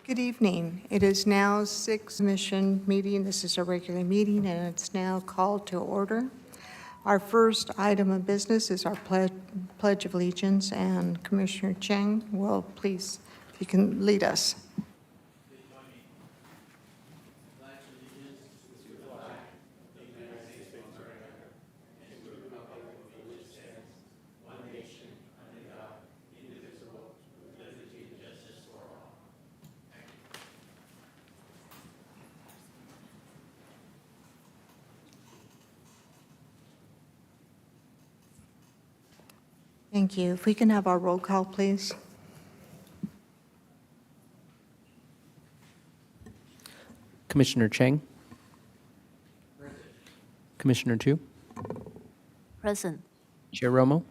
Good evening. It is now 6 Commission meeting. This is a regular meeting, and it's now called to order. Our first item of business is our Pledge of Allegiance, and Commissioner Cheng will please, if you can lead us. Thank you. If we can have our roll call, please. Commissioner Cheng? Commissioner Tu? Present. Chair Romo?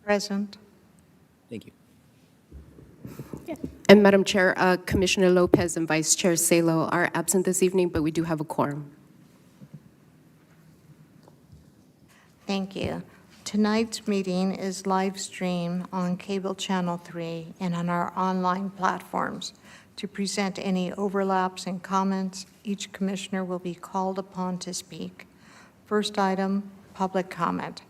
Present. Thank you. And Madam Chair, Commissioner Lopez and Vice Chair Salo are absent this evening, but we do have a quorum. Thank you. Tonight's meeting is live streamed on Cable Channel 3 and on our online platforms. To present any overlaps and comments, each commissioner will be called upon to speak. First item, public comment.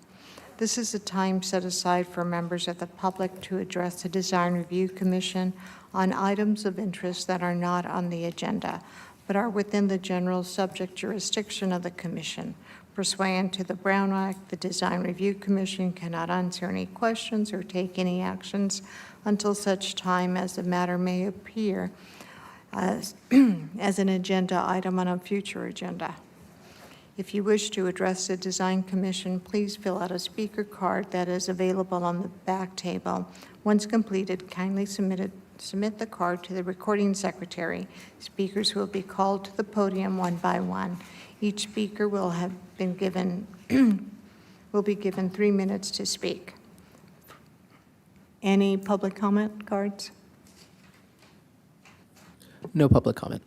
This is a time set aside for members of the public to address the Design Review Commission on items of interest that are not on the agenda, but are within the general subject jurisdiction of the Commission. Pursuant to the Brown Act, the Design Review Commission cannot answer any questions or take any actions until such time as the matter may appear as an agenda item on a future agenda. If you wish to address the Design Commission, please fill out a speaker card that is available on the back table. Once completed, kindly submit the card to the recording secretary. Speakers will be called to the podium one by one. Each speaker will be given 3 minutes to speak. Any public comment cards? No public comment.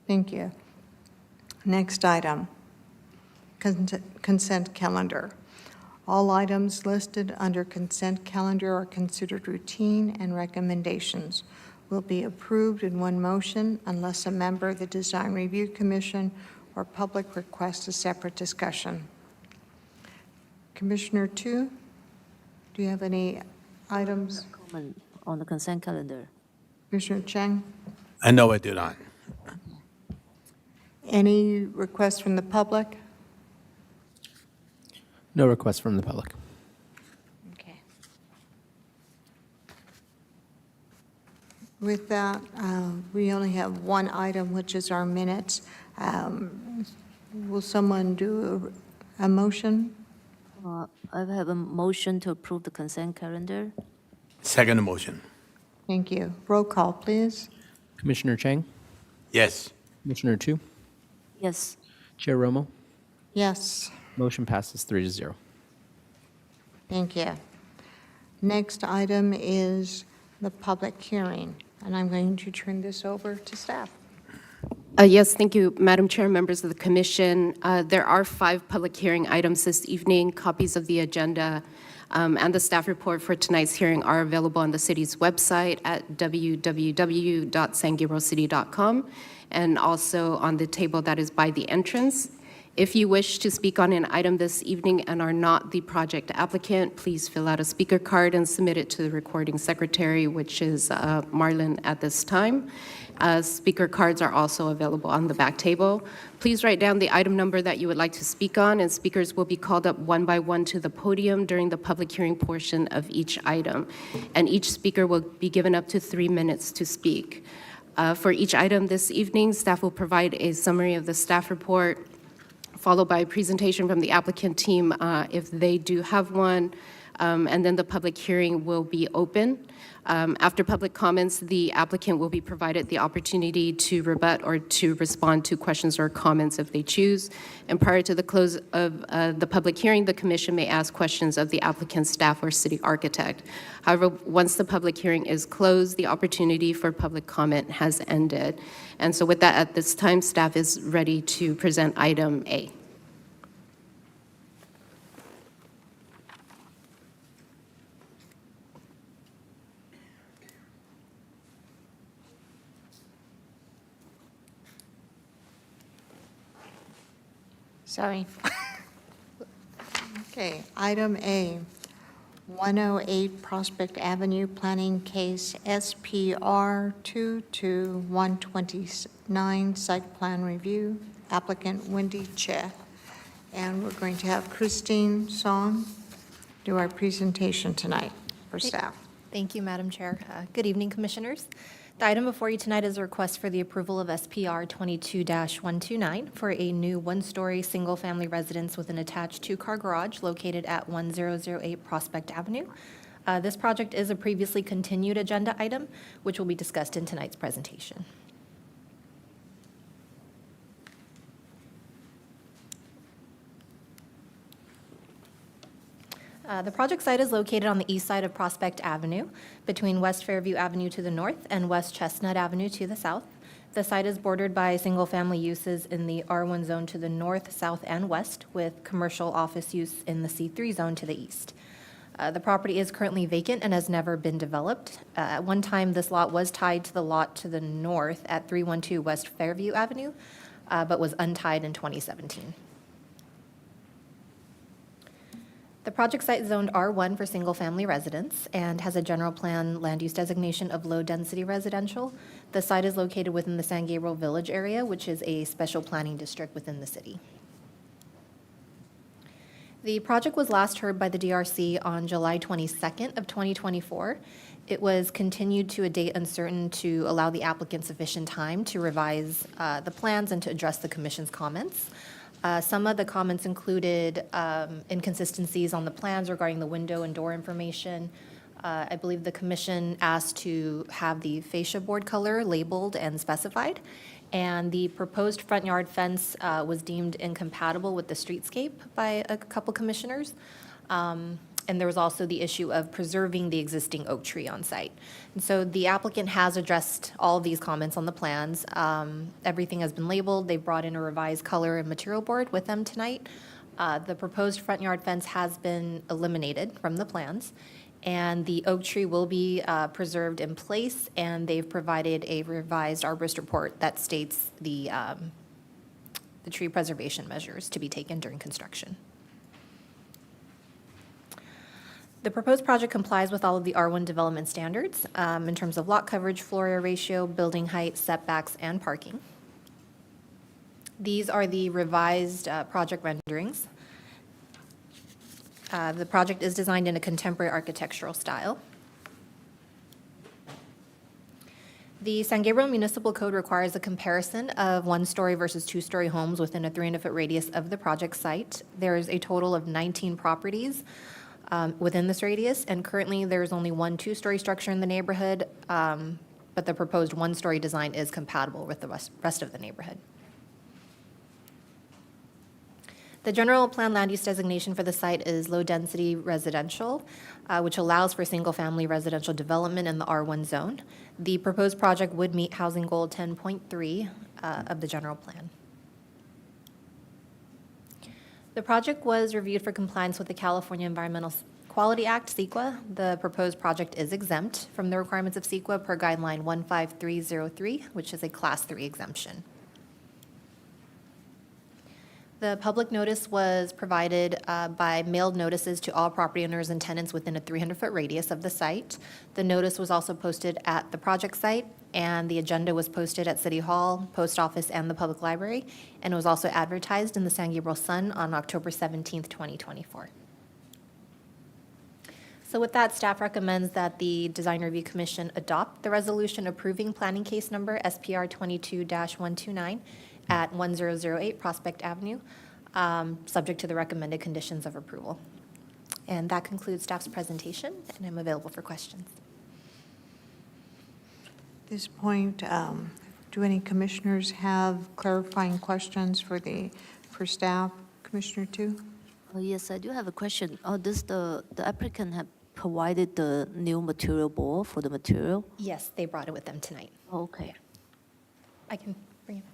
Thank you. Next item, consent calendar. All items listed under consent calendar are considered routine, and recommendations will be approved in one motion unless a member of the Design Review Commission or public requests a separate discussion. Commissioner Tu, do you have any items? Comment on the consent calendar. Commissioner Cheng? No, I do not. Any requests from the public? No requests from the public. Okay. With that, we only have one item, which is our minutes. Will someone do a motion? I have a motion to approve the consent calendar. Second motion. Thank you. Roll call, please. Commissioner Cheng? Yes. Commissioner Tu? Yes. Chair Romo? Yes. Motion passes 3-0. Thank you. Next item is the public hearing, and I'm going to turn this over to staff. Yes, thank you, Madam Chair, members of the Commission. There are 5 public hearing items this evening. Copies of the agenda and the staff report for tonight's hearing are available on the city's website at www.sangabrielcity.com and also on the table that is by the entrance. If you wish to speak on an item this evening and are not the project applicant, please fill out a speaker card and submit it to the recording secretary, which is Marlon at this time. Speaker cards are also available on the back table. Please write down the item number that you would like to speak on, and speakers will be called up one by one to the podium during the public hearing portion of each item. And each speaker will be given up to 3 minutes to speak. For each item this evening, staff will provide a summary of the staff report, followed by a presentation from the applicant team if they do have one, and then the public hearing will be open. After public comments, the applicant will be provided the opportunity to rebut or to respond to questions or comments if they choose. And prior to the close of the public hearing, the Commission may ask questions of the applicant's staff or city architect. However, once the public hearing is closed, the opportunity for public comment has ended. And so with that, at this time, staff is ready to present item A. Sorry. Okay, item A, 108 Prospect Avenue, Planning Case SPR 22129, Site Plan Review, applicant Wendy Che. And we're going to have Christine Song do our presentation tonight for staff. Thank you, Madam Chair. Good evening, Commissioners. The item before you tonight is a request for the approval of SPR 22-129 for a new one-story, single-family residence with an attached two-car garage located at 1008 Prospect Avenue. This project is a previously continued agenda item, which will be discussed in tonight's presentation. The project site is located on the east side of Prospect Avenue, between West Fairview Avenue to the north and West Chestnut Avenue to the south. The site is bordered by single-family uses in the R1 zone to the north, south, and west, with commercial office use in the C3 zone to the east. The property is currently vacant and has never been developed. At one time, this lot was tied to the lot to the north at 312 West Fairview Avenue, but was untied in 2017. The project site is zoned R1 for single-family residence and has a general plan land use designation of low-density residential. The site is located within the San Gabriel Village area, which is a special planning district within the city. The project was last heard by the DRC on July 22nd of 2024. It was continued to a date uncertain to allow the applicant sufficient time to revise the plans and to address the commission's comments. Some of the comments included inconsistencies on the plans regarding the window and door information. I believe the commission asked to have the fascia board color labeled and specified, and the proposed front yard fence was deemed incompatible with the streetscape by a couple commissioners. And there was also the issue of preserving the existing oak tree on site. And so the applicant has addressed all of these comments on the plans. Everything has been labeled. They brought in a revised color and material board with them tonight. The proposed front yard fence has been eliminated from the plans, and the oak tree will be preserved in place, and they've provided a revised arborist report that states the tree preservation measures to be taken during construction. The proposed project complies with all of the R1 development standards in terms of lot coverage, floor area ratio, building height, setbacks, and parking. These are the revised project renderings. The project is designed in a contemporary architectural style. The San Gabriel Municipal Code requires a comparison of one-story versus two-story homes within a 300-foot radius of the project site. There is a total of 19 properties within this radius, and currently there's only one two-story structure in the neighborhood, but the proposed one-story design is compatible with the rest of the neighborhood. The general plan land use designation for the site is low-density residential, which allows for single-family residential development in the R1 zone. The proposed project would meet housing goal 10.3 of the general plan. The project was reviewed for compliance with the California Environmental Quality Act, CEQA. The proposed project is exempt from the requirements of CEQA per guideline 15303, which is a Class 3 exemption. The public notice was provided by mailed notices to all property owners and tenants within a 300-foot radius of the site. The notice was also posted at the project site, and the agenda was posted at City Hall, Post Office, and the Public Library, and it was also advertised in the San Gabriel Sun on October 17th, 2024. So with that, staff recommends that the Design Review Commission adopt the resolution approving planning case number SPR 22-129 at 1008 Prospect Avenue, subject to the recommended conditions of approval. And that concludes staff's presentation, and I'm available for questions. At this point, do any commissioners have clarifying questions for staff? Commissioner Tu? Yes, I do have a question. Does the applicant have provided the new material board for the material? Yes, they brought it with them tonight. Okay. I can bring it.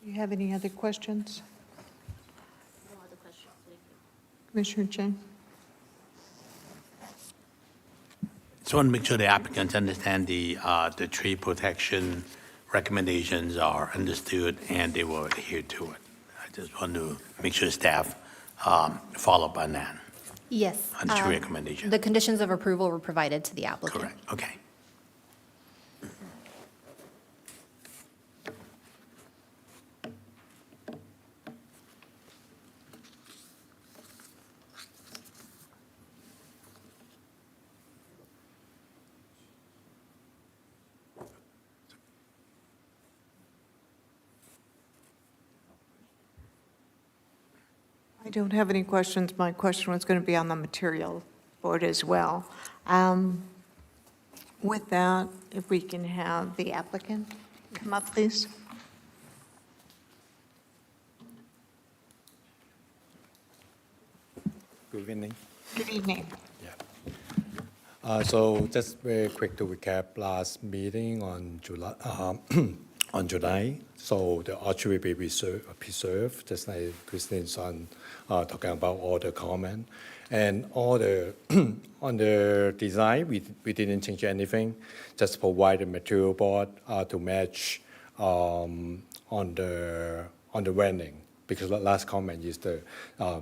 Do you have any other questions? No other questions, thank you. Commissioner Chang? Just want to make sure the applicants understand the tree protection recommendations are understood and they will adhere to it. I just want to make sure staff follow up on that, Yes. on the tree recommendation. The conditions of approval were provided to the applicant. Correct, okay. I don't have any questions. My question was going to be on the material board as well. With that, if we can have the applicant come up, please. Good evening. Good evening. So just very quick to recap last meeting on July, on July. So the archery will be preserved, just like Christine's on talking about all the comment. And all the, on the design, we didn't change anything, just provide the material board to match on the rendering. Because the last comment is the,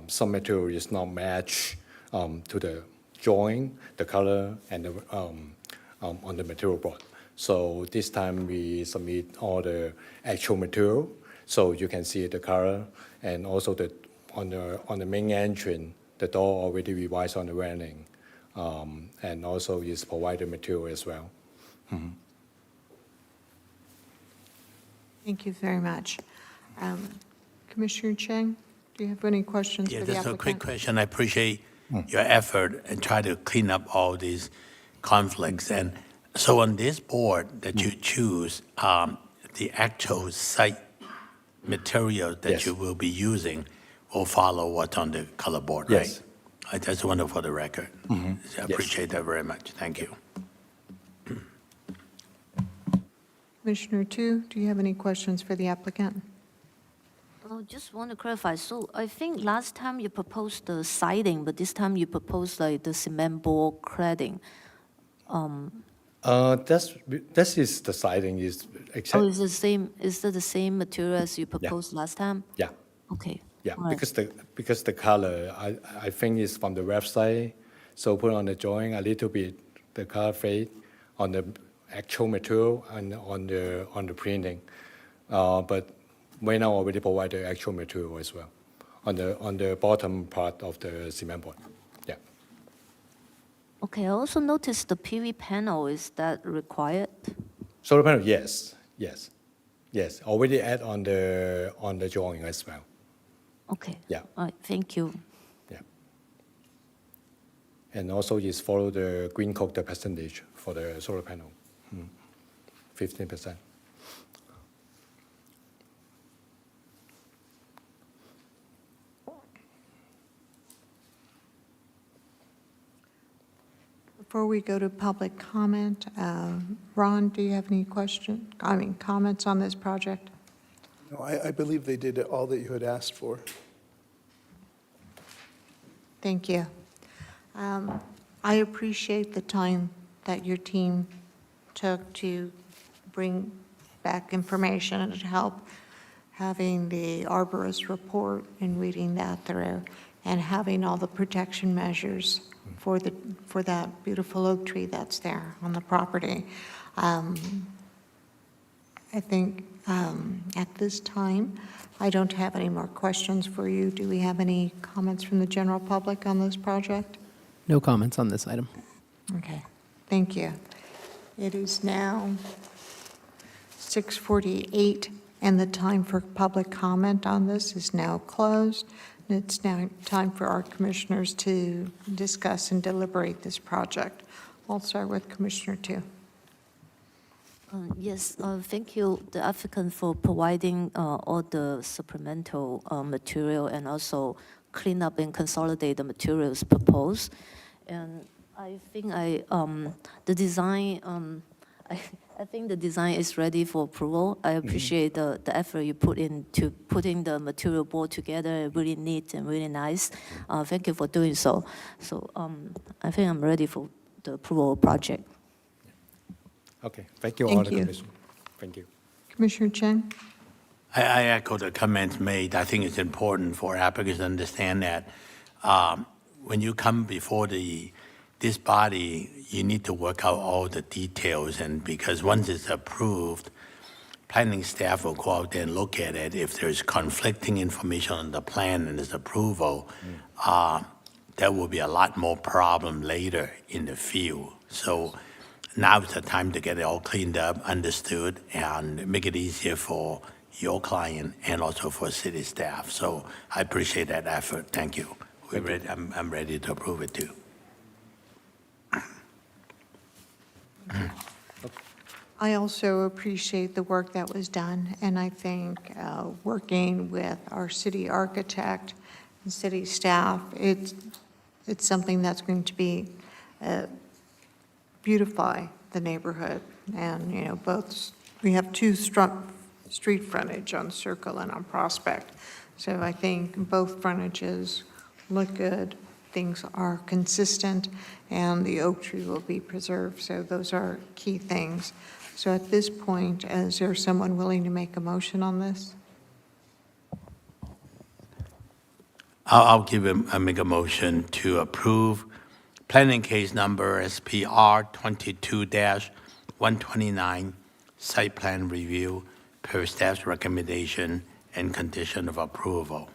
some material is not match to the drawing, the color, and the, on the material board. So this time we submit all the actual material, so you can see the color, and also the on the main entrance, the door already revised on the rendering, and also is provided material as well. Thank you very much. Commissioner Chang, do you have any questions Yeah, for the just a quick applicant? question. I appreciate your effort and try to clean up all these conflicts. And so on this board that you choose, the actual site material that Yes. you will be using will follow what's on the color board, right? Yes. I just want to for the record. I appreciate that very much. Thank you. Commissioner Tu, do you have any questions for the applicant? Oh, just want to clarify. So I think last time you proposed the siding, but this time you proposed like the cement board cladding. This is the siding is exact. Oh, is the same? Is that the same material as you proposed last time? Yeah. Okay. Yeah, all right. because the color, I think is from the website, so put on the drawing a little bit, the color fade on the actual material and on the printing. But we now already provide the actual material as well, on the bottom part of the cement board. Yeah. Okay. I also noticed the PV panel. Is that required? Solar panel, yes. Already add on the drawing as well. Okay. Yeah. All right. Thank you. Yeah. And also is follow the green coat the percentage for the solar panel, 15%. Before we go to public comment, Ron, do you have any comments on this project? No, I believe they did all that you had asked for. Thank you. I appreciate the time that your team took to bring back information and help having the arborist report and reading that through and having all the protection measures for that beautiful oak tree that's there on the property. I think at this time, I don't have any more questions for you. Do we have any comments from the general public on this project? No comments on this item. Okay, thank you. It is now 6:48, and the time for public comment on this is now closed. And it's now time for our commissioners to discuss and deliberate this project. I'll start with Commissioner Tu. Yes, thank you, the applicant, for providing all the supplemental material and also clean up and consolidate the materials proposed. And I think the design, I think the design is ready for approval. I appreciate the effort you put into putting the material board together, really neat and really nice. Thank you for doing so. So I think I'm ready for the approval project. Okay, thank you all Thank the you. commission. Thank you. Commissioner Cheng? I echo the comments made. I think it's important for applicants to understand that when you come before this body, you need to work out all the details, and because once it's approved, planning staff will go out there and look at it. If there's conflicting information on the plan and its approval, there will be a lot more problem later in the field. So now is the time to get it all cleaned up, understood, and make it easier for your client and also for city staff. So I appreciate that effort. Thank you. I'm ready to approve it too. I also appreciate the work that was done, and I think working with our city architect and city staff, it's something that's going to be beautify the neighborhood. And, you know, we have two street frontage on Circle and on Prospect. So I think both frontages look good, things are consistent, and the oak tree will be preserved. So those are key things. So at this point, is there someone willing to make a motion on this? I'll make a motion to approve planning case number SPR 22-129, site plan review per staff's recommendation and condition of approval.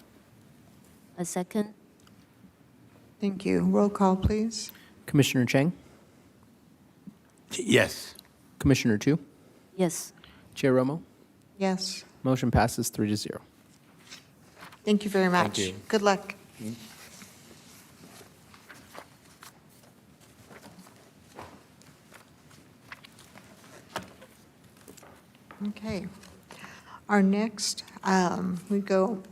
A second? Thank you. Roll call, please. Commissioner Cheng, Yes. Commissioner Tu, Yes. Chair Romo. Yes. Motion passes 3-0. Thank you very much. you. Good luck. Okay. Our next,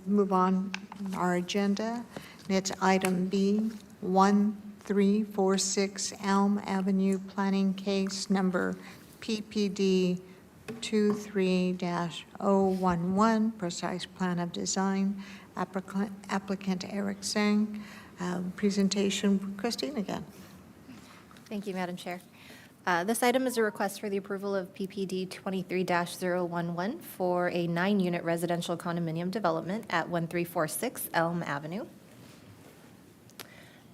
move on our agenda, and it's item B, 1346 Elm Avenue Planning Case Number PPD 23-011, Precise Plan of Design, applicant Eric Sang. Presentation, Christine again. Thank you, Madam Chair. This item is a request for the approval of PPD 23-011 for a 9-unit residential condominium development at 1346 Elm Avenue.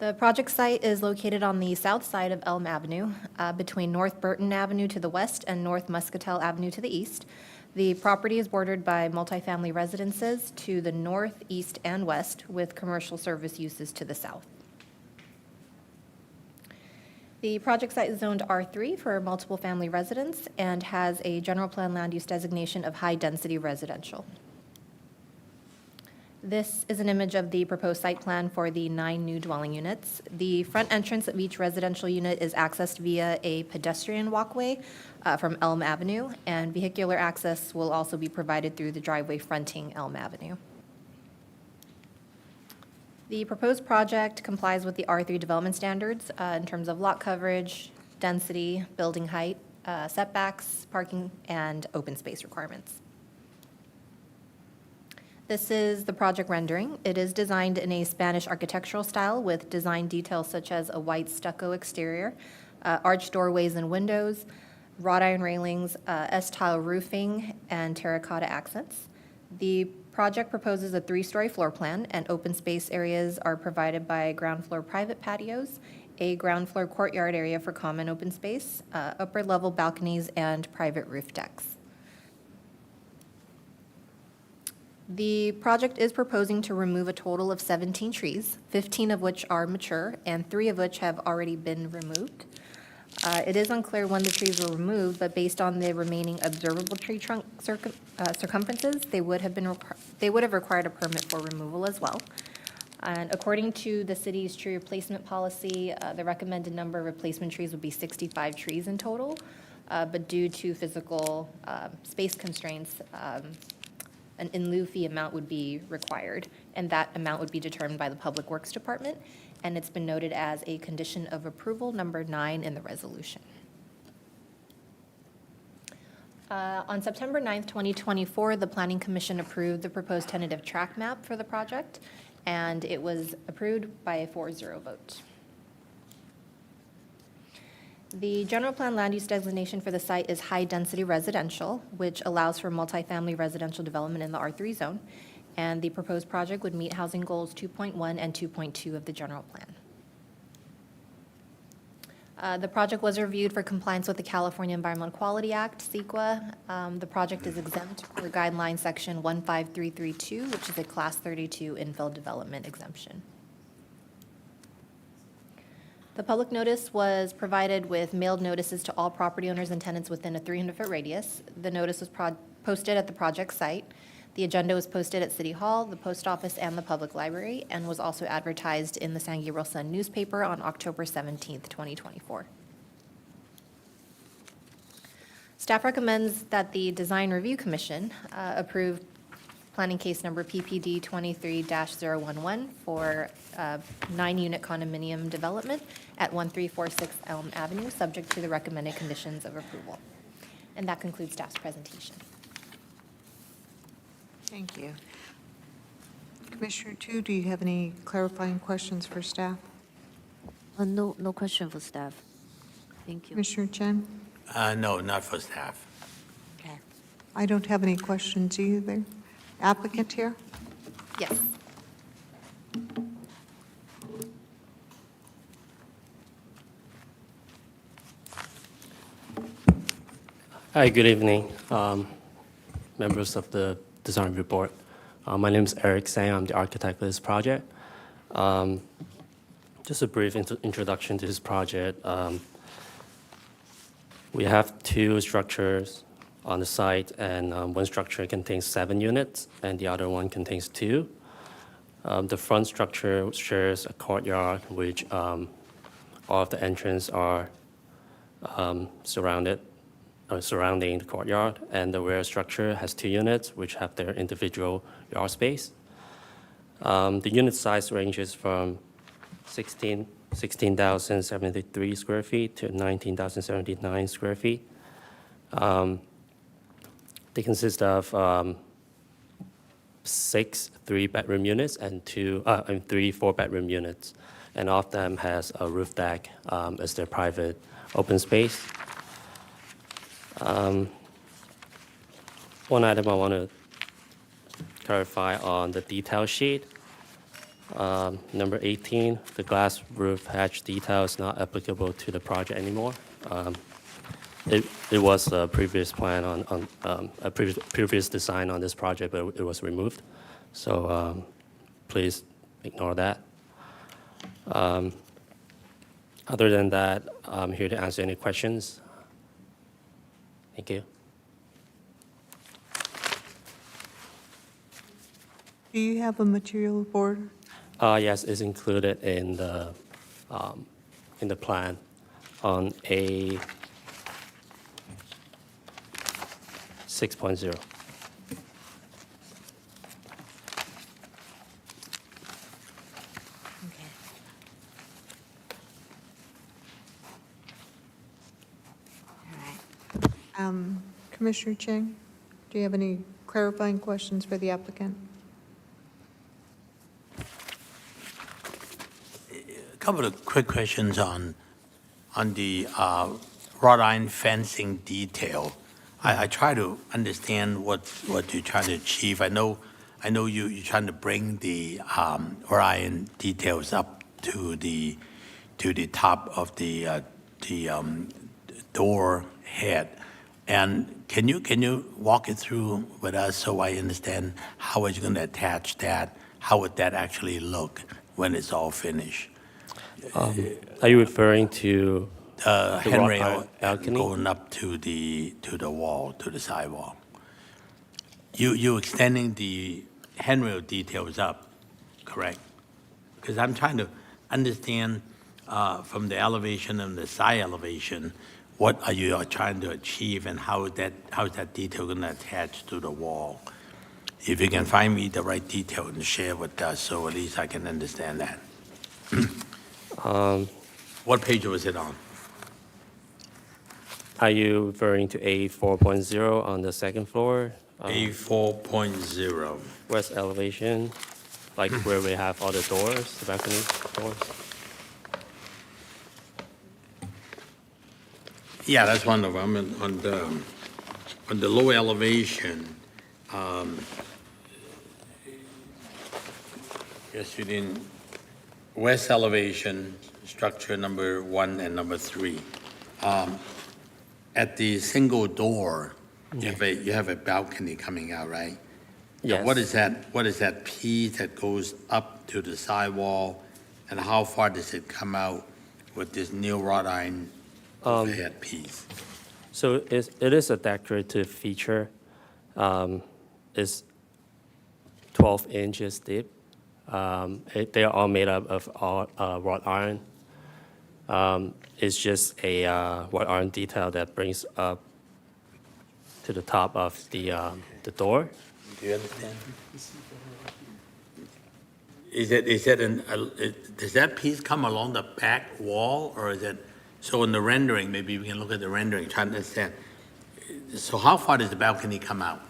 The project site is located on the south side of Elm Avenue, between North Burton Avenue to the west and North Muscatel Avenue to the east. The property is bordered by multifamily residences to the north, east, and west, with commercial service uses to the south. The project site is zoned R3 for multiple family residence and has a general plan land use designation of high-density residential. This is an image of the proposed site plan for the 9 new dwelling units. The front entrance of each residential unit is accessed via a pedestrian walkway from Elm Avenue, and vehicular access will also be provided through the driveway fronting Elm Avenue. The proposed project complies with the R3 development standards in terms of lot coverage, density, building height, setbacks, parking, and open space requirements. This is the project rendering. It is designed in a Spanish architectural style with design details such as a white stucco exterior, arched doorways and windows, wrought iron railings, S-tile roofing, and terracotta accents. The project proposes a 3-story floor plan, and open space areas are provided by ground floor private patios, a ground floor courtyard area for common open space, upper level balconies, and private roof decks. The project is proposing to remove a total of 17 trees, 15 of which are mature and 3 of which have already been removed. It is unclear when the trees were removed, but based on the remaining observable tree trunk circumferences, they would have required a permit for removal as well. And according to the city's tree replacement policy, the recommended number of replacement trees would be 65 trees in total, but due to physical space constraints, an in lieu fee amount would be required, and that amount would be determined by the Public Works Department, and it's been noted as a condition of approval number 9 in the resolution. On September 9th, 2024, the Planning Commission approved the proposed tentative track map for the project, and it was approved by a 4-0 vote. The general plan land use designation for the site is high-density residential, which allows for multifamily residential development in the R3 zone, and the proposed project would meet housing goals 2.1 and 2.2 of the general plan. The project was reviewed for compliance with the California Environmental Quality Act, CEQA. The project is exempt per guideline section 15332, which is a class 32 infill development exemption. The public notice was provided with mailed notices to all property owners and tenants within a 300-foot radius. The notice was posted at the project site. The agenda was posted at City Hall, the post office, and the public library, and was also advertised in the San Gabriel Sun newspaper on October 17th, 2024. Staff recommends that the Design Review Commission approve planning case number PPD 23-011 for 9-unit condominium development at 1346 Elm Avenue, subject to the recommended conditions of approval. And that concludes staff's presentation. Thank you. Commissioner Tu, do you have any clarifying questions for staff? No question for staff. Thank you. Commissioner Chen? No, not for staff. Okay. I don't have any questions either. Applicant here? Yes. Hi, good evening, members of the Design Review Board. My name is Eric Sang. I'm the architect for this project. Just a brief introduction to this project. We have 2 structures on the site, and one structure contains 7 units, and the other one contains 2. The front structure shares a courtyard, which all of the entrance are surrounding the courtyard, and the rear structure has 2 units, which have their individual yard space. The unit size ranges from 16,073 square feet to 19,079 square feet. They consist of 6 3-bedroom units and 3 4-bedroom units, and all of them has a roof deck as their private open space. One item I want to clarify on the detail sheet. Number 18, the glass roof hatch detail is not applicable to the project anymore. It was a previous plan on a previous design on this project, but it was removed. So please ignore that. Other than that, I'm here to answer any questions. Thank you. Do you have a material board? Yes, it's included in the plan on A 6.0. Commissioner Chang, do you have any clarifying questions for the applicant? A couple of quick questions on the wrought iron fencing detail. I try to understand what you're trying to achieve. I know you're trying to bring the wrought iron details up to the top of the door head. And can you walk it through with us so I understand how it's going to attach that? How would that actually look when it's all finished? Are you referring to the Handrail balcony? going up to the wall, to the sidewall. You extending the handrail details up, correct? Because I'm trying to understand from the elevation and the side elevation, what are you trying to achieve, and how is that detail going to attach to the wall? If you can find me the right detail and share with us, so at least I can understand that. What page was it on? Are you referring to A 4.0 on the second floor? A 4.0. West elevation, like where we have all the doors, the balcony doors? Yeah, that's one of them. And on the low elevation, yes, you didn't, west elevation, structure number 1 and number 3. At the single door, you have a balcony coming out, right? Yes. And what is that piece that goes up to the sidewall, and how far does it come out with this new wrought iron overhead piece? So it is a decorative feature. It's 12 inches deep. They are all made up of wrought iron. It's just a wrought iron detail that brings up to the top of the door. Do you understand? Does that piece come along the back wall, or is it, so in the rendering, maybe we can look at the rendering, try to understand. So how far does the balcony come out?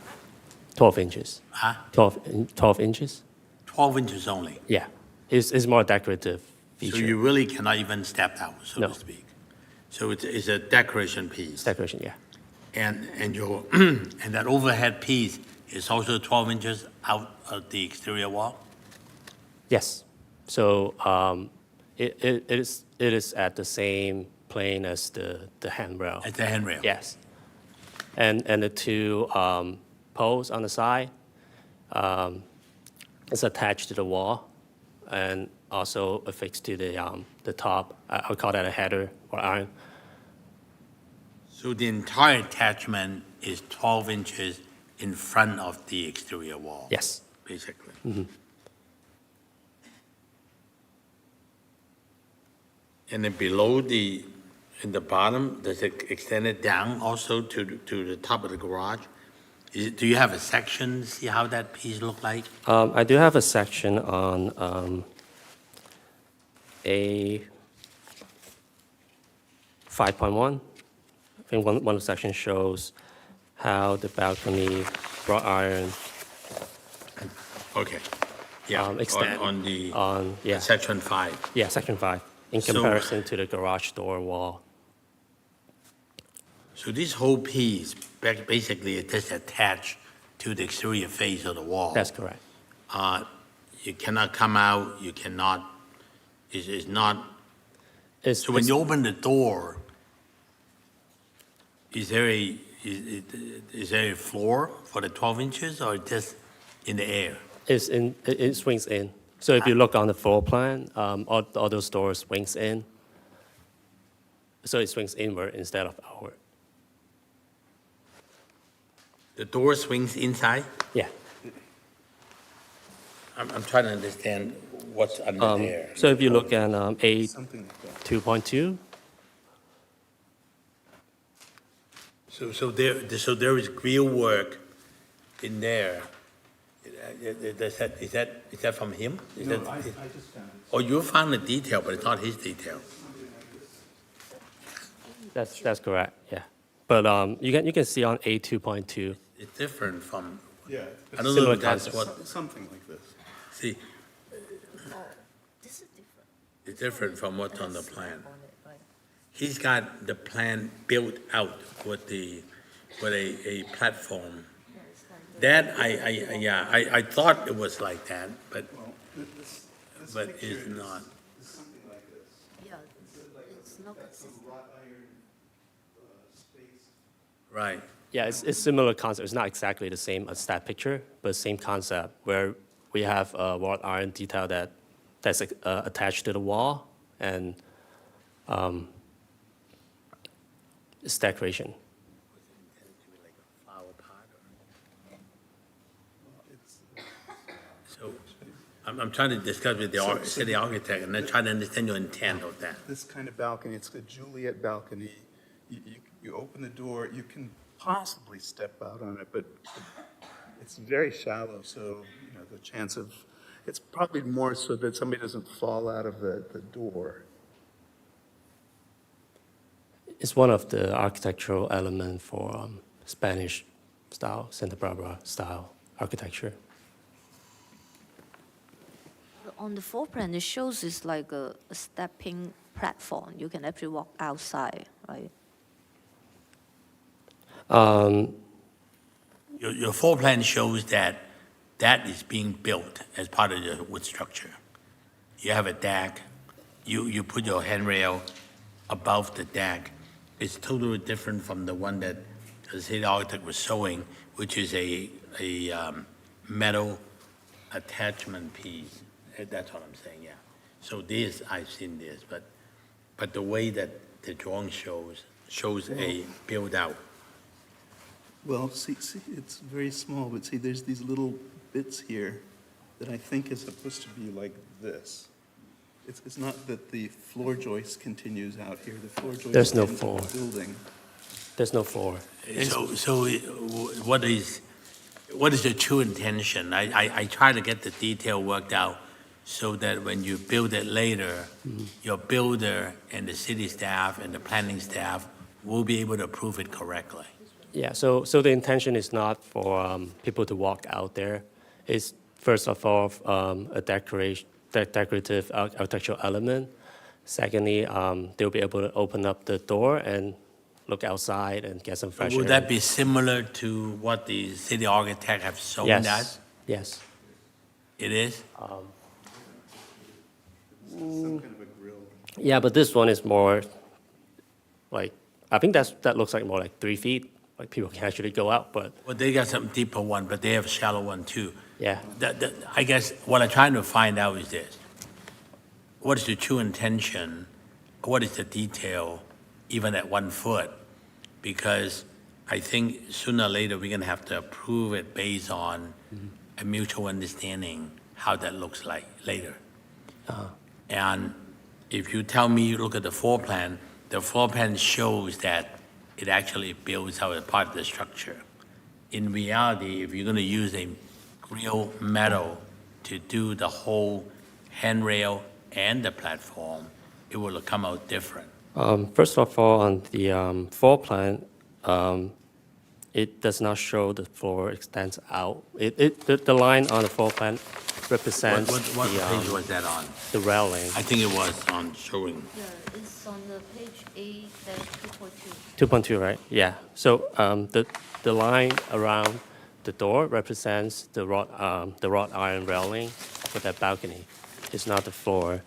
12 inches. Huh? 12 inches? 12 inches only. Yeah. It's more decorative So feature. you really cannot even step out, so No. to speak. So it's a decoration piece. Decoration, yeah. And your, and that overhead piece is also 12 inches out of the exterior wall? Yes. So it is at the same plane as the handrail. At the handrail? Yes. And the two poles on the side is attached to the wall and also affixed to the top. I'll call that a header or iron. So the entire attachment is 12 inches in front of the exterior wall? Yes. Basically. And then below in the bottom, does it extend it down also to the top of the garage? Do you have a section, see how that piece look like? I do have a section on A 5.1. I think one of the sections shows how the balcony wrought iron Okay. Yeah, extend on the yeah. section 5. Yeah, section 5, in So- comparison to the garage door wall. So this whole piece, basically, it is attached to the exterior face of the wall. That's correct. You cannot come out, you cannot, it's not, It's, so when it's- you open the door, is there a floor for the 12 inches, or just in the air? it swings in. So if you look on the floor plan, all those doors swings in. So it swings inward instead of outward. The door swings inside? Yeah. I'm trying to understand what's under there. So if you look at A Something like that. 2.2, So there is grill work in there. Is that from him? Is that- I just found it. Oh, you found the detail, but it's not his detail. that's correct. Yeah. But you can see on A 2.2. It's different from, Yeah. I don't know Similar if that's concept. what, Something like this. see, it's different from what's on the plan. He's got the plan built out with a platform. That, I thought it was like that, but Well, this But picture it's not. is something like this. Yeah, it's not Some wrought iron space. right. Yeah, it's similar concept. It's not exactly the same as that picture, but same concept where we have a wrought iron detail that's attached to the wall, and it's decoration. So I'm trying to discuss with the city architect and then try to understand your intent of that. This kind of balcony, it's a Juliet balcony. You open the door, you can possibly step out on it, but it's very shallow, so, the chance of, it's probably more so that somebody doesn't fall out of the door. It's one of the architectural element for Spanish style, Santa Barbara style architecture. On the floor plan, it shows it's like a stepping platform. You can actually walk outside, right? Your floor plan shows that that is being built as part of the wood structure. You have a deck, you put your handrail above the deck. It's totally different from the one that the city architect was showing, which is a metal attachment piece. That's what I'm saying, yeah. So this, I've seen this, but the way that the drawing shows a build out. Well, see, it's very small, but see, there's these little bits here that I think is supposed to be like this. It's not that the floor joist continues out here. The floor joist There's no ends at floor. the building. There's no floor. So what is the true intention? I try to get the detail worked out so that when you build it later, your builder and the city staff and the planning staff will be able to approve it correctly. Yeah, so the intention is not for people to walk out there. It's first of all a decorative architectural element. Secondly, they'll be able to open up the door and look outside and get some fresh air. Would that be similar to what the city architect have shown Yes. us? Yes. It is? Some kind of a grill. Yeah, but this one is more like, I think that looks like more like 3 feet. Like people can actually go out, but Well, they got some deeper one, but they have a shallow one too. yeah. I guess what I'm trying to find out is this. What is the true intention? What is the detail, even at 1 foot? Because I think sooner or later, we're gonna have to approve it based on a mutual understanding how that looks like later. And if you tell me, you look at the floor plan, the floor plan shows that it actually builds out a part of the structure. In reality, if you're gonna use a real metal to do the whole handrail and the platform, it will come out different. First of all, on the floor plan, it does not show the floor extends out. The line on the floor plan represents What page was that on? the railing. I think it was on showing. Yeah, it's on the page 8-2.2. 2.2, right? Yeah. So the line around the door represents the wrought iron railing for that balcony. It's not the floor.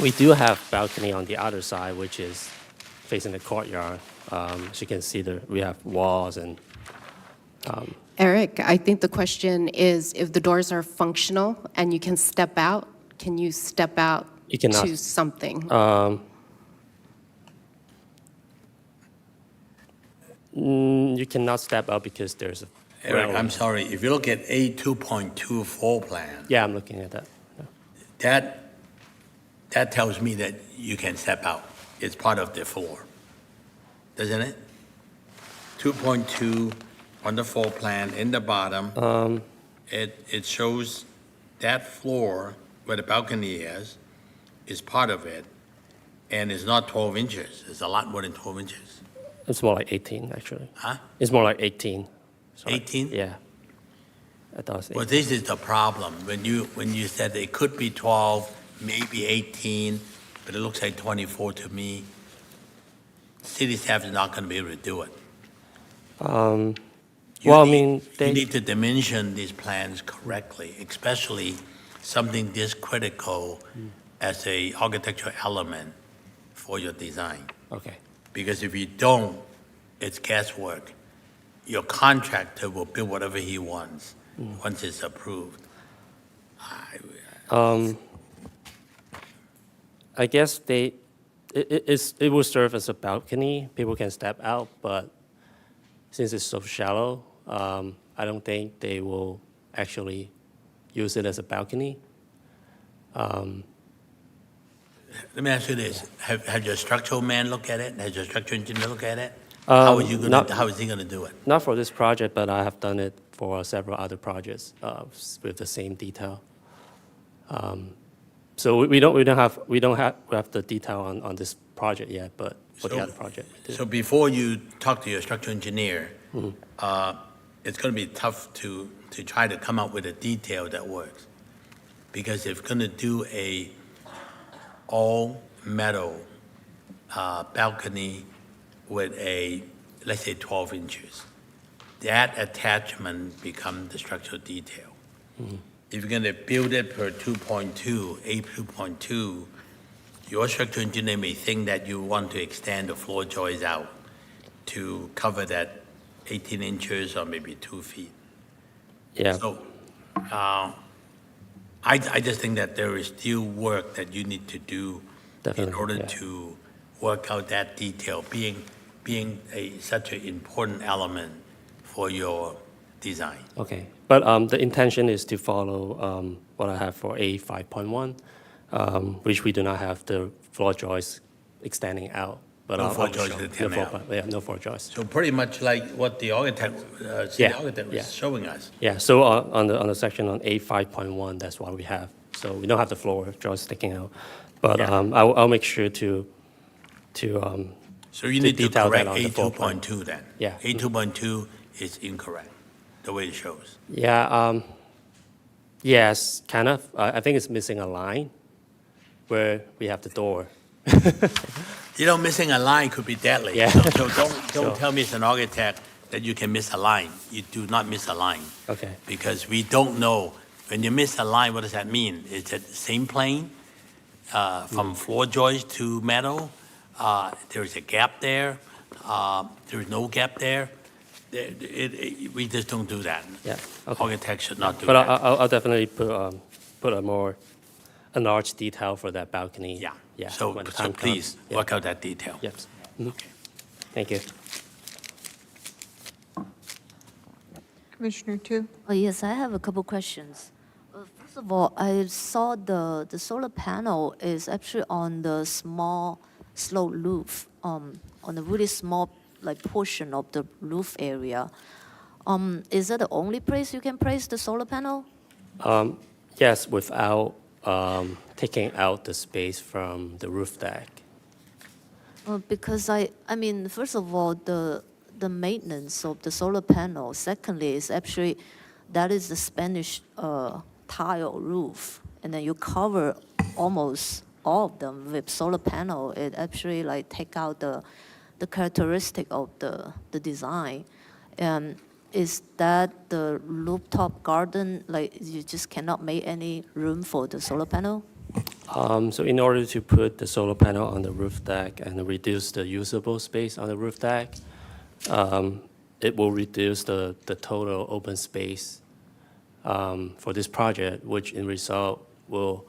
We do have balcony on the other side, which is facing the courtyard. As you can see, we have walls and. Eric, I think the question is if the doors are functional and you can step out, can you step out You cannot. to something? You cannot step out because there's a. Eric, railing. I'm sorry, if you look at A 2.2 floor plan, Yeah, I'm looking at that. Yeah. that tells me that you can step out. It's part of the floor, doesn't it? 2.2 on the floor plan in the bottom, it shows that floor where the balcony is part of it, and it's not 12 inches. It's a lot more than 12 inches. It's more like 18, actually. Huh? It's more like 18. Sorry. 18? Yeah. I thought it was 18. Well, this is the problem. When you said it could be 12, maybe 18, but it looks like 24 to me. City staff is not going to be able to do it. Well, I mean, You need to dimension these plans correctly, especially something this critical as a architectural element for your design. Okay. Because if you don't, it's guesswork. Your contractor will build whatever he wants once it's approved. I guess it will serve as a balcony. People can step out, but since it's so shallow, I don't think they will actually use it as a balcony. Let me ask you this. Have your structural man look at it? Has your structural engineer look at it? How is he going to do it? Not for this project, but I have done it for several other projects with the same detail. So we don't have the detail on this project yet, but for the So- other project, we do. So before you talk to your structural engineer, it's going to be tough to try to come up with a detail that works. Because if you're going to do a all-metal balcony with a, let's say, 12 inches, that attachment becomes the structural detail. If you're going to build it per 2.2, A2.2, your structural engineer may think that you want to extend the floor joists out to cover that 18 inches or maybe 2 feet. Yeah, So I just think that there is still work that you need to do in Definitely, order yeah. to work out that detail, being such an important element for your design. okay. But the intention is to follow what I have for A 5.1, which we do not have the floor joists extending out. But No I'll floor show- joists extending out. Yeah, no floor joists. So pretty much like what the architect, city Yeah, architect yeah. was showing us. Yeah, so on the section on A 5.1, that's what we have. So we don't have the floor joists sticking out. But Yeah. I'll make sure to So you To need to detail that correct on the floor plan. A2.2 then. Yeah. A2.2 is incorrect, the way it shows. Yeah, yes, kind of. I think it's missing a line where we have the door. You know, missing a line could be deadly. Yeah. So don't Sure. tell me as an architect that you can miss a line. You do not miss a line. Okay. Because we don't know, when you miss a line, what does that mean? Is it the same plane, from floor joist to metal? There is a gap there, there is no gap there. We just don't do that. Yeah, okay. Architects should not do But that. I'll definitely put a more enlarged detail for that balcony. Yeah. Yeah. So when the time please, comes. Yeah. work out that detail. Yes. Mhm. Thank you. Commissioner Tu? Oh, yes, I have a couple questions. First of all, I saw the solar panel is actually on the small slope roof, on a really small like portion of the roof area. Is that the only place you can place the solar panel? Yes, without taking out the space from the roof deck. Because I mean, first of all, the maintenance of the solar panel. Secondly, is actually that is the Spanish tile roof, and then you cover almost all of them with solar panel. It actually like take out the characteristic of the design. Is that the rooftop garden, like you just cannot make any room for the solar panel? So in order to put the solar panel on the roof deck and reduce the usable space on the roof deck, it will reduce the total open space for this project, which in result will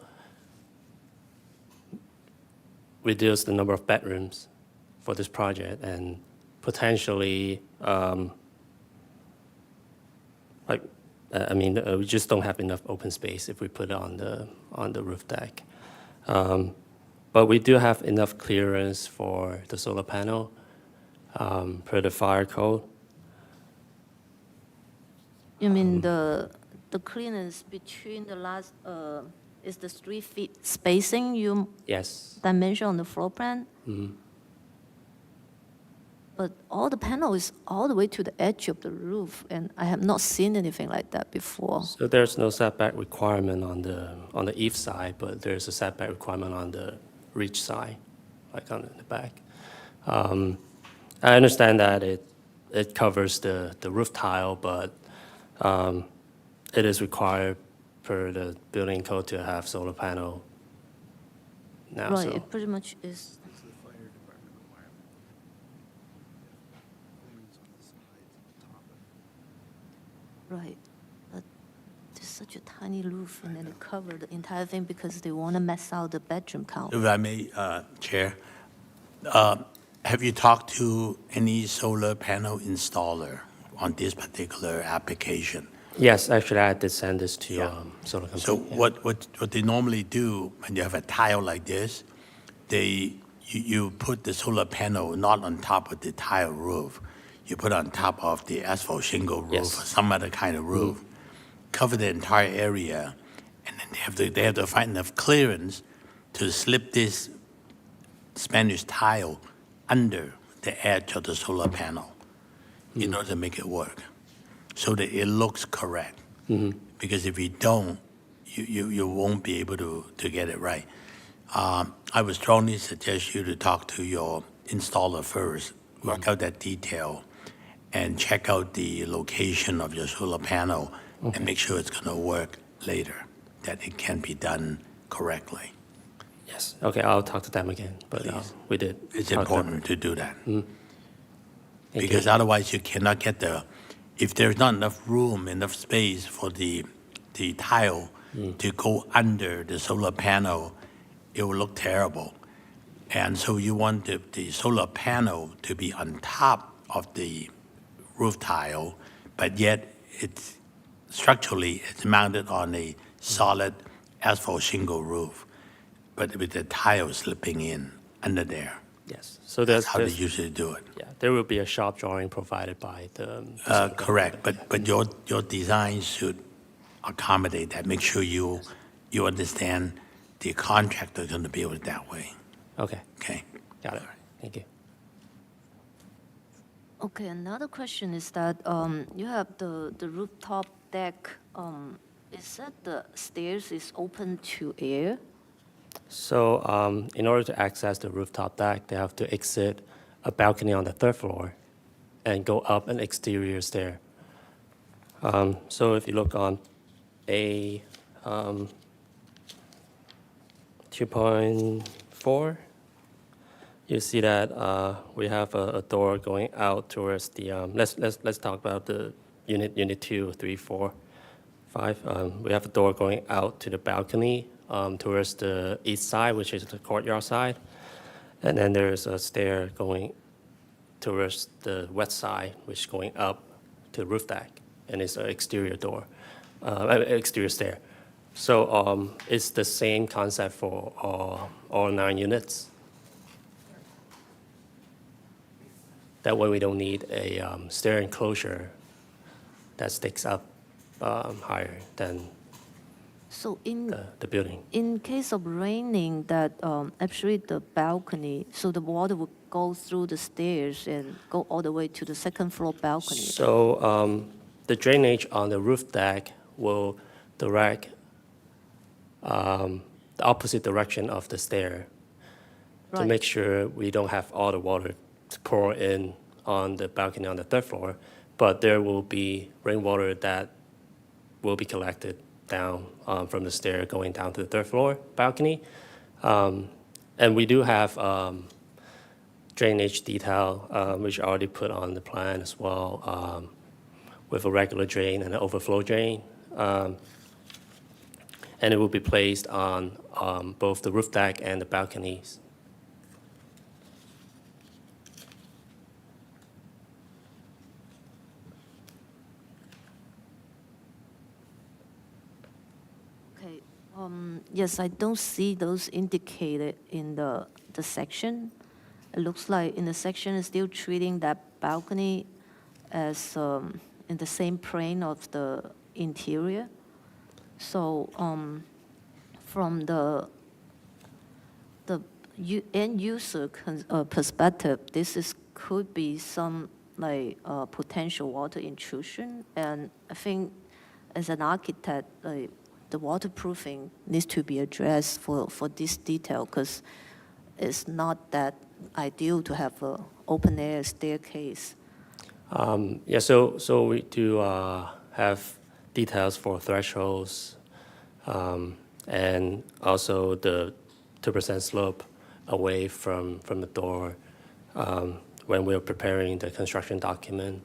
reduce the number of bedrooms for this project and potentially, we just don't have enough open space if we put it on the roof deck. But we do have enough clearance for the solar panel per the fire code. You mean the clearance between the last is the 3 feet spacing you Yes. dimension on the floor plan? Mhm. But all the panel is all the way to the edge of the roof, and I have not seen anything like that before. So there's no setback requirement on the eave side, but there's a setback requirement on the reach side, like on the back. I understand that it covers the roof tile, but it is required per the building code to have solar panel now. Right, So it pretty much is. Right, but there's such a tiny roof, and then they cover the entire thing because they want to mess out the bedroom count. If I may, Chair, have you talked to any solar panel installer on this particular application? yes, actually, I did send this to Yeah. solar company. So yeah. what they normally do when you have a tile like this, you put the solar panel not on top of the tile roof. You put on top of the asphalt shingle roof Yes. or some other kind of roof, cover the entire area, and then they have to find enough clearance to slip this Spanish tile under the edge of the solar panel in order to make it work, so that it looks correct. Because if you don't, you won't be able to get it right. I would strongly suggest you to talk to your installer first, work out that detail, and check out the location of your solar panel and make sure it's going to work later, that it can be done correctly. Yes. Okay, I'll talk to them again. But Please. we did. It's talk to them. important to do that. Thank Because you. otherwise you cannot get if there's not enough room, enough space for the tile to go under the solar panel, it will look terrible. And so you want the solar panel to be on top of the roof tile, but yet structurally it's mounted on a solid asphalt shingle roof, but with the tile slipping in under there. Yes. So there's, How they there's usually do it. yeah, there will be a shop drawing provided by the Correct, but your design should accommodate that. Make sure you understand the contractor is going to build it that way. Okay, Okay. got it. Thank you. Okay, another question is that you have the rooftop deck. Is that the stairs is open to air? So in order to access the rooftop deck, they have to exit a balcony on the third floor and go up an exterior stair. So if you look on A 2.4, you see that we have a door going out towards the. Let's talk about the unit 2, 3, 4, 5. We have a door going out to the balcony towards the east side, which is the courtyard side, and then there's a stair going towards the west side, which is going up to the roof deck, and it's an exterior door, exterior stair. So it's the same concept for all 9 units. That way we don't need a stair enclosure that sticks up higher than So in the building. in case of raining, that actually the balcony, so the water would go through the stairs and go all the way to the second floor balcony. So the drainage on the roof deck will direct the opposite direction of the stair to Right. make sure we don't have all the water to pour in on the balcony on the third floor, but there will be rainwater that will be collected down from the stair going down to the third floor balcony. And we do have drainage detail, which I already put on the plan as well, with a regular drain and an overflow drain. And it will be placed on both the roof deck and the balconies. Okay, yes, I don't see those indicated in the section. It looks like in the section is still treating that balcony as in the same plane of the interior. So from the end user perspective, this could be some like potential water intrusion, and I think as an architect, the waterproofing needs to be addressed for this detail, because it's not that ideal to have an open air staircase. Yeah, so we do have details for thresholds and also the 2% slope away from the door when we're preparing the construction document.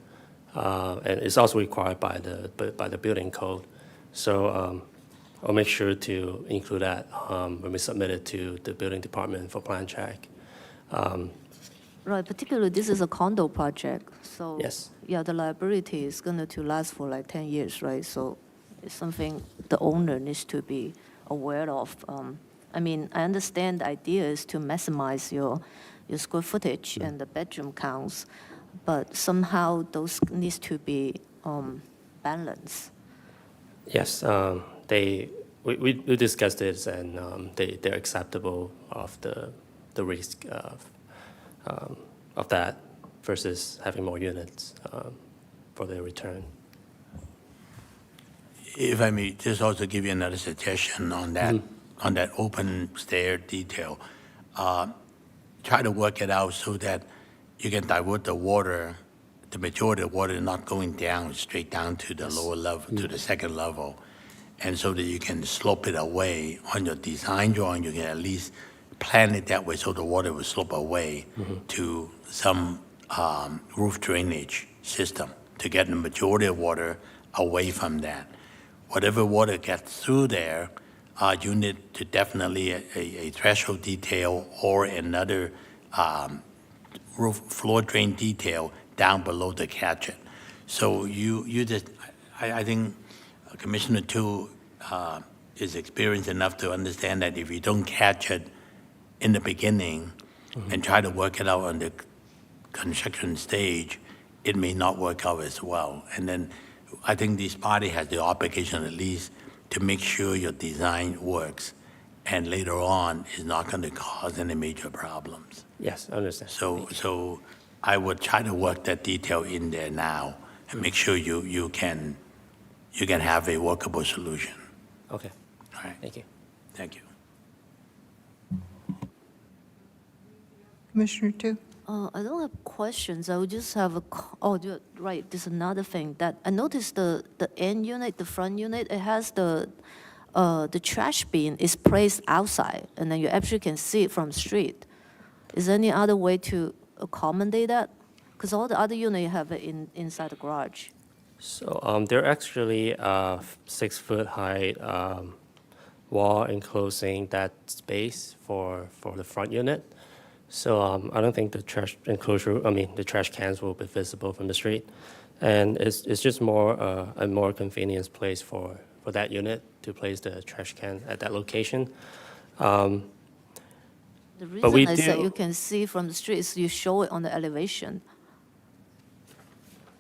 And it's also required by the building code. So I'll make sure to include that when we submit it to the building department for plan check. Right, particularly this is a condo project, so Yes. yeah, the liability is going to last for like 10 years, right? So it's something the owner needs to be aware of. I mean, I understand the idea is to maximize your square footage and the bedroom counts, but somehow those needs to be balanced. Yes, we discussed this, and they're acceptable of the the risk of that versus having more units for their return. If I may just also give you another suggestion on that open stair detail. Try to work it out so that you can divert the water, the majority of water not going down, straight down to the lower level, to the second level. And so that you can slope it away on your design drawing, you can at least plan it that way so the water will slope away to some roof drainage system to get the majority of water away from that. Whatever water gets through there, you need to definitely a threshold detail or another roof floor drain detail down below the catch-it. So you just, I think Commissioner Tu is experienced enough to understand that if you don't catch it in the beginning and try to work it out on the construction stage, it may not work out as well. And then I think this party has the obligation at least to make sure your design works and later on is not going to cause any major problems. Yes, I understand. So I would try to work that detail in there now and make sure you can have a workable solution. Okay, All right, thank you. thank you. Commissioner Tu? I don't have questions. I would just have right. There's another thing that I noticed the end unit, the front unit, it has the trash bin is placed outside, and then you actually can see it from the street. Is there any other way to accommodate that? Because all the other units you have it inside the garage. So they're actually 6 foot high wall enclosing that space for the front unit. So I don't think the trash enclosure, the trash cans will be visible from the street. And it's just more a more convenient place for that unit to place the trash can at that location. The But we reason is that do- you can see from the street is you show it on the elevation.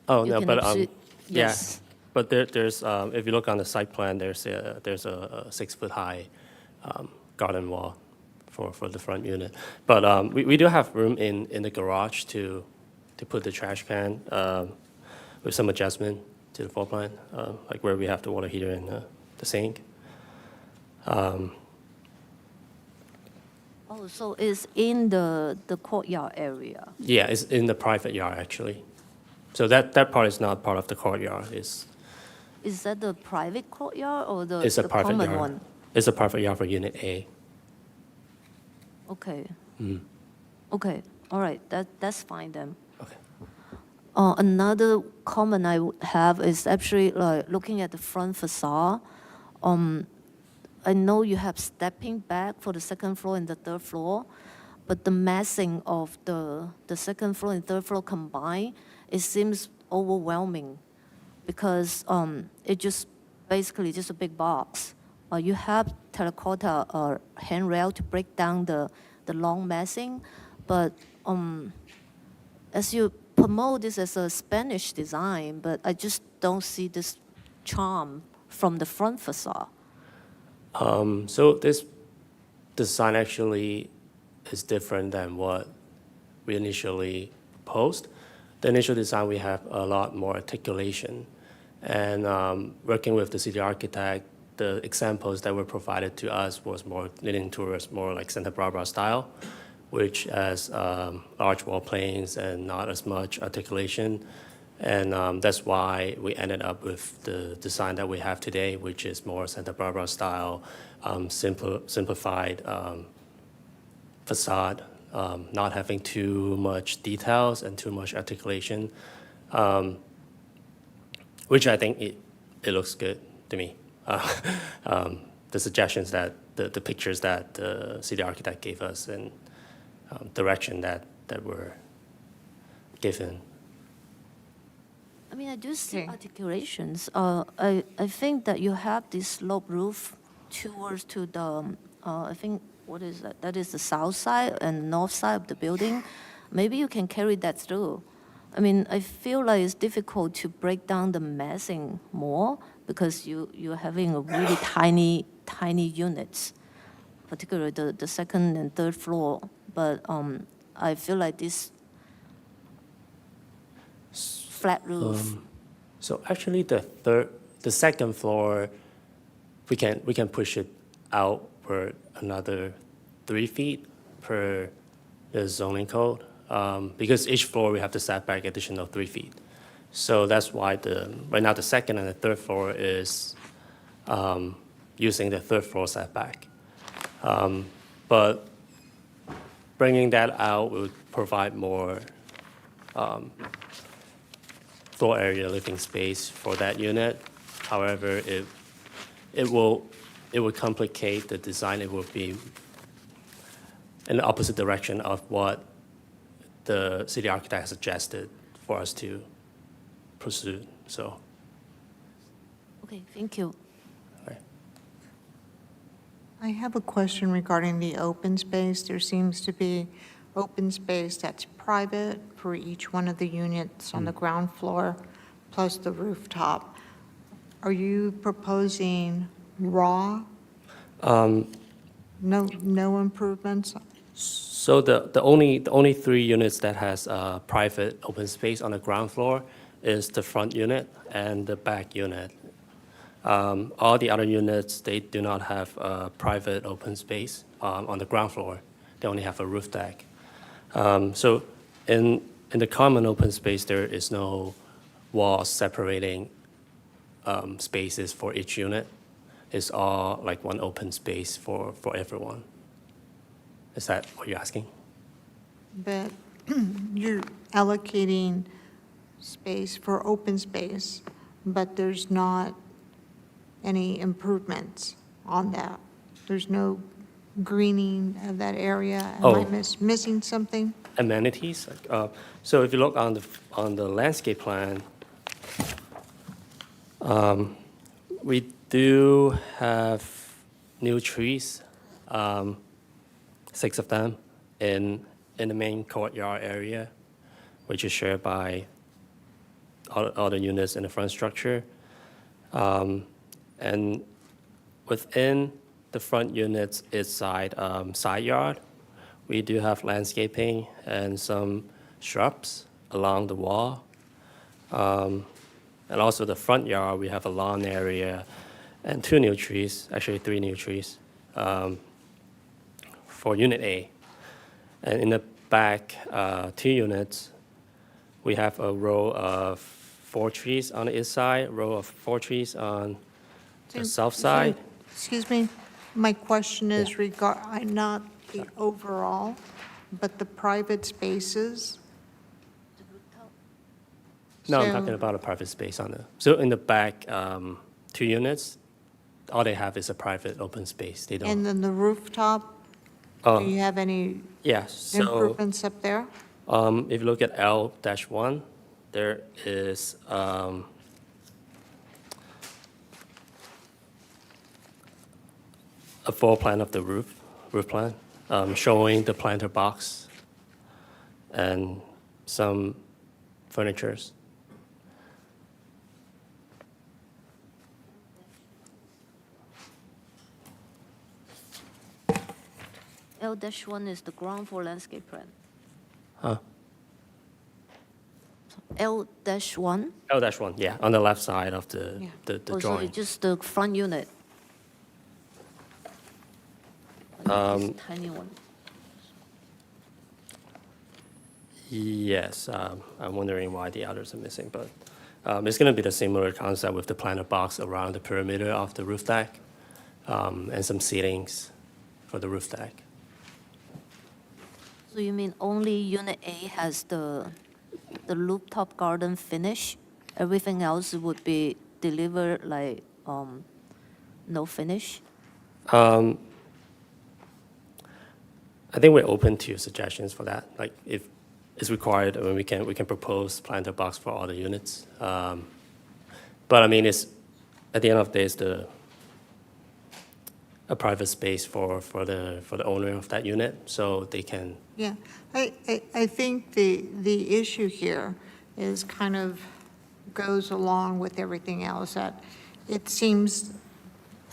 Oh, You no, can but actually- yeah. yes. But there's if you look on the site plan, there's a 6 foot high garden wall for the front unit. But we do have room in the garage to put the trash can with some adjustment to the floor plan, like where we have the water heater and the sink. Oh, so it's in the courtyard area. Yeah, it's in the private yard actually. So that part is not part of the courtyard. Is that the private courtyard or the It's a private common yard. one? It's a private yard for Unit A. Okay. Okay, all right, that's fine then. Okay. Another comment I would have is actually like looking at the front facade. I know you have stepping back for the second floor and the third floor, but the massing of the second floor and third floor combined, it seems overwhelming because it just basically just a big box. You have terracotta handrail to break down the long massing, but as you promote this as a Spanish design, but I just don't see this charm from the front facade. So this design actually is different than what we initially proposed. The initial design, we have a lot more articulation. And working with the city architect, the examples that were provided to us was more leaning towards more like Santa Barbara style, which has large wall planes and not as much articulation. And that's why we ended up with the design that we have today, which is more Santa Barbara style, simplified facade, not having too much details and too much articulation, which I think it looks good to me. The suggestions that, the pictures that the city architect gave us and direction that were given. I mean, I do see Okay. articulations. I think that you have this slope roof towards to the, I think, what is that? That is the south side and north side of the building. Maybe you can carry that through. I mean, I feel like it's difficult to break down the massing more because you're having a really tiny units, particularly the second and third floor. but I feel like this flat roof. So actually, the second floor, we can push it out for another 3 feet per the zoning code, because each floor we have to set back additional 3 feet. So that's why right now the second and the third floor is using the third floor setback. But bringing that out would provide more floor area living space for that unit. However, it will complicate the design. It will be in the opposite direction of what the city architect suggested for us to pursue. So, Okay, thank you. okay. I have a question regarding the open space. There seems to be open space that's private for each one of the units on the ground floor, plus the rooftop. Are you proposing raw? No improvements? So the only 3 units that has private open space on the ground floor is the front unit and the back unit. All the other units, they do not have private open space on the ground floor. They only have a roof deck. So in the common open space, there is no wall separating spaces for each unit. It's all like one open space for everyone. Is that what you're asking? But you're allocating space for open space, but there's not any improvements on that. There's no greening of that area. Am I Oh. missing something? Amenities. So if you look on the landscape plan, we do have new trees, 6 of them in the main courtyard area, which is shared by all the units in the front structure. And within the front units side yard, we do have landscaping and some shrubs along the wall. And also the front yard, we have a lawn area and 2 new trees, actually 3 new trees, for Unit A. And in the back 2 units, we have a row of 4 trees on the east side, a row of 4 trees on the south side. Excuse me, my question is not the overall, but the private spaces. No, I'm So- talking about a private space on the, so in the back 2 units, all they have is a private open space. They And don't, then the rooftop, Oh. do you have any yeah, so improvements up there? if you look at L-1, there is a floor plan of the roof plan, showing the planter box and some furnitures. L-1 is the ground floor landscape plan. Huh? L-1? L-1, yeah, on the left side of the Yeah. the Oh, so drawing. it's just the front unit? This tiny one. Yes, I'm wondering why the others are missing, but it's going to be the similar concept with the planter box around the perimeter of the roof deck, and some ceilings for the roof deck. So you mean only Unit A has the rooftop garden finish? Everything else would be delivered like no finish? I think we're open to your suggestions for that. Like if it's required, I mean, we can propose planter box for all the units. But I mean, it's at the end of the day, it's a private space for the owner of that unit, so they can. Yeah, I think the issue here is kind of goes along with everything else, that it seems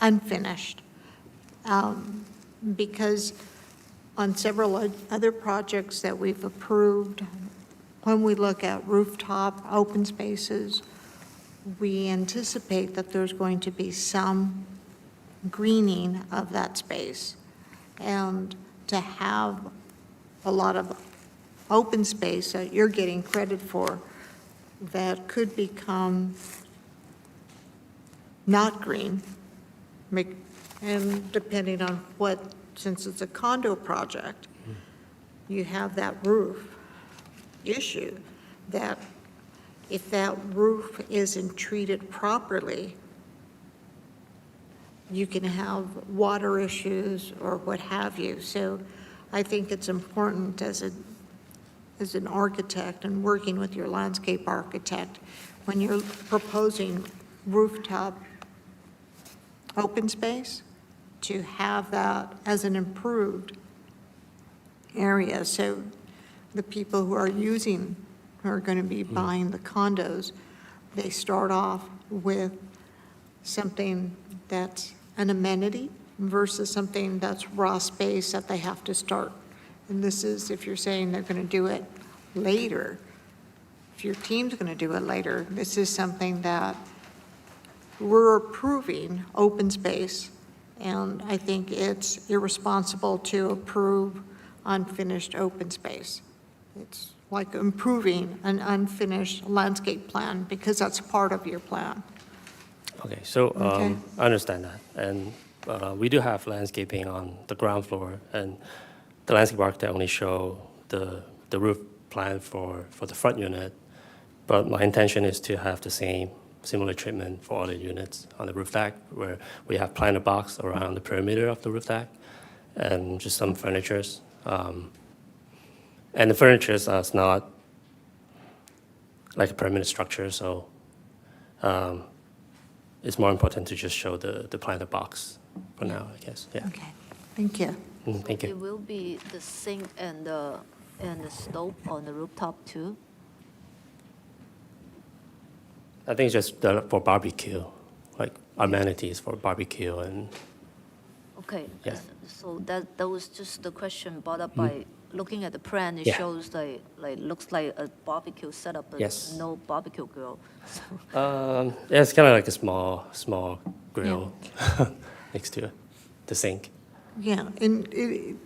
unfinished. Because on several other projects that we've approved, when we look at rooftop open spaces, we anticipate that there's going to be some greening of that space. And to have a lot of open space that you're getting credit for that could become not green, and depending on what, since it's a condo project, you have that roof issue, that if that roof isn't treated properly, you can have water issues or what have you. So I think it's important as an architect and working with your landscape architect, when you're proposing rooftop open space, to have that as an improved area. So the people who are going to be buying the condos, they start off with something that's an amenity versus something that's raw space that they have to start. And this is, if you're saying they're going to do it later, if your team's going to do it later, this is something that we're approving open space, and I think it's irresponsible to approve unfinished open space. It's like improving an unfinished landscape plan because that's part of your plan. Okay, so Okay. I understand that. And we do have landscaping on the ground floor, and the landscape architect only show the roof plan for the front unit. But my intention is to have the same similar treatment for all the units on the roof deck, where we have planter box around the perimeter of the roof deck and just some furnitures. And the furniture is not like a permanent structure, so it's more important to just show the planter box for now, I guess. Yeah. Okay, thank you. Thank It you. will be the sink and the stove on the rooftop too? I think it's just for barbecue, like amenities for barbecue and Okay. Yeah. So that was just the question brought up by, looking at the plan, it Yeah. shows looks like a barbecue setup, but Yes. no barbecue grill. So, yeah, it's kind of like a small grill next to the sink. Yeah, and it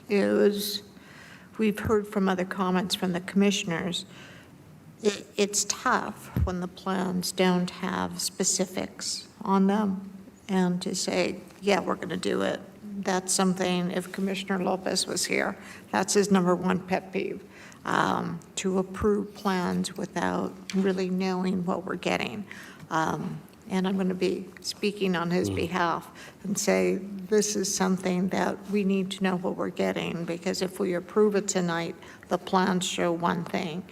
was, we've heard from other comments from the commissioners, it's tough when the plans don't have specifics on them, and to say, yeah, we're going to do it. That's something, if Commissioner Lopez was here, that's his number one pet peeve, to approve plans without really knowing what we're getting. And I'm going to be speaking on his behalf and say, this is something that we need to know what we're getting, because if we approve it tonight, the plans show one thing,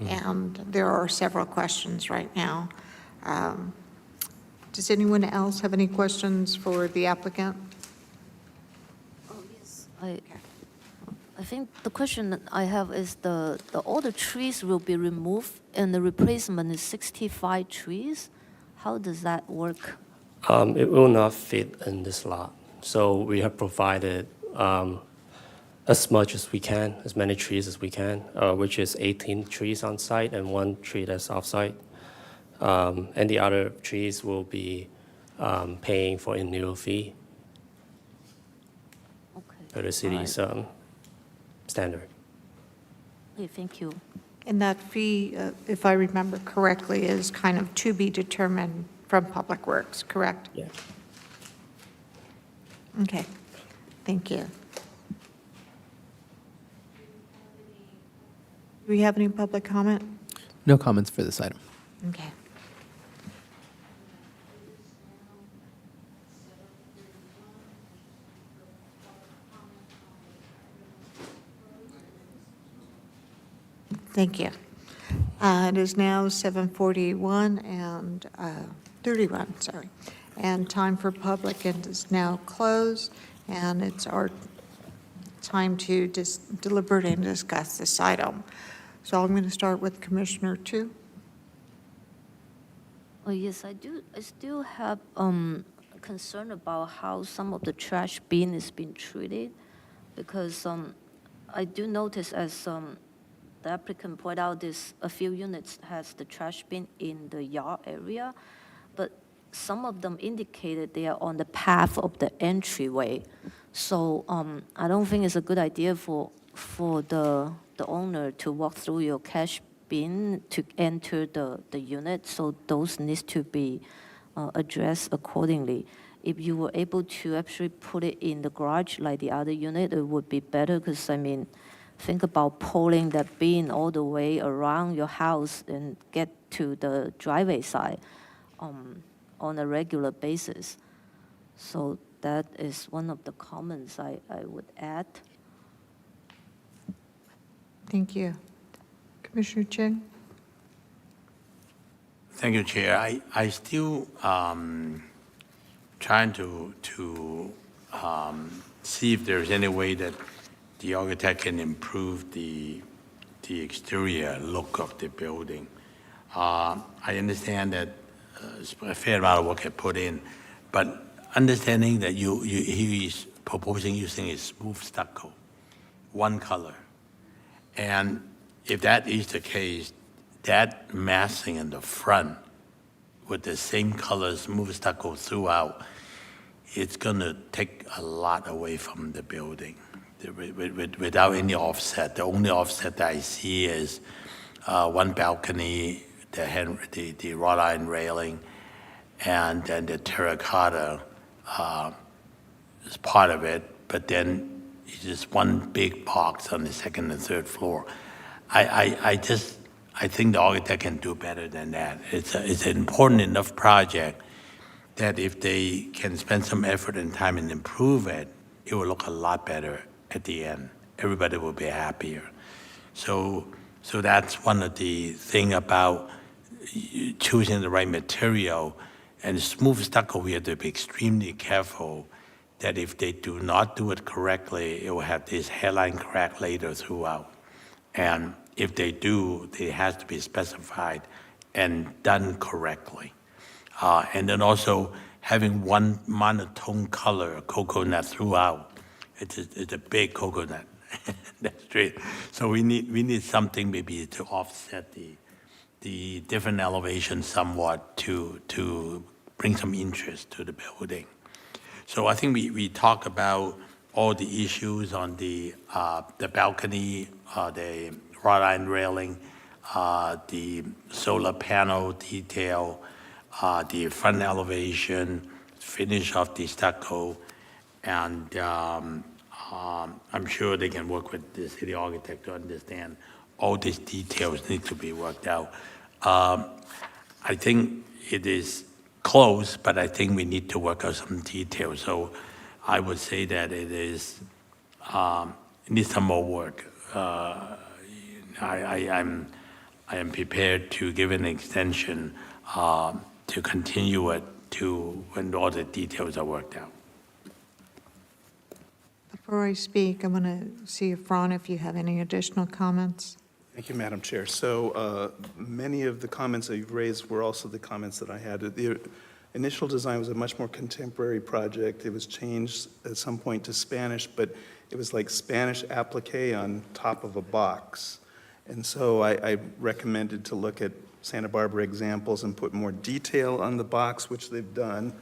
and there are several questions right now. Does anyone else have any questions for the applicant? I think the question that I have is all the trees will be removed and the replacement is 65 trees? How does that work? It will not fit in this lot. So we have provided as much as we can, as many trees as we can, which is 18 trees on site and 1 tree that's off site. And the other trees will be paying for annual fee Okay. per the city's standard. Okay, thank you. And that fee, if I remember correctly, is kind of to be determined from Public Works, correct? Yeah. Okay, thank you. Do we have any public comment? No comments for this item. Okay. Thank you. It is now 7:41 and 31, sorry. And time for public is now closed, and it's our time to deliberate and discuss this item. So I'm going to start with Commissioner 2. Oh, yes, I do. I still have concern about how some of the trash bin is being treated. because I do notice as the applicant pointed out, this a few units has the trash bin in the yard area, but some of them indicated they are on the path of the entryway. So I don't think it's a good idea for the owner to walk through your cash bin to enter the unit. So those needs to be addressed accordingly. If you were able to actually put it in the garage like the other unit, it would be better, because I mean, think about pulling that bin all the way around your house and get to the driveway side on a regular basis. So that is one of the comments I would add. Thank you. Commissioner Ching? Thank you, Chair. I still trying to see if there's any way that the architect can improve the exterior look of the building. I understand that a fair amount of work had put in, but understanding that he is proposing using a smooth stucco, one color. And if that is the case, that massing in the front with the same color smooth stucco throughout, it's gonna take a lot away from the building without any offset. The only offset that I see is one balcony, the wrought iron railing, and then the terracotta is part of it, but then it's just one big box on the second and third floor. I think the architect can do better than that. It's an important enough project that if they can spend some effort and time and improve it, it will look a lot better at the end. Everybody will be happier. So that's one of the thing about choosing the right material. And smooth stucco, we have to be extremely careful that if they do not do it correctly, it will have this hairline crack later throughout. And if they do, it has to be specified and done correctly. And then also having one monotone color, coconut throughout. It's a big coconut. That's true. So we need something maybe to offset the different elevations somewhat to bring some interest to the building. So I think we talk about all the issues on the balcony, the wrought iron railing, the solar panel detail, the front elevation, finish of the stucco, and I'm sure they can work with the city architect to understand all these details need to be worked out. I think it is close, but I think we need to work out some details. So I would say that it needs some more work. I am prepared to give an extension to continue it to when all the details are worked out. Before I speak, I'm going to see if Ron, if you have any additional comments. Thank you, Madam Chair. So many of the comments that you've raised were also the comments that I had. The initial design was a much more contemporary project. It was changed at some point to Spanish, but it was like Spanish applique on top of a box. And so I recommended to look at Santa Barbara examples and put more detail on the box, which they've done.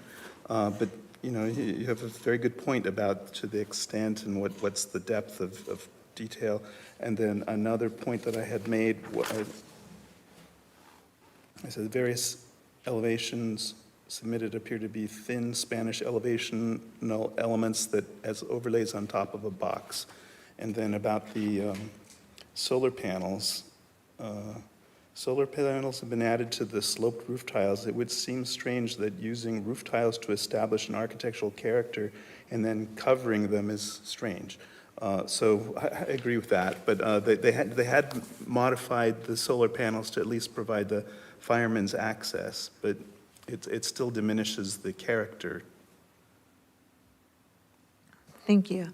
But you know, you have a very good point about to the extent and what's the depth of detail. And then another point that I had made, I said the various elevations submitted appear to be thin Spanish elevational elements that as overlays on top of a box. And then about the solar panels, solar panels have been added to the sloped roof tiles. It would seem strange that using roof tiles to establish an architectural character and then covering them is strange. So I agree with that, but they had modified the solar panels to at least provide the fireman's access, but it still diminishes the character. Thank you.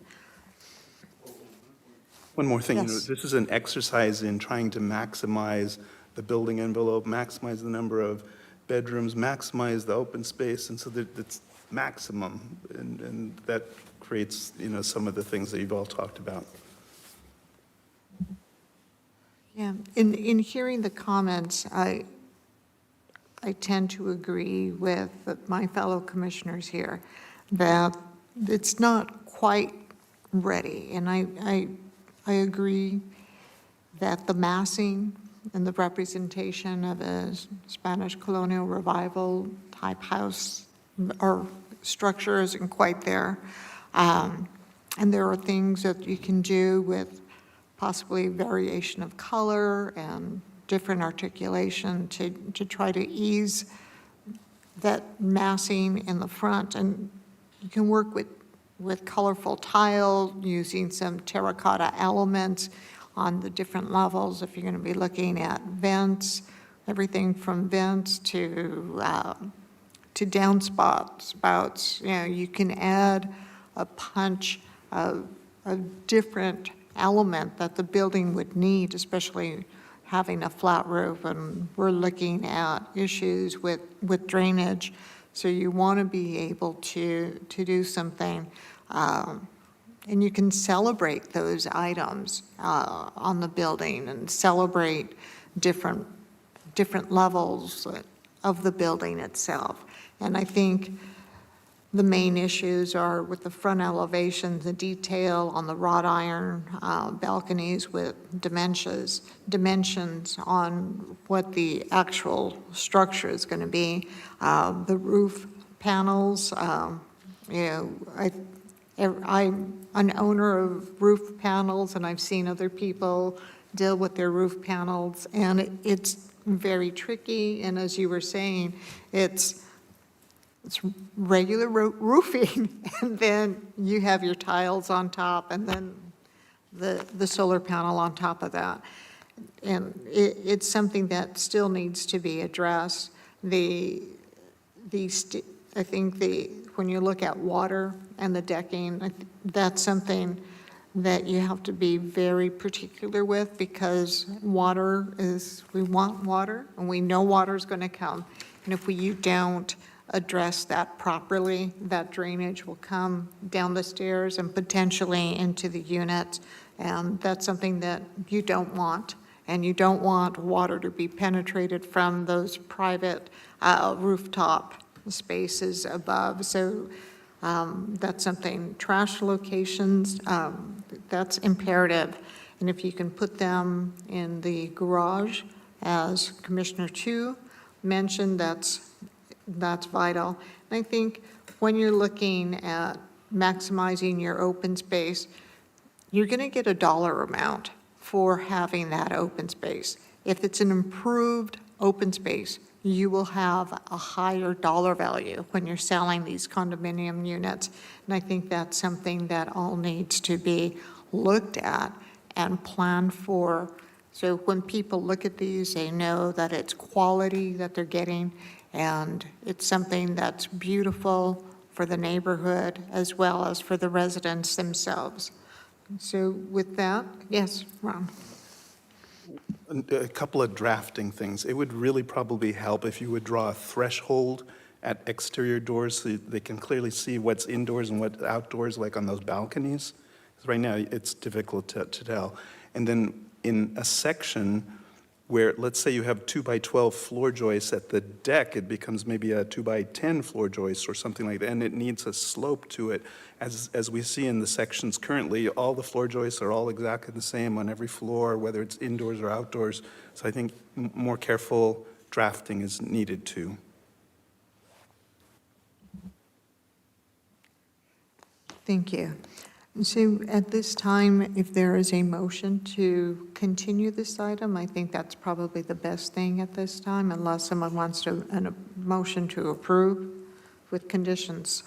One more thing, you know, Yes. this is an exercise in trying to maximize the building envelope, maximize the number of bedrooms, maximize the open space, and so that it's maximum, and that creates, some of the things that you've all talked about. Yeah, in hearing the comments, I tend to agree with my fellow commissioners here that it's not quite ready. And I agree that the massing and the representation of a Spanish colonial revival type house or structure isn't quite there. And there are things that you can do with possibly variation of color and different articulation to try to ease that massing in the front. And you can work with colorful tile, using some terracotta elements on the different levels. If you're going to be looking at vents, everything from vents to spouts, you can add a punch of a different element that the building would need, especially having a flat roof, and we're looking at issues with drainage. So you want to be able to do something, and you can celebrate those items on the building and celebrate different levels of the building itself. And I think the main issues are with the front elevations, the detail on the wrought iron balconies with dimensions on what the actual structure is going to be. The roof panels, I'm an owner of roof panels, and I've seen other people deal with their roof panels, and it's very tricky. And as you were saying, it's regular roofing, and then you have your tiles on top, and then the solar panel on top of that. And it's something that still needs to be addressed. I think when you look at water and the decking, that's something that you have to be very particular with, because we want water, and we know water is going to come. And if you don't address that properly, that drainage will come down the stairs and potentially into the units. And that's something that you don't want. And you don't want water to be penetrated from those private rooftop spaces above. So that's something. Trash locations, that's imperative. And if you can put them in the garage, as Commissioner Chu mentioned, that's vital. And I think when you're looking at maximizing your open space, you're going to get a dollar amount for having that open space. If it's an improved open space, you will have a higher dollar value when you're selling these condominium units. And I think that's something that all needs to be looked at and planned for. So when people look at these, they know that it's quality that they're getting, and it's something that's beautiful for the neighborhood as well as for the residents themselves. So with that, yes, Ron. A couple of drafting things. It would really probably help if you would draw a threshold at exterior doors so they can clearly see what's indoors and what's outdoors, like on those balconies. 'Cause right now, it's difficult to tell. And then in a section where, let's say you have 2x12 floor joists at the deck, it becomes maybe a 2x10 floor joist or something like that, and it needs a slope to it. As we see in the sections currently, all the floor joists are all exactly the same on every floor, whether it's indoors or outdoors. So I think more careful drafting is needed too. Thank you. So at this time, if there is a motion to continue this item, I think that's probably the best thing at this time, unless someone wants a motion to approve with conditions.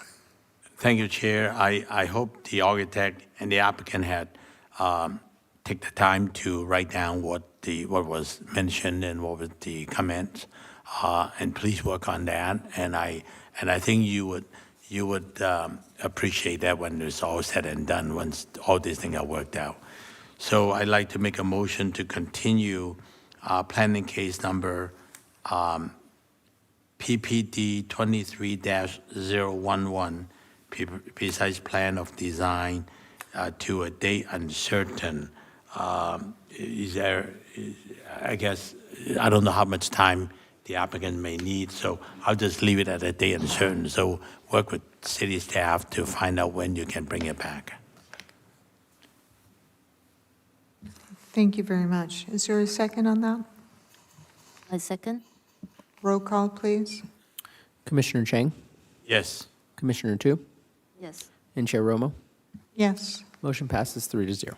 Thank you, Chair. I hope the architect and the applicant had take the time to write down what was mentioned and what was the comments, and please work on that. And I think you would appreciate that when it's all said and done, once all these things are worked out. So I'd like to make a motion to continue planning case number PPD 23-011 precise plan of design to a date uncertain. Is there, I guess, I don't know how much time the applicant may need, so I'll just leave it at a date uncertain. So work with city staff to find out when you can bring it back. Thank you very much. Is there a second on that? I second. Roll call, please. Commissioner Chang, Yes. Commissioner Tu, Yes. and Chair Romo. Yes, Motion passes 3-0.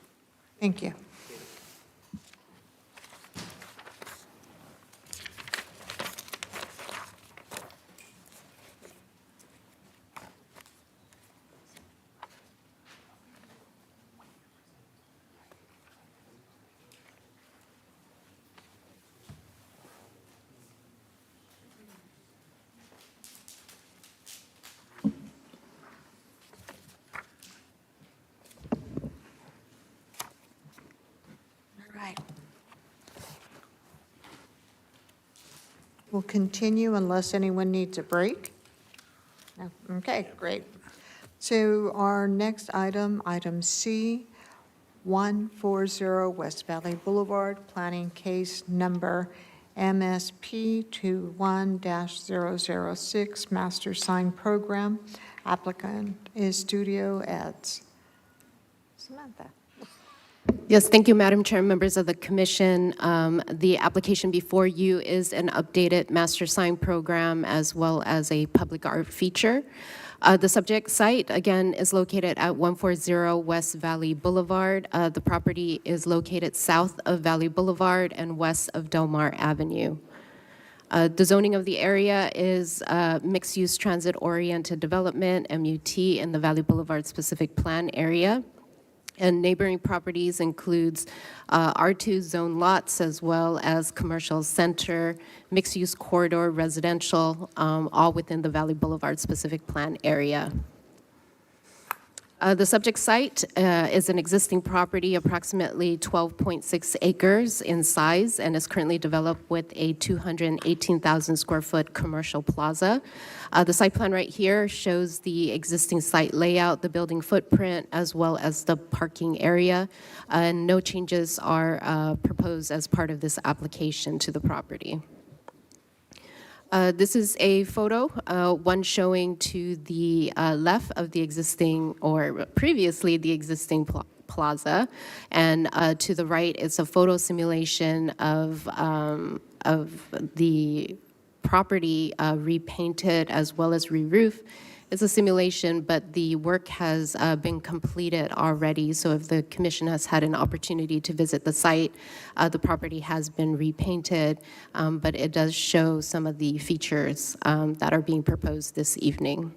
thank you. All right. We'll continue unless anyone needs a break. No? Okay, great. So our next item, item C, 140 West Valley Boulevard, planning case number MSP 21-006, master sign program. Applicant is Studio Eds. Samantha. Yes, thank you, Madam Chair, members of the commission. The application before you is an updated master sign program as well as a public art feature. The subject site, again, is located at 140 West Valley Boulevard. The property is located south of Valley Boulevard and west of Del Mar Avenue. The zoning of the area is mixed-use transit-oriented development, MUT, in the Valley Boulevard specific plan area. And neighboring properties includes R2 zone lots as well as commercial center, mixed-use corridor, residential, all within the Valley Boulevard specific plan area. The subject site is an existing property, approximately 12.6 acres in size, and is currently developed with a 218,000 square foot commercial plaza. The site plan right here shows the existing site layout, the building footprint, as well as the parking area. And no changes are proposed as part of this application to the property. This is a photo, one showing to the left of the existing, or previously the existing plaza, and to the right is a photo simulation of the property repainted as well as re-roof. It's a simulation, but the work has been completed already. So if the commission has had an opportunity to visit the site, the property has been repainted, but it does show some of the features that are being proposed this evening.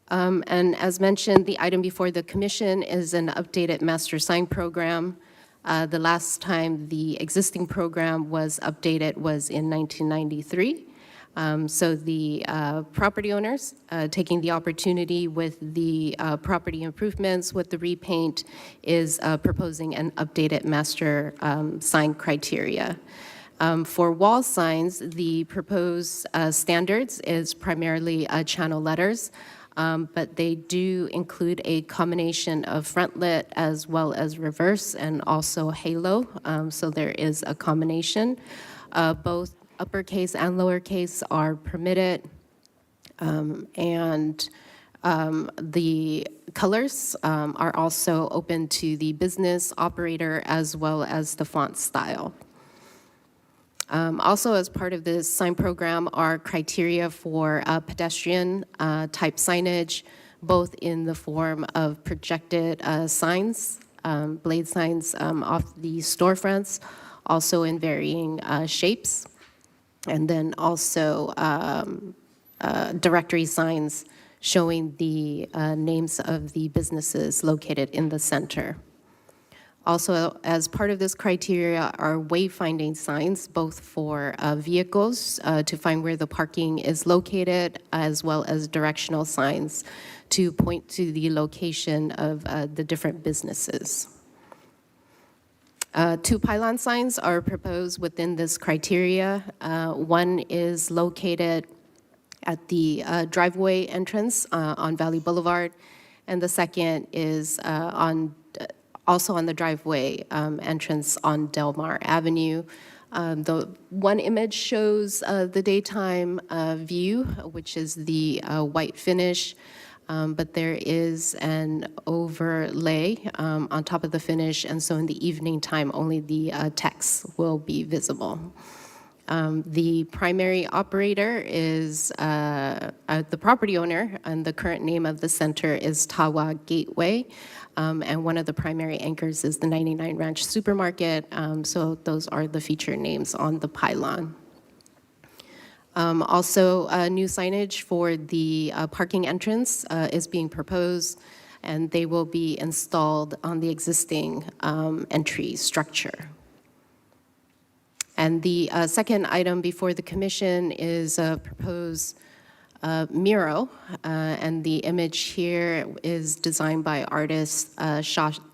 And as mentioned, the item before the commission is an updated master sign program. The last time the existing program was updated was in 1993. So the property owners taking the opportunity with the property improvements with the repaint is proposing an updated master sign criteria. For wall signs, the proposed standards is primarily channel letters, but they do include a combination of front lit as well as reverse and also halo. So there is a combination. Both uppercase and lowercase are permitted, and the colors are also open to the business operator as well as the font style. Also, as part of this sign program are criteria for pedestrian type signage, both in the form of projected signs, blade signs off the storefronts, also in varying shapes, and then also directory signs showing the names of the businesses located in the center. Also, as part of this criteria are wayfinding signs, both for vehicles to find where the parking is located, as well as directional signs to point to the location of the different businesses. 2 pylon signs are proposed within this criteria. One is located at the driveway entrance on Valley Boulevard, and the second is also on the driveway entrance on Del Mar Avenue. The one image shows the daytime view, which is the white finish, but there is an overlay on top of the finish, and so in the evening time, only the text will be visible. The primary operator is the property owner, and the current name of the center is Tawa Gateway. And one of the primary anchors is the 99 Ranch Supermarket. So those are the featured names on the pylon. Also, new signage for the parking entrance is being proposed, and they will be installed on the existing entry structure. And the second item before the commission is a proposed mural, and the image here is designed by artist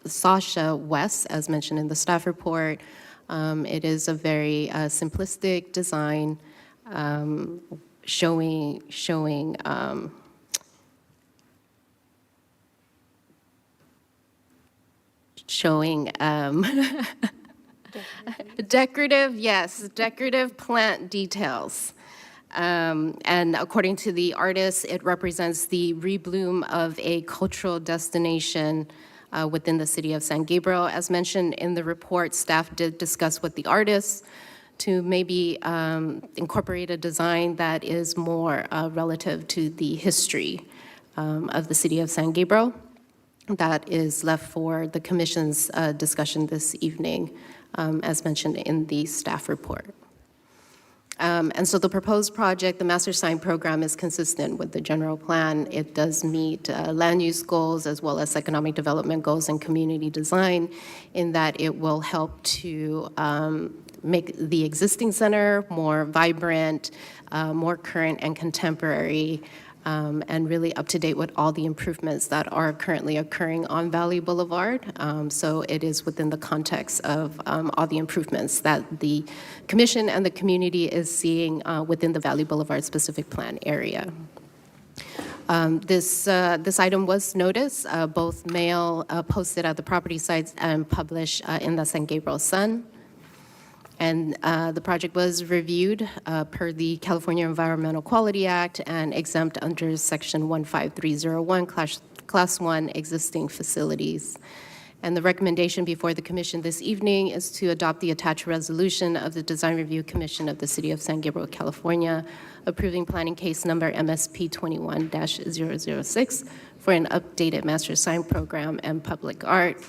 Sasha West, as mentioned in the staff report. It is a very simplistic design showing decorative plant details. And according to the artist, it represents the rebloom of a cultural destination within the city of San Gabriel. As mentioned in the report, staff did discuss with the artist to maybe incorporate a design that is more relative to the history of the city of San Gabriel. That is left for the commission's discussion this evening, as mentioned in the staff report. And so the proposed project, the master sign program, is consistent with the general plan. It does meet land use goals as well as economic development goals and community design, in that it will help to make the existing center more vibrant, more current and contemporary, and really up to date with all the improvements that are currently occurring on Valley Boulevard. So it is within the context of all the improvements that the commission and the community is seeing within the Valley Boulevard specific plan area. This item was noticed, both mail posted at the property sites and published in the San Gabriel Sun. And the project was reviewed per the California Environmental Quality Act and exempt under Section 15301, Class 1 existing facilities. And the recommendation before the commission this evening is to adopt the attached resolution of the Design Review Commission of the City of San Gabriel, California, approving planning case number MSP 21-006 for an updated master sign program and public art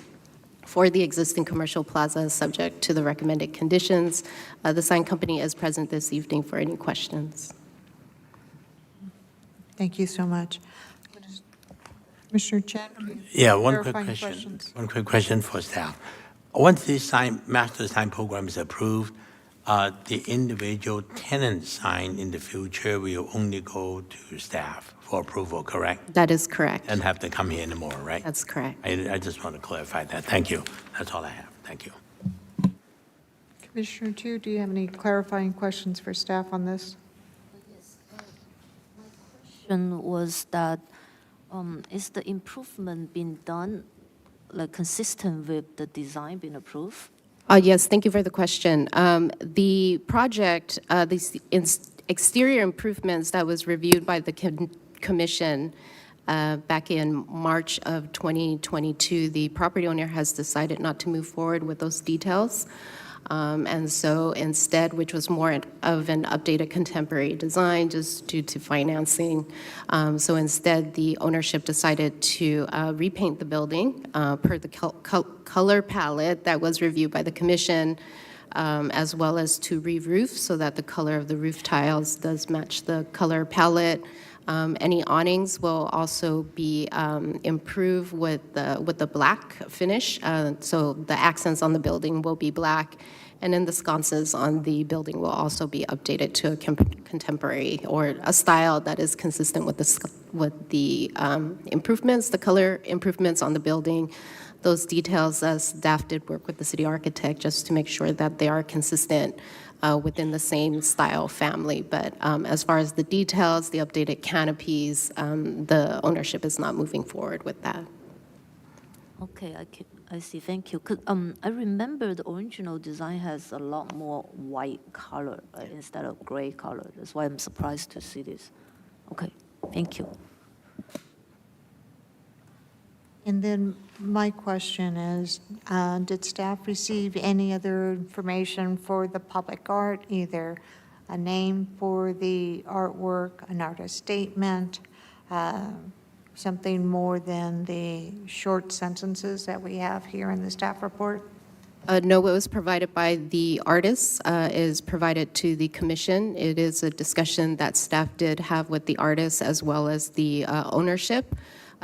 for the existing commercial plaza, subject to the recommended conditions. The sign company is present this evening for any questions. Thank you so much. Commissioner Chen? Yeah, one quick clarifying question. questions? One quick question for staff. Once this master sign program is approved, the individual tenant sign in the future will only go to staff for approval, correct? That is correct. And have to come here anymore, right? That's correct. I just want to clarify that. Thank you. That's all I have. Thank you. Commissioner Tu, do you have any clarifying questions for staff on this? Question was that, is the improvement being done, like, consistent with the design being approved? Yes, thank you for the question. The project, these exterior improvements that was reviewed by the commission back in March of 2022, the property owner has decided not to move forward with those details. And so instead, which was more of an updated contemporary design just due to financing, so instead the ownership decided to repaint the building per the color palette that was reviewed by the commission, as well as to re-roof so that the color of the roof tiles does match the color palette. Any awnings will also be improved with the black finish, so the accents on the building will be black, and then the sconces on the building will also be updated to a contemporary or a style that is consistent with the improvements, the color improvements on the building. Those details, as staff did work with the city architect just to make sure that they are consistent within the same style family. But as far as the details, the updated canopies, the ownership is not moving forward with that. Okay, I see, thank you. 'Cause, I remember the original design has a lot more white color, right, instead of gray color. That's why I'm surprised to see this. Okay, thank you. And then my question is, did staff receive any other information for the public art, either a name for the artwork, an artist statement, something more than the short sentences that we have here in the staff report? No, what was provided by the artists is provided to the commission. It is a discussion that staff did have with the artists as well as the ownership.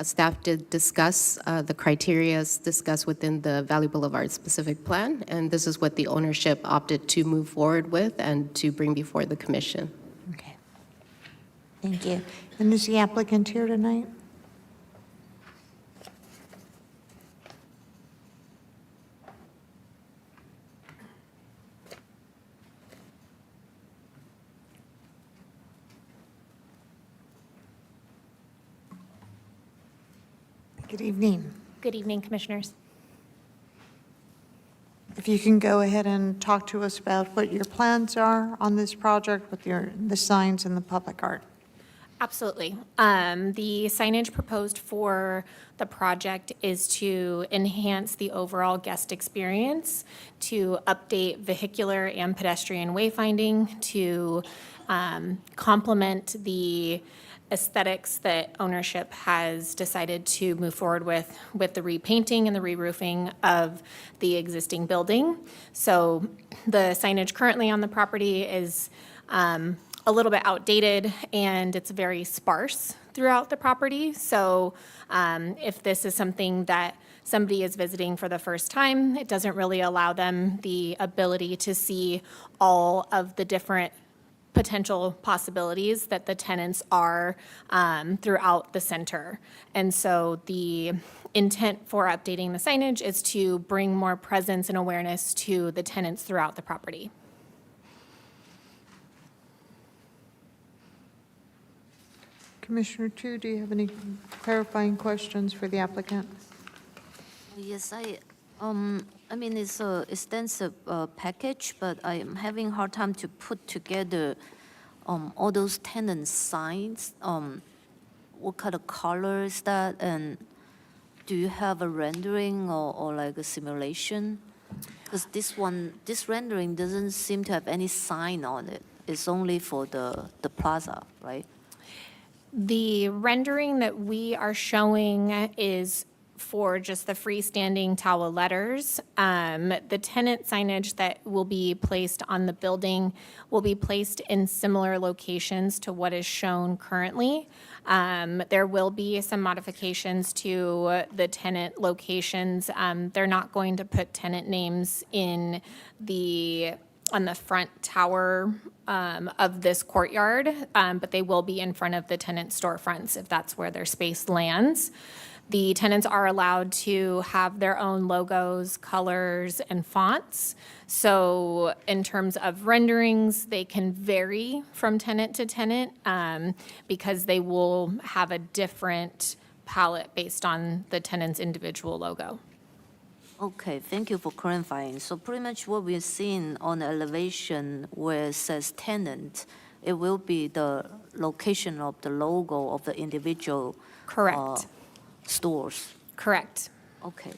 Staff did discuss the criteria discussed within the Valley Boulevard specific plan, and this is what the ownership opted to move forward with and to bring before the commission. Okay. Thank you. And is the applicant here tonight? Good evening. Good evening, Commissioners. If you can go ahead and talk to us about what your plans are on this project with the signs and the public art. Absolutely. The signage proposed for the project is to enhance the overall guest experience, to update vehicular and pedestrian wayfinding, to complement the aesthetics that ownership has decided to move forward with the repainting and the re-roofing of the existing building. So the signage currently on the property is a little bit outdated, and it's very sparse throughout the property. So if this is something that somebody is visiting for the first time, it doesn't really allow them the ability to see all of the different potential possibilities that the tenants are throughout the center. And so the intent for updating the signage is to bring more presence and awareness to the tenants throughout the property. Commissioner Tu, do you have any clarifying questions for the applicant? Yes, I mean, it's an extensive package, but I am having a hard time to put together all those tenant signs. What kind of color is that? And do you have a rendering or like a simulation? Because this rendering doesn't seem to have any sign on it. It's only for the plaza, right? The rendering that we are showing is for just the freestanding Tawa letters. The tenant signage that will be placed on the building will be placed in similar locations to what is shown currently. There will be some modifications to the tenant locations. They're not going to put tenant names on the front tower of this courtyard, but they will be in front of the tenant storefronts if that's where their space lands. The tenants are allowed to have their own logos, colors, and fonts. So in terms of renderings, they can vary from tenant to tenant because they will have a different palette based on the tenant's individual logo. Okay, thank you for clarifying. So pretty much what we're seeing on the elevation where it says tenant, it will be the location of the logo of the individual Correct. Stores. Correct. Okay.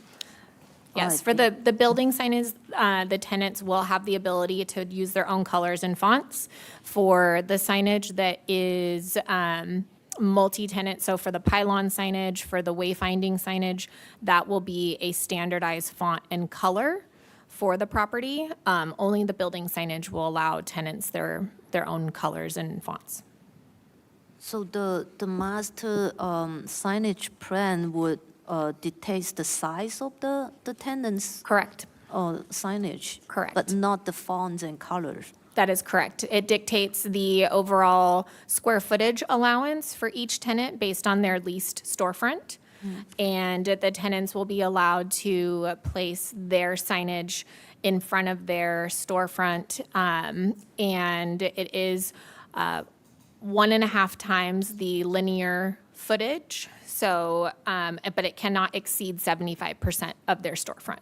Yes, Alright, for the building signage, the tenants will have the ability to use their own colors and fonts. For the signage that is multi-tenant, so for the pylon signage, for the wayfinding signage, that will be a standardized font and color for the property. Only the building signage will allow tenants their own colors and fonts. So the master signage plan would dictate the size of the tenants Correct. signage? Correct. But not the fonts and colors? That is correct. It dictates the overall square footage allowance for each tenant based on their leased storefront. And the tenants will be allowed to place their signage in front of their storefront, and it is 1.5 times the linear footage. So, but it cannot exceed 75% of their storefront.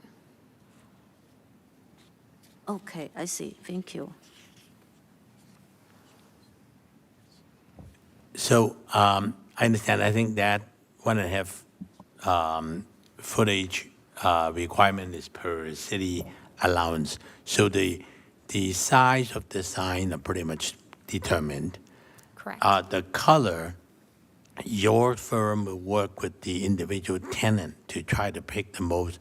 Okay, I see. Thank you. So I understand, I think that 1.5 footage requirement is per city allowance. So the size of the sign are pretty much determined. Correct. The color, your firm will work with the individual tenant to try to pick the most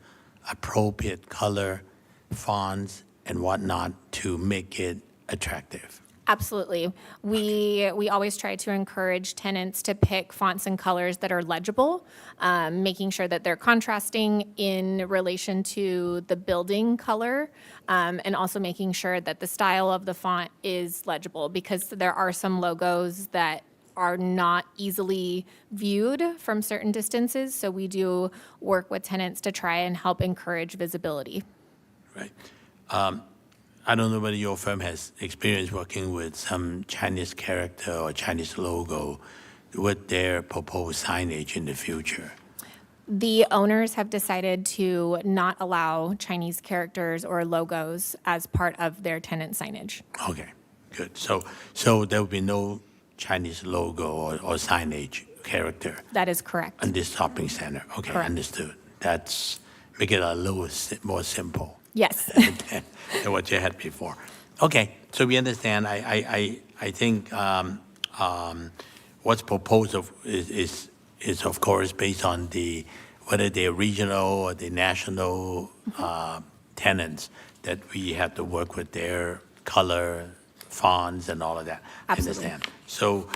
appropriate color, fonts, and whatnot to make it attractive. Absolutely. We always try to encourage tenants to pick fonts and colors that are legible, making sure that they're contrasting in relation to the building color, and also making sure that the style of the font is legible, because there are some logos that are not easily viewed from certain distances. So we do work with tenants to try and help encourage visibility. Right. I don't know whether your firm has experience working with some Chinese character or Chinese logo with their proposed signage in the future. The owners have decided to not allow Chinese characters or logos as part of their tenant signage. Okay, good. So there will be no Chinese logo or signage character That is correct. in this shopping center. Okay, Correct. understood. That's make it a little more simple. Yes. than what you had before. Okay, so we understand. I think what's proposed is of course based on whether they're regional or the national tenants, that we have to work with their color, fonts, and all of that. Absolutely. I understand. So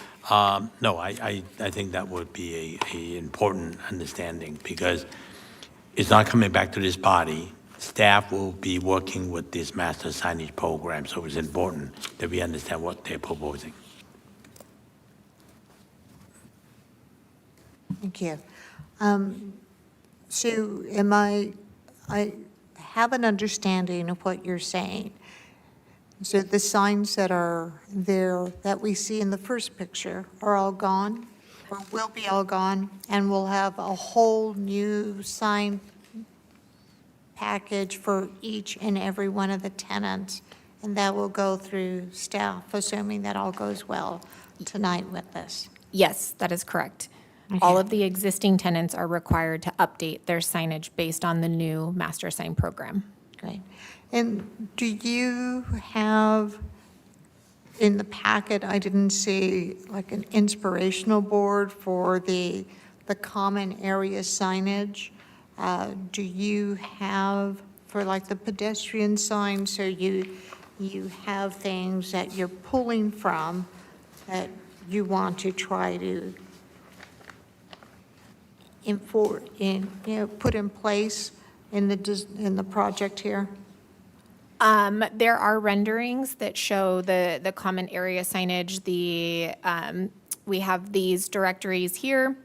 no, I think that would be a important understanding, because it's not coming back to this body. Staff will be working with this master signage program, so it's important that we understand what they're proposing. Thank you. So I have an understanding of what you're saying. So the signs that are there that we see in the first picture are all gone, or will be all gone, and we'll have a whole new sign package for each and every one of the tenants, and that will go through staff, assuming that all goes well tonight with this. Yes, that is correct. All of the existing tenants are required to update their signage based on the new master sign program. Great. And do you have, in the packet, I didn't see like an inspirational board for the common area signage? Do you have, for like the pedestrian sign, so you have things that you're pulling from that you want to try to put in place in the project here? There are renderings that show the common area signage. We have these directories here.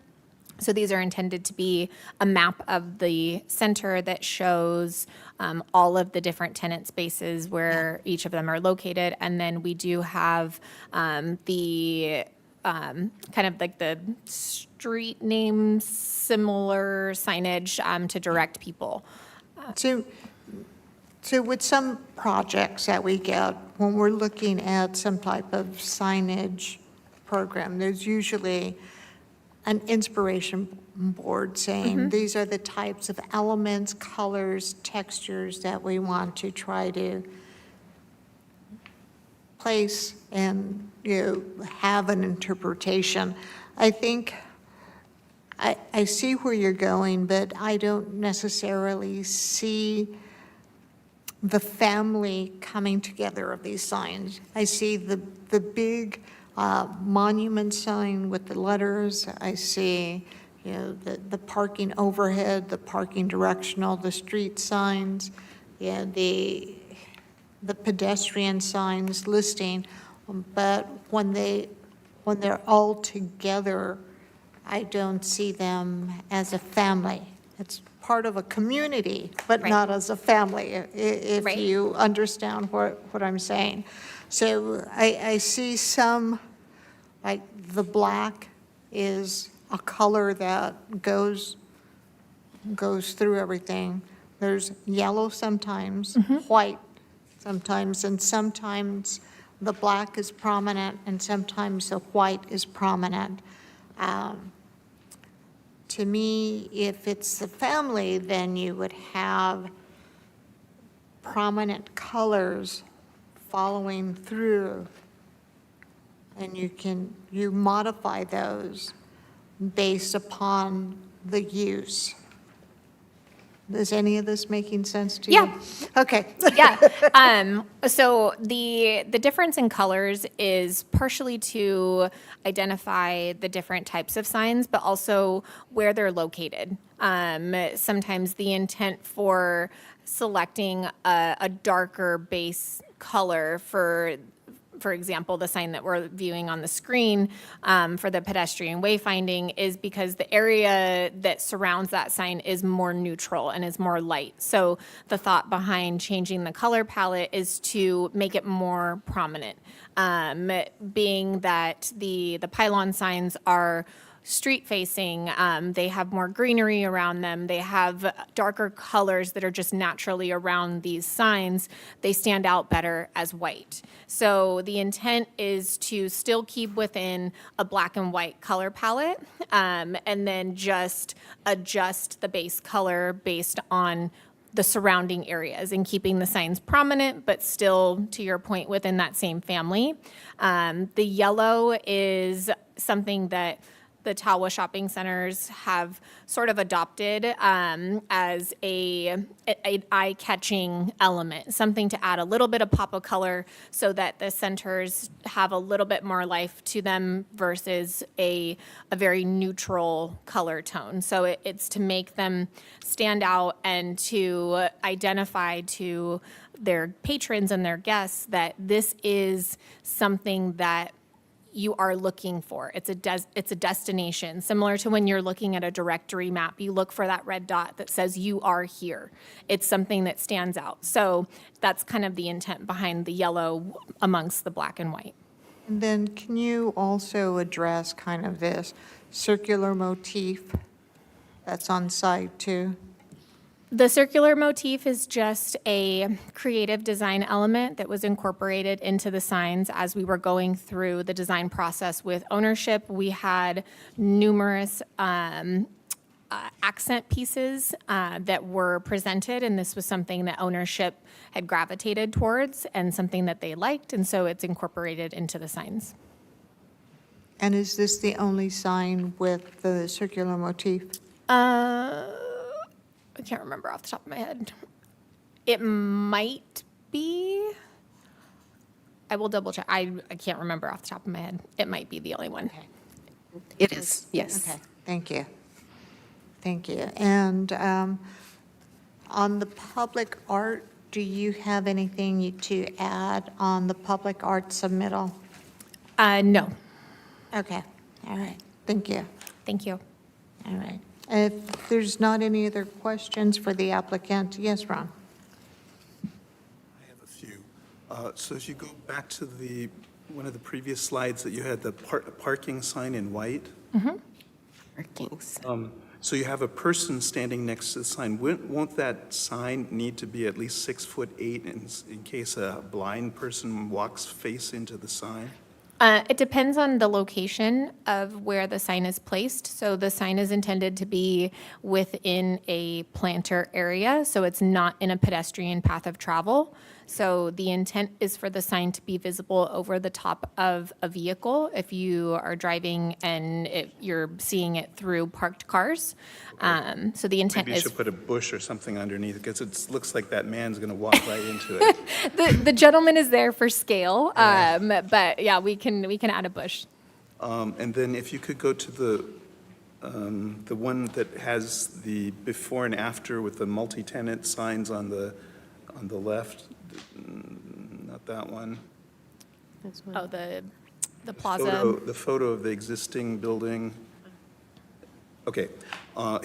So these are intended to be a map of the center that shows all of the different tenant spaces where each of them are located. And then we do have the kind of like the street name similar signage to direct people. So with some projects that we get, when we're looking at some type of signage program, there's usually an inspiration board saying, these are the types of elements, colors, textures that we want to try to place and, have an interpretation. I think I see where you're going, but I don't necessarily see the family coming together of these signs. I see the big monument sign with the letters. I see, the parking overhead, the parking directional, the street signs, the pedestrian signs listing. But when they're all together, I don't see them as a family. It's part of a community, but Right. not as a family, if Right. you understand what I'm saying. So I see some, like, the black is a color that goes through everything. There's yellow sometimes, white sometimes, and sometimes the black is prominent, and sometimes the white is prominent. To me, if it's the family, then you would have prominent colors following through, and you modify those based upon the use. Is any of this making sense to you? Yeah. Okay. Yeah. So the difference in colors is partially to identify the different types of signs, but also where they're located. Sometimes the intent for selecting a darker base color for example, the sign that we're viewing on the screen for the pedestrian wayfinding is because the area that surrounds that sign is more neutral and is more light. So the thought behind changing the color palette is to make it more prominent, being that the pylon signs are street facing, they have more greenery around them, they have darker colors that are just naturally around these signs, they stand out better as white. So the intent is to still keep within a black and white color palette, and then just adjust the base color based on the surrounding areas and keeping the signs prominent, but still, to your point, within that same family. The yellow is something that the Tawa shopping centers have sort of adopted as an eye-catching element, something to add a little bit of pop of color so that the centers have a little bit more life to them versus a very neutral color tone. So it's to make them stand out and to identify to their patrons and their guests that this is something that you are looking for. It's a destination, similar to when you're looking at a directory map. You look for that red dot that says you are here. It's something that stands out. So that's kind of the intent behind the yellow amongst the black and white. And then can you also address kind of this circular motif that's on site too? The circular motif is just a creative design element that was incorporated into the signs as we were going through the design process with ownership. We had numerous accent pieces that were presented, and this was something that ownership had gravitated towards and something that they liked, and so it's incorporated into the signs. And is this the only sign with the circular motif? I can't remember off the top of my head. It might be. I will double check. I can't remember off the top of my head. It might be the only one. It is, yes. Okay, thank you. Thank you. And on the public art, do you have anything to add on the public art submittal? No. Okay, all right, thank you. Thank you. All right. If there's not any other questions for the applicant, yes, Ron? I have a few. So if you go back to one of the previous slides that you had, the parking sign in white. Parking. So you have a person standing next to the sign. Won't that sign need to be at least 6'8" in case a blind person walks face into the sign? It depends on the location of where the sign is placed. So the sign is intended to be within a planter area, so it's not in a pedestrian path of travel. So the intent is for the sign to be visible over the top of a vehicle if you are driving and you're seeing it through parked cars. So the intent Maybe you is. should put a bush or something underneath, because it looks like that man's going to walk right into it. The gentleman is there for scale, but yeah, we can add a bush. And then if you could go to the one that has the before and after with the multi-tenant signs on the left, not that one. Oh, the plaza. The photo of the existing building. Okay,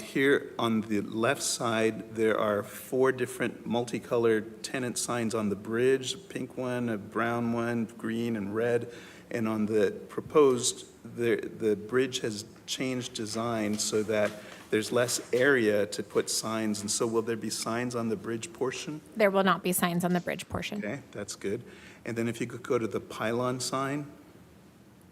here on the left side, there are 4 different multicolored tenant signs on the bridge, a pink one, a brown one, green and red. And on the proposed, the bridge has changed design so that there's less area to put signs. And so will there be signs on the bridge portion? There will not be signs on the bridge portion. Okay, that's good. And then if you could go to the pylon sign.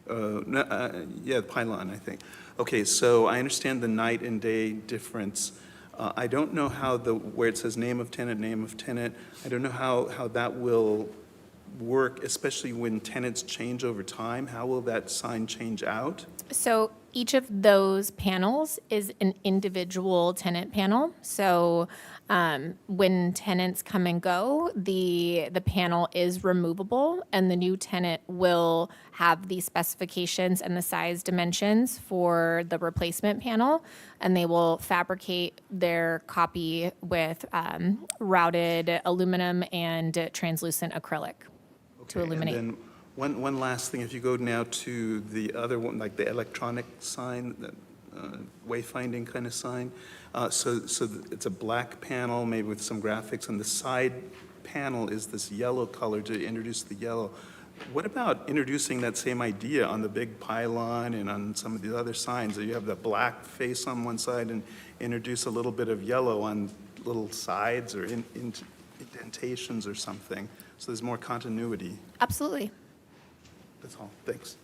Yeah, the pylon, I think. Okay, so I understand the night and day difference. I don't know how where it says name of tenant, I don't know how that will work, especially when tenants change over time. How will that sign change out? So each of those panels is an individual tenant panel. So when tenants come and go, the panel is removable, and the new tenant will have the specifications and the size dimensions for the replacement panel, and they will fabricate their copy with routed aluminum and translucent acrylic to illuminate. And then one last thing, if you go now to the other one, like the electronic sign, the wayfinding kind of sign, so it's a black panel, maybe with some graphics, and the side panel is this yellow color to introduce the yellow. What about introducing that same idea on the big pylon and on some of the other signs? You have the black face on one side and introduce a little bit of yellow on little sides or indentations or something, so there's more continuity. Absolutely. That's all. Thanks.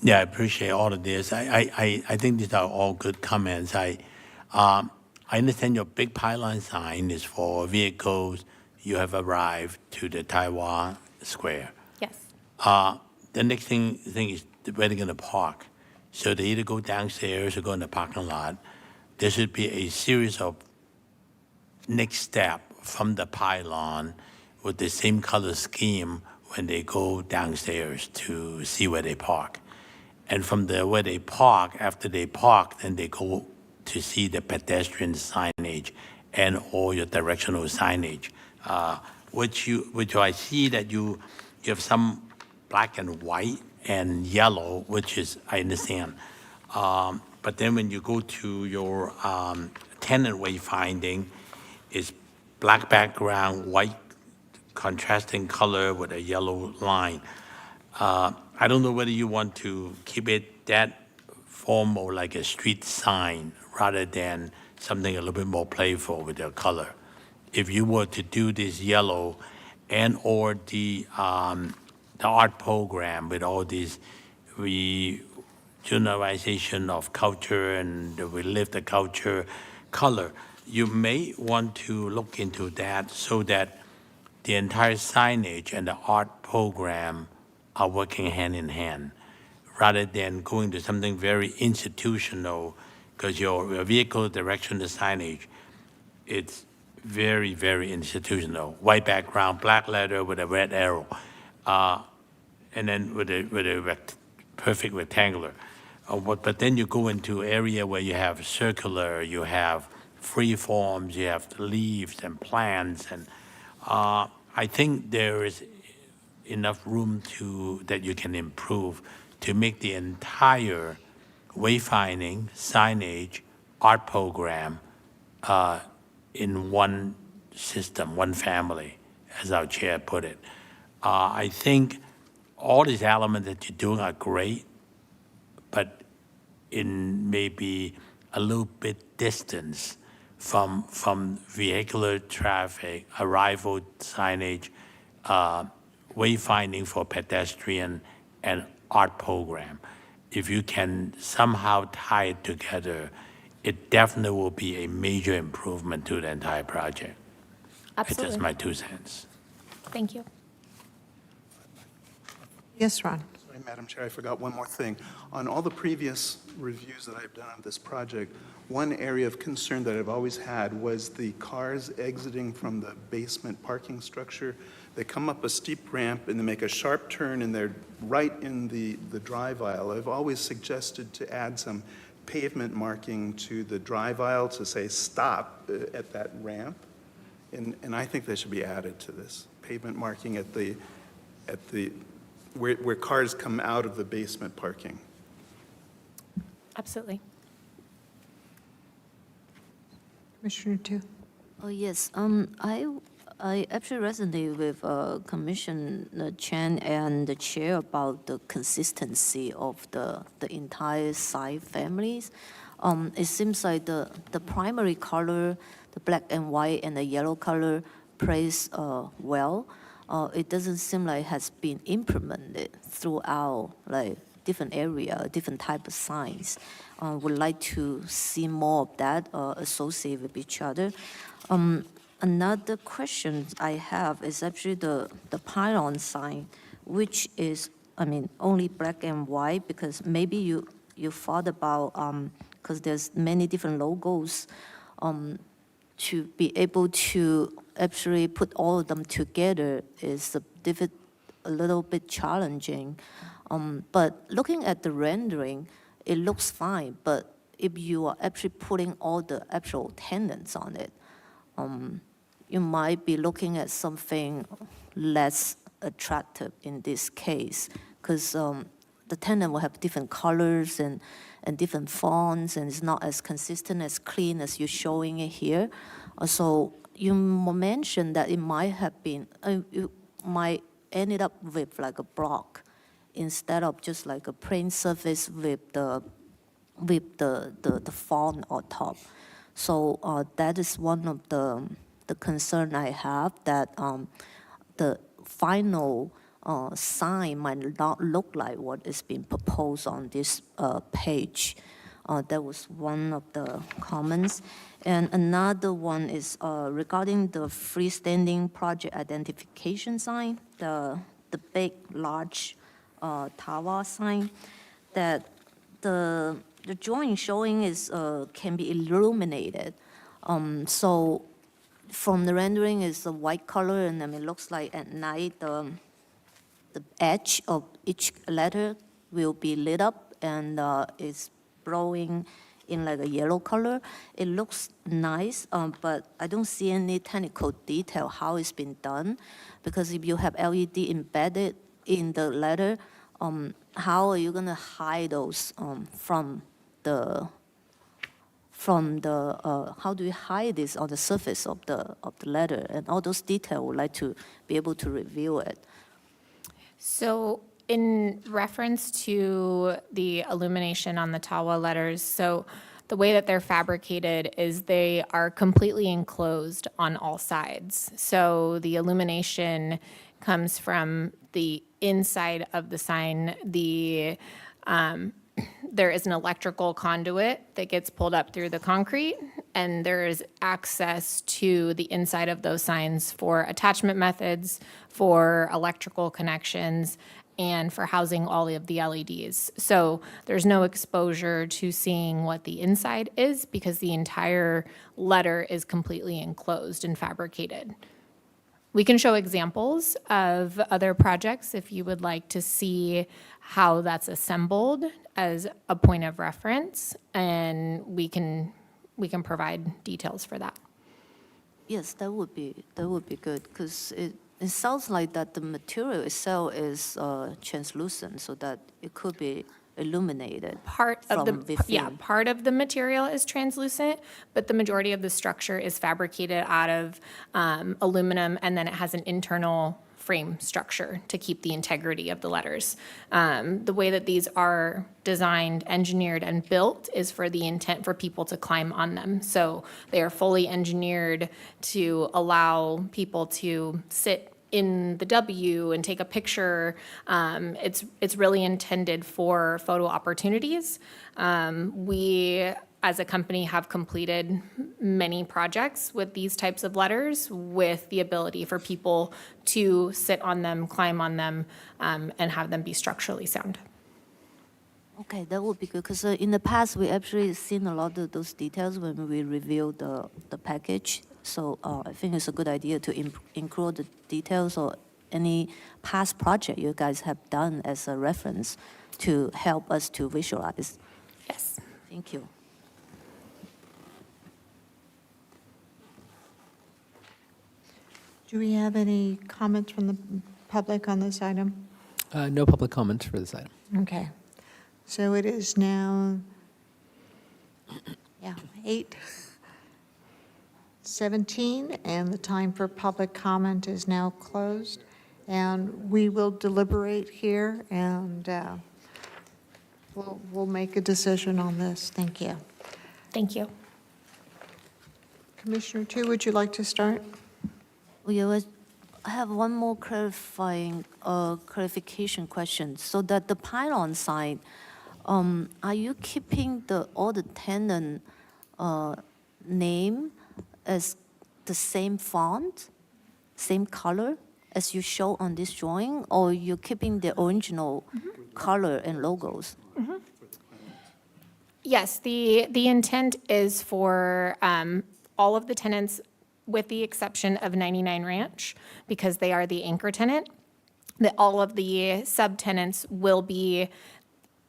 Yeah, I appreciate all of this. I think these are all good comments. I understand your big pylon sign is for vehicles you have arrived to the Taiwan Square. Yes. The next thing is where they're going to park. So they either go downstairs or go in the parking lot. There should be a series of next step from the pylon with the same color scheme when they go downstairs to see where they park. And from where they park, after they park, then they go to see the pedestrian signage and all your directional signage, which I see that you have some black and white and yellow, which is, I understand. But then when you go to your tenant wayfinding, it's black background, white contrasting color with a yellow line. I don't know whether you want to keep it that formal, like a street sign, rather than something a little bit more playful with your color. If you were to do this yellow and or the art program with all this regeneration of culture and we live the culture color, you may want to look into that so that the entire signage and the art program are working hand in hand, rather than going to something very institutional, because your vehicle directional signage, it's very, very institutional. White background, black letter with a red arrow, and then with a perfect rectangular. But then you go into area where you have circular, you have free forms, you have leaves and plants, and I think there is enough room that you can improve to make the entire wayfinding, signage, art program in one system, one family, as our chair put it. I think all these elements that you're doing are great, but in maybe a little bit distance from vehicular traffic, arrival signage, wayfinding for pedestrian, and art program. If you can somehow tie it together, it definitely will be a major improvement to the entire project. Absolutely. It's just my 2 cents. Thank you. Yes, Ron? Sorry, Madam Chair, I forgot one more thing. On all the previous reviews that I've done of this project, one area of concern that I've always had was the cars exiting from the basement parking structure. They come up a steep ramp and they make a sharp turn and they're right in the drive aisle. I've always suggested to add some pavement marking to the drive aisle to say stop at that ramp. And I think that should be added to this. Pavement marking at the where cars come out of the basement parking. Absolutely. Commissioner Tu. Oh, yes. I actually resonate with Commissioner Chen and the chair about the consistency of the entire site families. It seems like the primary color, the black and white and the yellow color plays well. It doesn't seem like it has been implemented throughout like different area, different type of signs. Would like to see more of that associated with each other. Another question I have is actually the pylon sign, which is, I mean, only black and white, because maybe you thought about, because there's many different logos, to be able to actually put all of them together is a little bit challenging. But looking at the rendering, it looks fine, but if you are actually putting all the actual tenants on it, you might be looking at something less attractive in this case, because the tenant will have different colors and different fonts, and it's not as consistent, as clean as you're showing it here. So you mentioned that it might have been, you might ended up with like a block instead of just like a plain surface with the font on top. So that is one of the concern I have, that the final sign might not look like what is being proposed on this page. That was one of the comments. And another one is regarding the freestanding project identification sign, the big, large tower sign, that the drawing showing is can be illuminated. So from the rendering is a white color, and then it looks like at night the edge of each letter will be lit up, and it's blowing in like a yellow color. It looks nice, but I don't see any technical detail how it's been done, because if you have LED embedded in the letter, how are you gonna hide those from the how do you hide this on the surface of the letter? And all those details, would like to be able to review it. So in reference to the illumination on the Tawa letters, so the way that they're fabricated is they are completely enclosed on all sides. So the illumination comes from the inside of the sign. There is an electrical conduit that gets pulled up through the concrete, and there is access to the inside of those signs for attachment methods, for electrical connections, and for housing all of the LEDs. So there's no exposure to seeing what the inside is, because the entire letter is completely enclosed and fabricated. We can show examples of other projects if you would like to see how that's assembled as a point of reference, and we can provide details for that. Yes, that would be good, because it sounds like that the material itself is translucent, so that it could be illuminated Part of from the, within. yeah, part of the material is translucent, but the majority of the structure is fabricated out of aluminum, and then it has an internal frame structure to keep the integrity of the letters. The way that these are designed, engineered, and built is for the intent for people to climb on them. So they are fully engineered to allow people to sit in the W and take a picture. It's really intended for photo opportunities. We, as a company, have completed many projects with these types of letters, with the ability for people to sit on them, climb on them, and have them be structurally sound. Okay, that would be good, because in the past, we actually seen a lot of those details when we reviewed the package. So I think it's a good idea to include the details or any past project you guys have done as a reference to help us to visualize. Yes. Thank you. Do we have any comments from the public on this item? No public comments for this item. Okay. So it is now Yeah, 8:17, and the time for public comment is now closed. And we will deliberate here, and we'll make a decision on this. Thank you. Thank you. Commissioner Tu, would you like to start? I have one more clarification question. So that the pylon sign, are you keeping all the tenant name as the same font, same color as you show on this drawing, or you're keeping the original color and logos? Yes, the intent is for all of the tenants, with the exception of 99 Ranch, because they are the anchor tenant, that all of the subtenants will be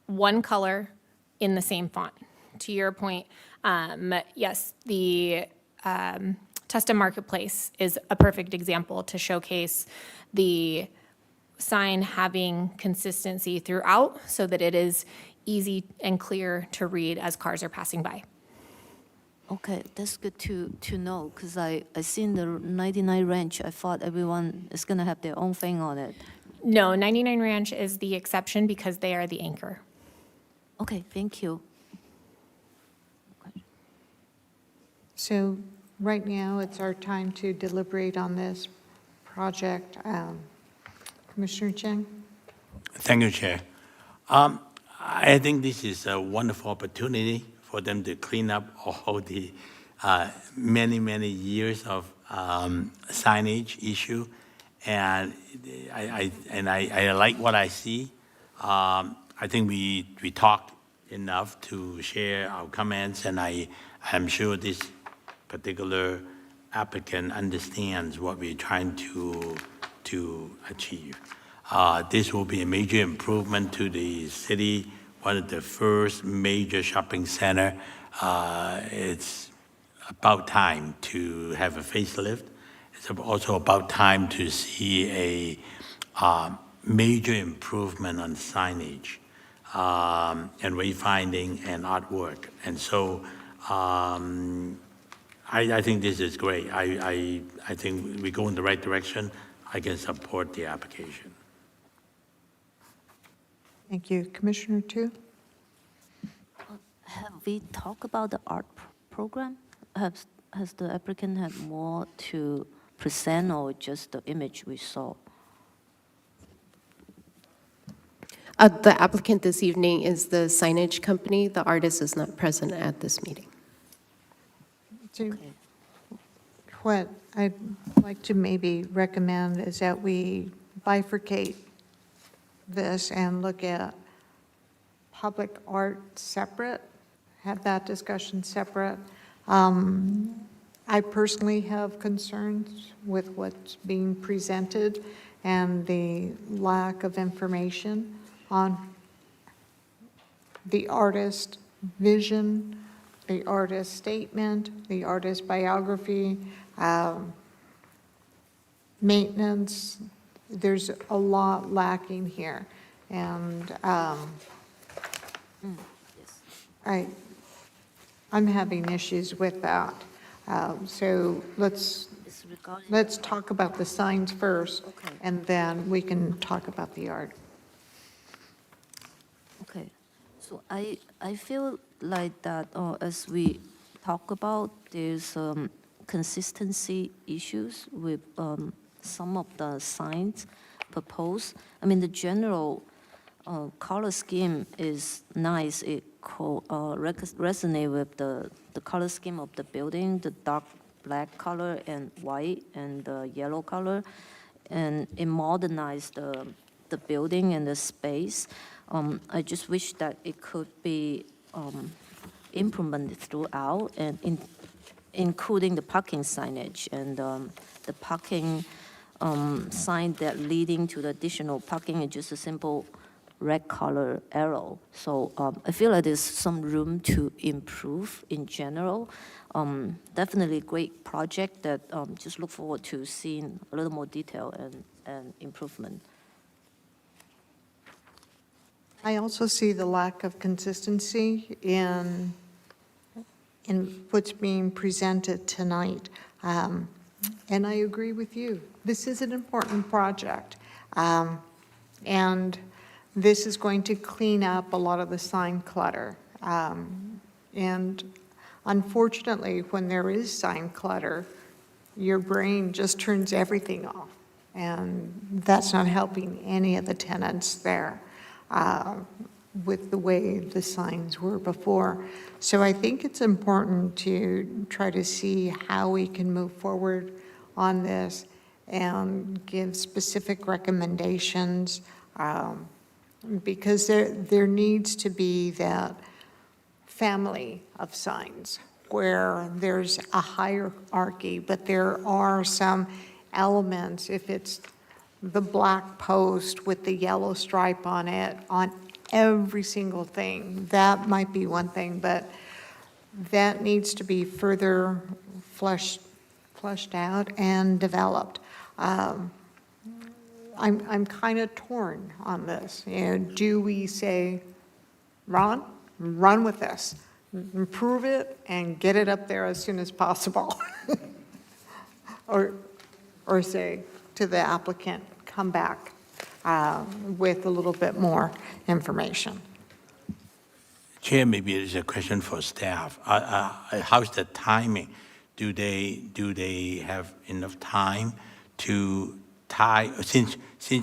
one color in the same font. To your point, yes, the Tusta Marketplace is a perfect example to showcase the sign having consistency throughout so that it is easy and clear to read as cars are passing by. Okay, that's good to know, because I seen the 99 Ranch, I thought everyone is gonna have their own thing on it. No, 99 Ranch is the exception because they are the anchor. Okay, thank you. So right now, it's our time to deliberate on this project. Commissioner Chang? Thank you, Chair. I think this is a wonderful opportunity for them to clean up all the many years of signage issue, and I like what I see. I think we talked enough to share our comments, and I'm sure this particular applicant understands what we're trying to achieve. This will be a major improvement to the city, one of the first major shopping center. It's about time to have a facelift. It's also about time to see a major improvement on signage and wayfinding and artwork. And so I think this is great. I think we go in the right direction. I can support the application. Thank you. Commissioner Tu? Have we talked about the art program? Has the applicant had more to present, or just the image we saw? The applicant this evening is the signage company. The artist is not present at this meeting. So what I'd like to maybe recommend is that we bifurcate this and look at public art separate, have that discussion separate. I personally have concerns with what's being presented and the lack of information on the artist vision, the artist statement, the artist biography, maintenance. There's a lot lacking here. And I'm having issues with that. So let's talk about the signs first, Okay. and then we can talk about the art. Okay, so I feel like that as we talk about, there's consistency issues with some of the signs proposed. I mean, the general color scheme is nice. It resonate with the color scheme of the building, the dark black color and white and the yellow color, and it modernized the building and the space. I just wish that it could be implemented throughout, and including the parking signage and the parking sign that leading to the additional parking is just a simple red color arrow. So I feel like there's some room to improve in general. Definitely a great project that just look forward to seeing a little more detail and improvement. I also see the lack of consistency in in what's being presented tonight. And I agree with you. This is an important project. And this is going to clean up a lot of the sign clutter. And unfortunately, when there is sign clutter, your brain just turns everything off. And that's not helping any of the tenants there with the way the signs were before. So I think it's important to try to see how we can move forward on this and give specific recommendations, because there needs to be that family of signs where there's a hierarchy, but there are some elements, if it's the black post with the yellow stripe on it, on every single thing, that might be one thing, but that needs to be further fleshed out and developed. I'm kind of torn on this. You know, do we say, Ron, run with this, improve it, and get it up there as soon as possible? Or say to the applicant, come back with a little bit more information. Chair, maybe there's a question for staff. How's the timing? Do they have enough time to tie, since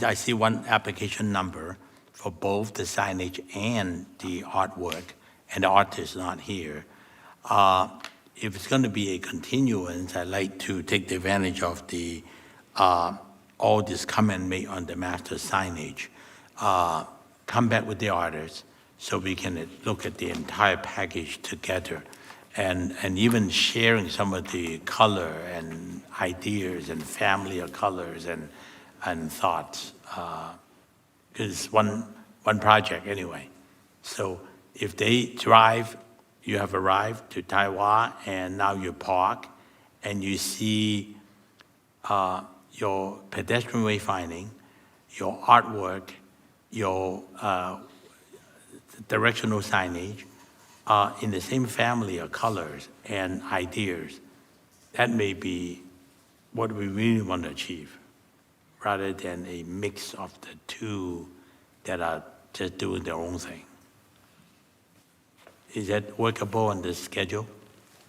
I see one application number for both the signage and the artwork, and the artist is not here, if it's going to be a continuance, I'd like to take the advantage of the all this comment made on the master signage, come back with the artist so we can look at the entire package together, and even sharing some of the color and ideas and family of colors and thoughts, because one project anyway. So if they drive, you have arrived to Taiwan and now you park and you see your pedestrian wayfinding, your artwork, your directional signage in the same family of colors and ideas, that may be what we really want to achieve, rather than a mix of the two that are just doing their own thing. Is that workable on this schedule?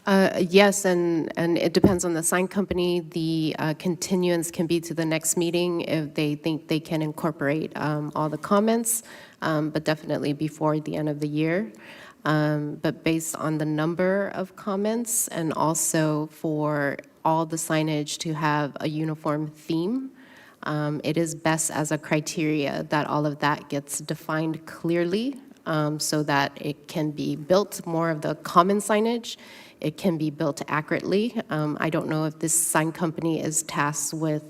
Yes, and it depends on the sign company. The continuance can be to the next meeting if they think they can incorporate all the comments, but definitely before the end of the year. But based on the number of comments and also for all the signage to have a uniform theme, it is best as a criteria that all of that gets defined clearly, so that it can be built more of the common signage. It can be built accurately. I don't know if this sign company is tasked with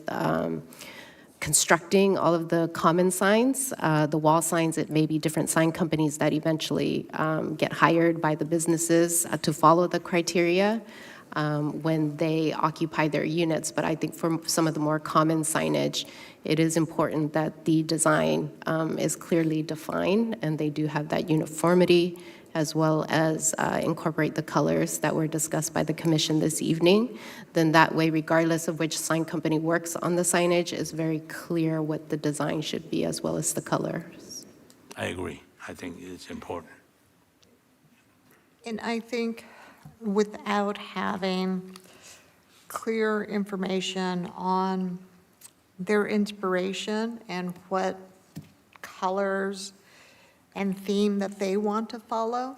constructing all of the common signs. The wall signs, it may be different sign companies that eventually get hired by the businesses to follow the criteria when they occupy their units. But I think for some of the more common signage, it is important that the design is clearly defined and they do have that uniformity, as well as incorporate the colors that were discussed by the commission this evening. Then that way, regardless of which sign company works on the signage, it's very clear what the design should be as well as the colors. I agree. I think it's important. And I think without having clear information on their inspiration and what colors and theme that they want to follow,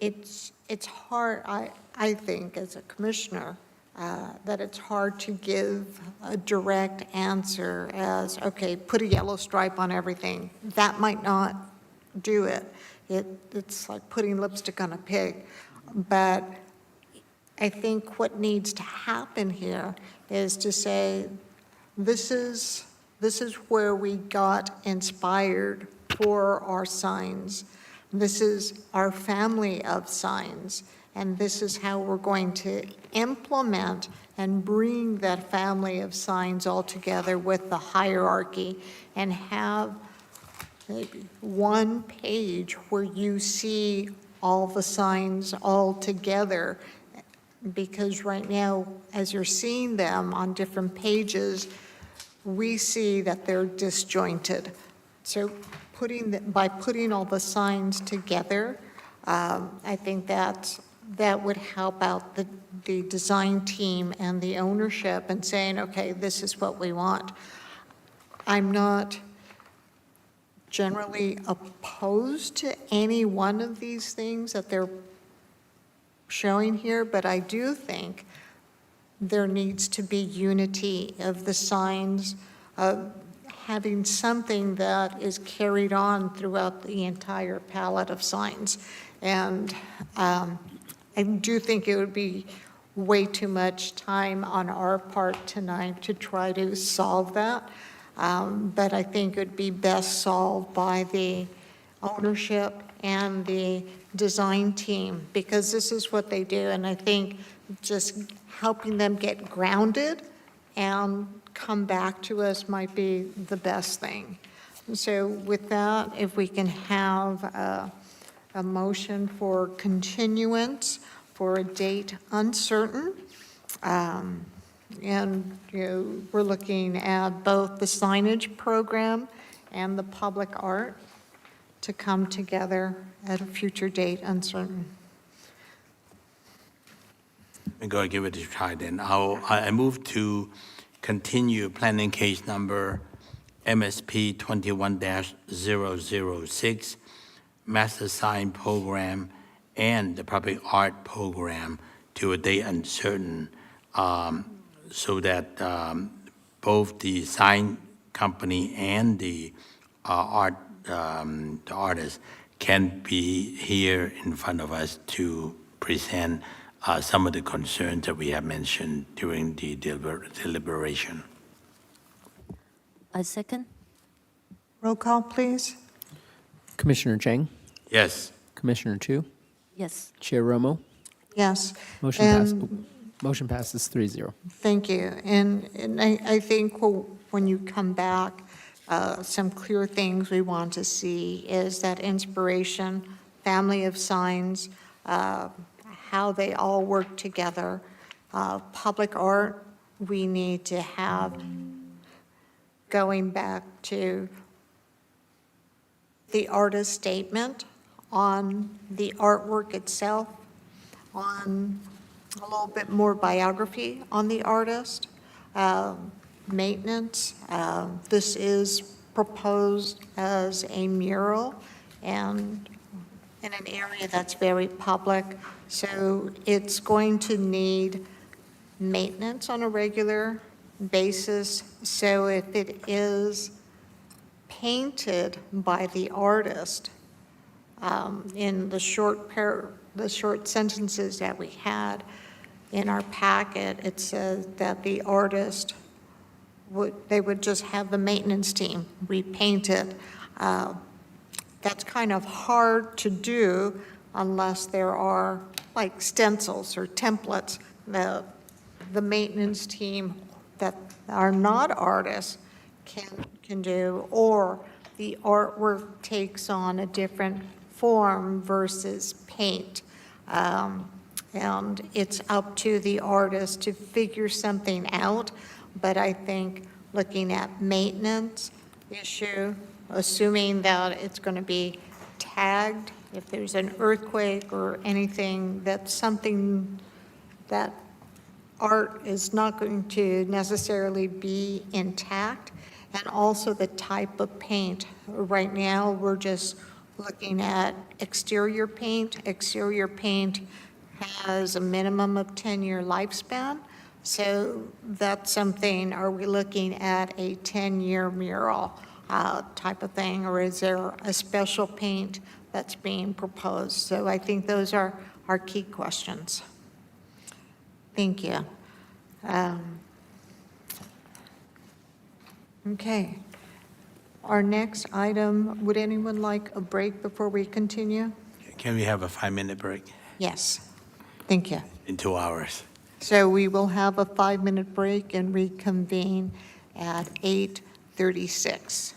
it's hard, I think, as a commissioner, that it's hard to give a direct answer as, okay, put a yellow stripe on everything. That might not do it. It's like putting lipstick on a pig. But I think what needs to happen here is to say, this is where we got inspired for our signs. This is our family of signs, and this is how we're going to implement and bring that family of signs all together with the hierarchy and have maybe one page where you see all the signs all together, because right now, as you're seeing them on different pages, we see that they're disjointed. So by putting all the signs together, I think that would help out the design team and the ownership and saying, okay, this is what we want. I'm not generally opposed to any one of these things that they're showing here, but I do think there needs to be unity of the signs, having something that is carried on throughout the entire palette of signs. And I do think it would be way too much time on our part tonight to try to solve that. But I think it would be best solved by the ownership and the design team, because this is what they do. And I think just helping them get grounded and come back to us might be the best thing. So with that, if we can have a motion for continuance for a date uncertain. And we're looking at both the signage program and the public art to come together at a future date uncertain. I'm going to give it a try then. I move to continue planning case number MSP 21-006, Master Sign Program and the Public Art Program to a date uncertain, so that both the sign company and the artist can be here in front of us to present some of the concerns that we have mentioned during the deliberation. I second. Roll call, please. Commissioner Chang, Yes. Commissioner Chu, Yes. Chair Romo, Yes. motion passes 3-0. Thank you. And I think when you come back, some clear things we want to see is that inspiration, family of signs, how they all work together. Public art, we need to have, going back to the artist statement on the artwork itself, on a little bit more biography on the artist, maintenance. This is proposed as a mural and in an area that's very public, so it's going to need maintenance on a regular basis. So if it is painted by the artist, in the short sentences that we had in our packet, it says that the artist would just have the maintenance team repaint it. That's kind of hard to do unless there are like stencils or templates that the maintenance team that are not artists can do, or the artwork takes on a different form versus paint. And it's up to the artist to figure something out. But I think looking at maintenance issue, assuming that it's going to be tagged, if there's an earthquake or anything, that's something that art is not going to necessarily be intact. And also the type of paint. Right now, we're just looking at exterior paint. Exterior paint has a minimum of 10-year lifespan. So that's something, are we looking at a 10-year mural type of thing, or is there a special paint that's being proposed? So I think those are our key questions. Thank you. Okay. Our next item, would anyone like a break before we continue? Can we have a 5-minute break Yes. Thank you. in 2 hours? So we will have a 5-minute break and reconvene at 8:36.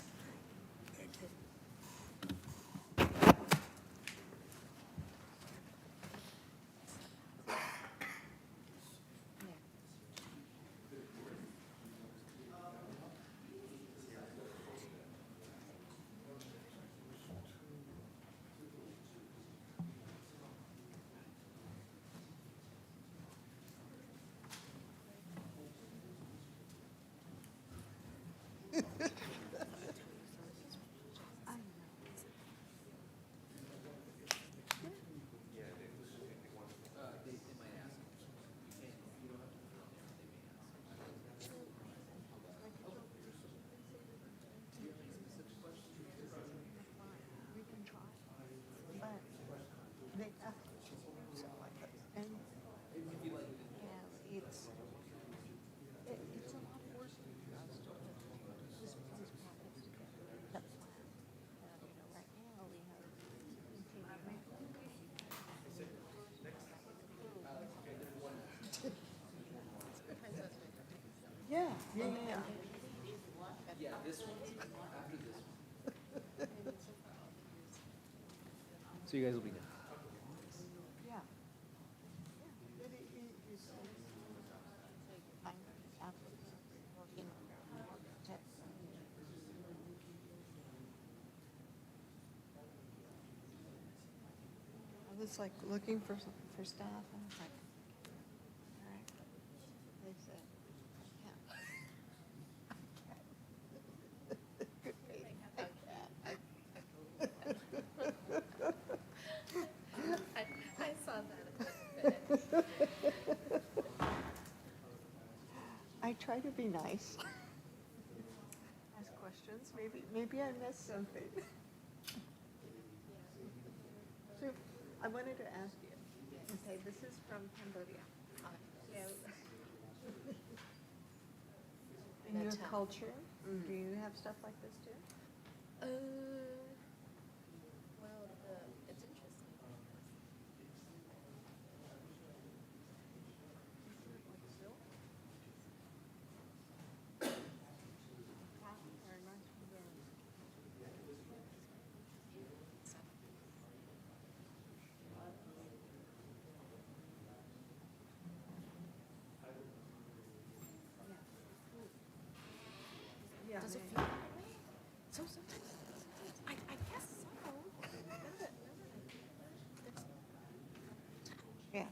So you guys will be good. I was like looking for staff, and it's like, all right. They said, I saw that. I try to be nice. Ask questions, maybe I missed something. So I wanted to ask you, okay, this is from Cambodia. In your culture, do you have stuff like this too? Well, it's interesting. Does it feel that way? So sometimes, I guess so. Yeah.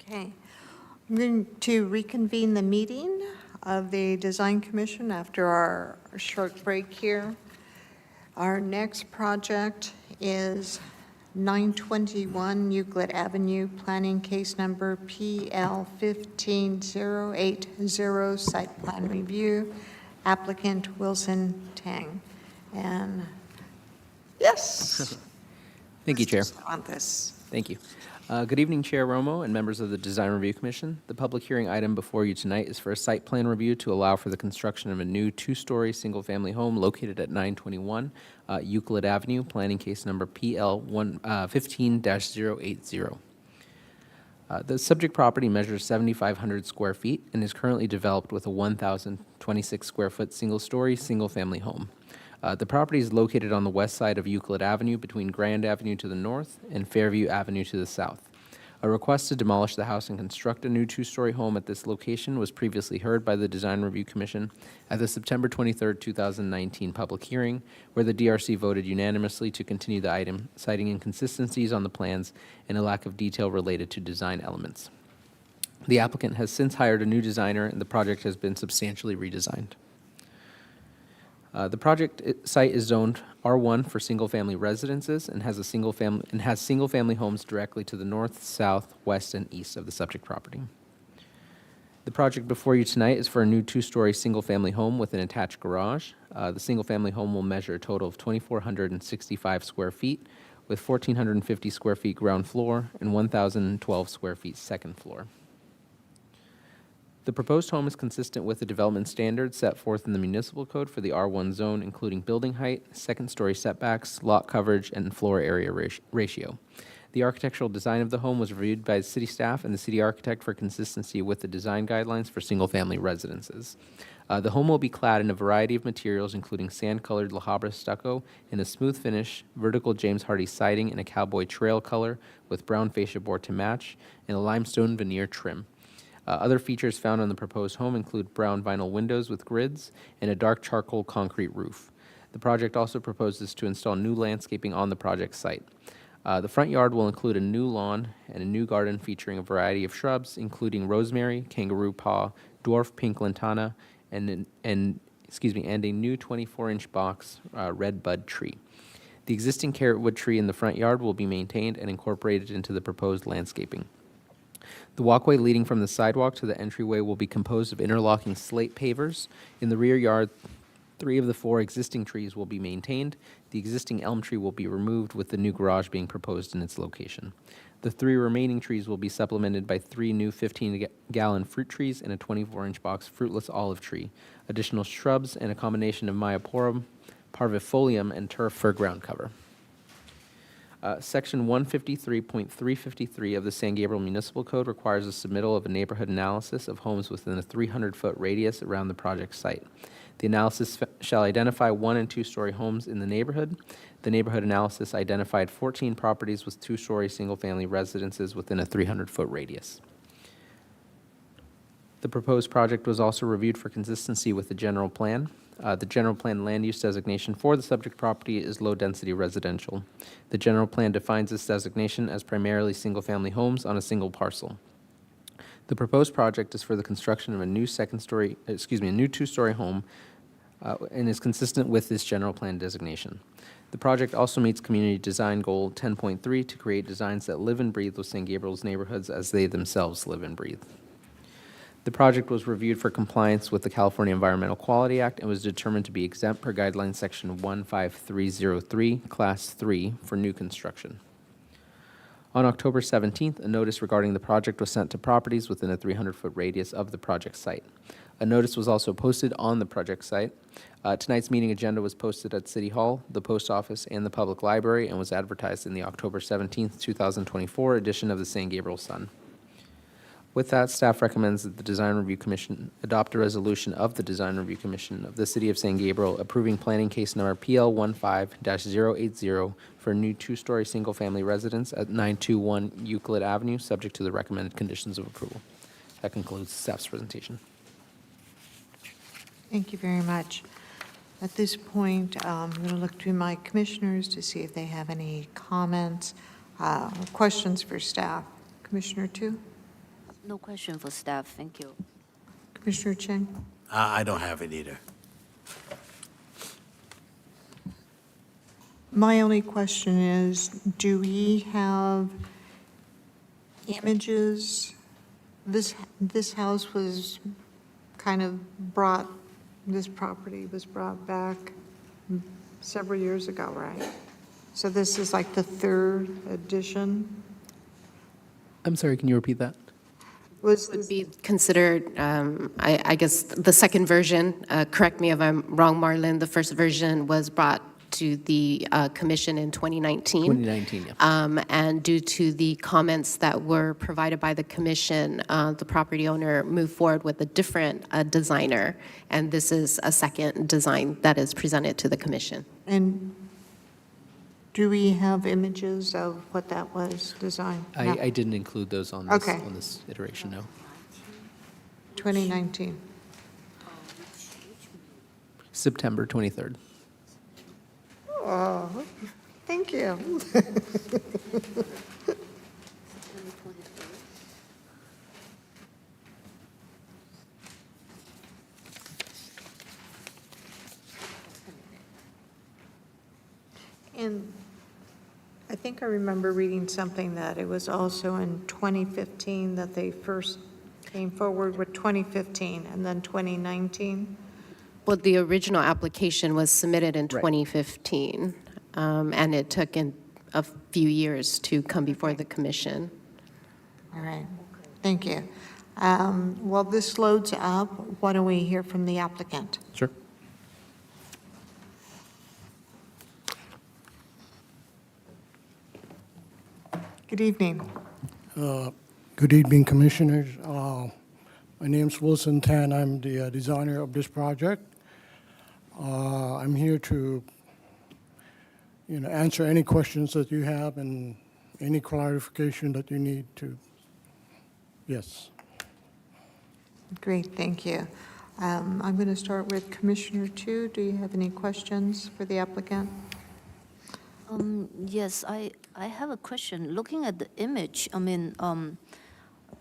Okay. I'm going to reconvene the meeting of the Design Commission after our short break here. Our next project is 921 Euclid Avenue, planning case number PL 15080, site plan review, applicant Wilson Tang. And yes. Thank you, Chair. On this. Thank you. Good evening, Chair Romo and members of the Design Review Commission. The public hearing item before you tonight is for a site plan review to allow for the construction of a new two-story single-family home located at 921 Euclid Avenue, planning case number PL 15-080. The subject property measures 7,500 square feet and is currently developed with a 1,026 square foot single-story, single-family home. The property is located on the west side of Euclid Avenue between Grand Avenue to the north and Fairview Avenue to the south. A request to demolish the house and construct a new two-story home at this location was previously heard by the Design Review Commission at the September 23, 2019 public hearing, where the DRC voted unanimously to continue the item, citing inconsistencies on the plans and a lack of detail related to design elements. The applicant has since hired a new designer, and the project has been substantially redesigned. The project site is zoned R1 for single-family residences and has single-family homes directly to the north, south, west, and east of the subject property. The project before you tonight is for a new two-story single-family home with an attached garage. The single-family home will measure a total of 2,465 square feet, with 1,450 square feet ground floor and 1,012 square feet second floor. The proposed home is consistent with the development standards set forth in the municipal code for the R1 zone, including building height, second-story setbacks, lot coverage, and floor area ratio. The architectural design of the home was reviewed by city staff and the city architect for consistency with the design guidelines for single-family residences. The home will be clad in a variety of materials, including sand-colored La Habra stucco in a smooth finish, vertical James Hardie siding in a cowboy trail color with brown fascia board to match, and a limestone veneer trim. Other features found on the proposed home include brown vinyl windows with grids and a dark charcoal concrete roof. The project also proposes to install new landscaping on the project site. The front yard will include a new lawn and a new garden featuring a variety of shrubs, including rosemary, kangaroo paw, dwarf pink lantana, and a new 24-inch box red bud tree. The existing carrotwood tree in the front yard will be maintained and incorporated into the proposed landscaping. The walkway leading from the sidewalk to the entryway will be composed of interlocking slate pavers. In the rear yard, 3 of the 4 existing trees will be maintained. The existing elm tree will be removed, with the new garage being proposed in its location. The 3 remaining trees will be supplemented by 3 new 15-gallon fruit trees and a 24-inch box fruitless olive tree, additional shrubs, and a combination of Myoporum, parvifolium, and turf for ground cover. Section 153.353 of the San Gabriel Municipal Code requires a submittal of a neighborhood analysis of homes within a 300-foot radius around the project site. The analysis shall identify 1- and 2-story homes in the neighborhood. The neighborhood analysis identified 14 properties with 2-story single-family residences within a 300-foot radius. The proposed project was also reviewed for consistency with the general plan. The general plan land use designation for the subject property is low-density residential. The general plan defines this designation as primarily single-family homes on a single parcel. The proposed project is for the construction of a new 2-story home and is consistent with this general plan designation. The project also meets Community Design Goal 10.3 to create designs that live and breathe with San Gabriel's neighborhoods as they themselves live and breathe. The project was reviewed for compliance with the California Environmental Quality Act and was determined to be exempt per guideline section 15303, class 3, for new construction. On October 17th, a notice regarding the project was sent to properties within a 300-foot radius of the project site. A notice was also posted on the project site. Tonight's meeting agenda was posted at City Hall, the Post Office, and the Public Library, and was advertised in the October 17th, 2024 edition of the San Gabriel Sun. With that, staff recommends that the Design Review Commission adopt a resolution of the Design Review Commission of the City of San Gabriel approving planning case number PL15-080 for a new 2-story single-family residence at 921 Euclid Avenue, subject to the recommended conditions of approval. That concludes staff's presentation. Thank you very much. At this point, I'm going to look to my commissioners to see if they have any comments or questions for staff. Commissioner Tu? No question for staff, thank you. Commissioner Cheng? I don't have it either. My only question is, do we have images? This house was kind of brought, this property was brought back several years ago, right? So this is like the 3rd edition? I'm sorry, can you repeat that? Would be considered, I guess, the second version. Correct me if I'm wrong, Marlon. The first version was brought to the commission in 2019. 2019, yeah. And due to the comments that were provided by the commission, the property owner moved forward with a different designer. And this is a second design that is presented to the commission. And do we have images of what that was designed? No. I didn't include those on this, Okay. on this iteration, no. 2019. September 23rd. Oh, thank you. And I think I remember reading something that it was also in 2015 that they first came forward with 2015 and then 2019. Well, the original application was submitted in Right. 2015, and it took a few years to come before the commission. All right, thank you. While this loads up, why don't we hear from the applicant? Sure. Good evening. Good evening, Commissioners. My name's Wilson Tan. I'm the designer of this project. I'm here to, answer any questions that you have and any clarification that you need to. Yes. Great, thank you. I'm going to start with Commissioner Tu. Do you have any questions for the applicant? Yes, I have a question. Looking at the image, I mean,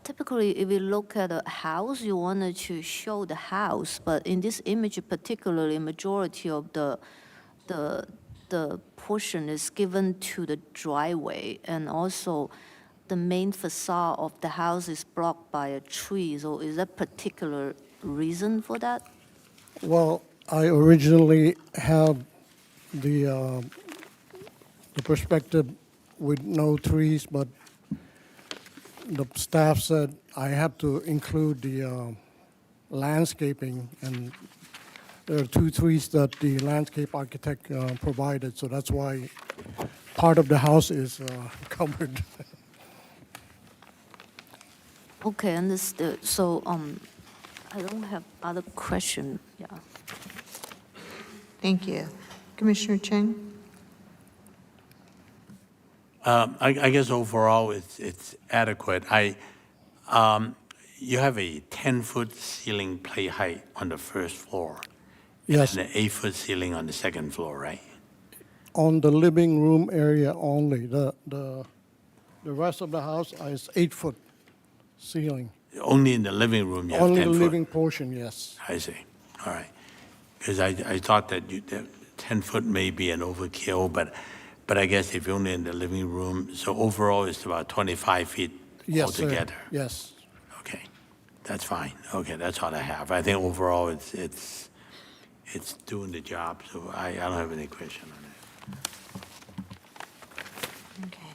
typically, if you look at a house, you wanted to show the house, but in this image particularly, majority of the portion is given to the driveway, and also the main facade of the house is blocked by a tree. So is there particular reason for that? Well, I originally had the perspective with no trees, but the staff said I have to include the landscaping, and there are 2 trees that the landscape architect provided, so that's why part of the house is covered. Okay, understood. So I don't have other question. Yeah. Thank you. Commissioner Cheng? I guess overall, it's adequate. You have a 10-foot ceiling plate height on the first floor. Yes, And an 8-foot ceiling on the second floor, right? on the living room area only. The rest of the house is 8-foot ceiling. Only in the living room you have 10 Only foot? the living portion, yes. I see, all right. Because I thought that 10-foot may be an overkill, but I guess if you're only in the living room, so overall it's about 25 feet Yes, sir. altogether? Yes. Okay, that's fine. Okay, that's all I have. I think overall it's doing the job, so I don't have any question on it. Okay.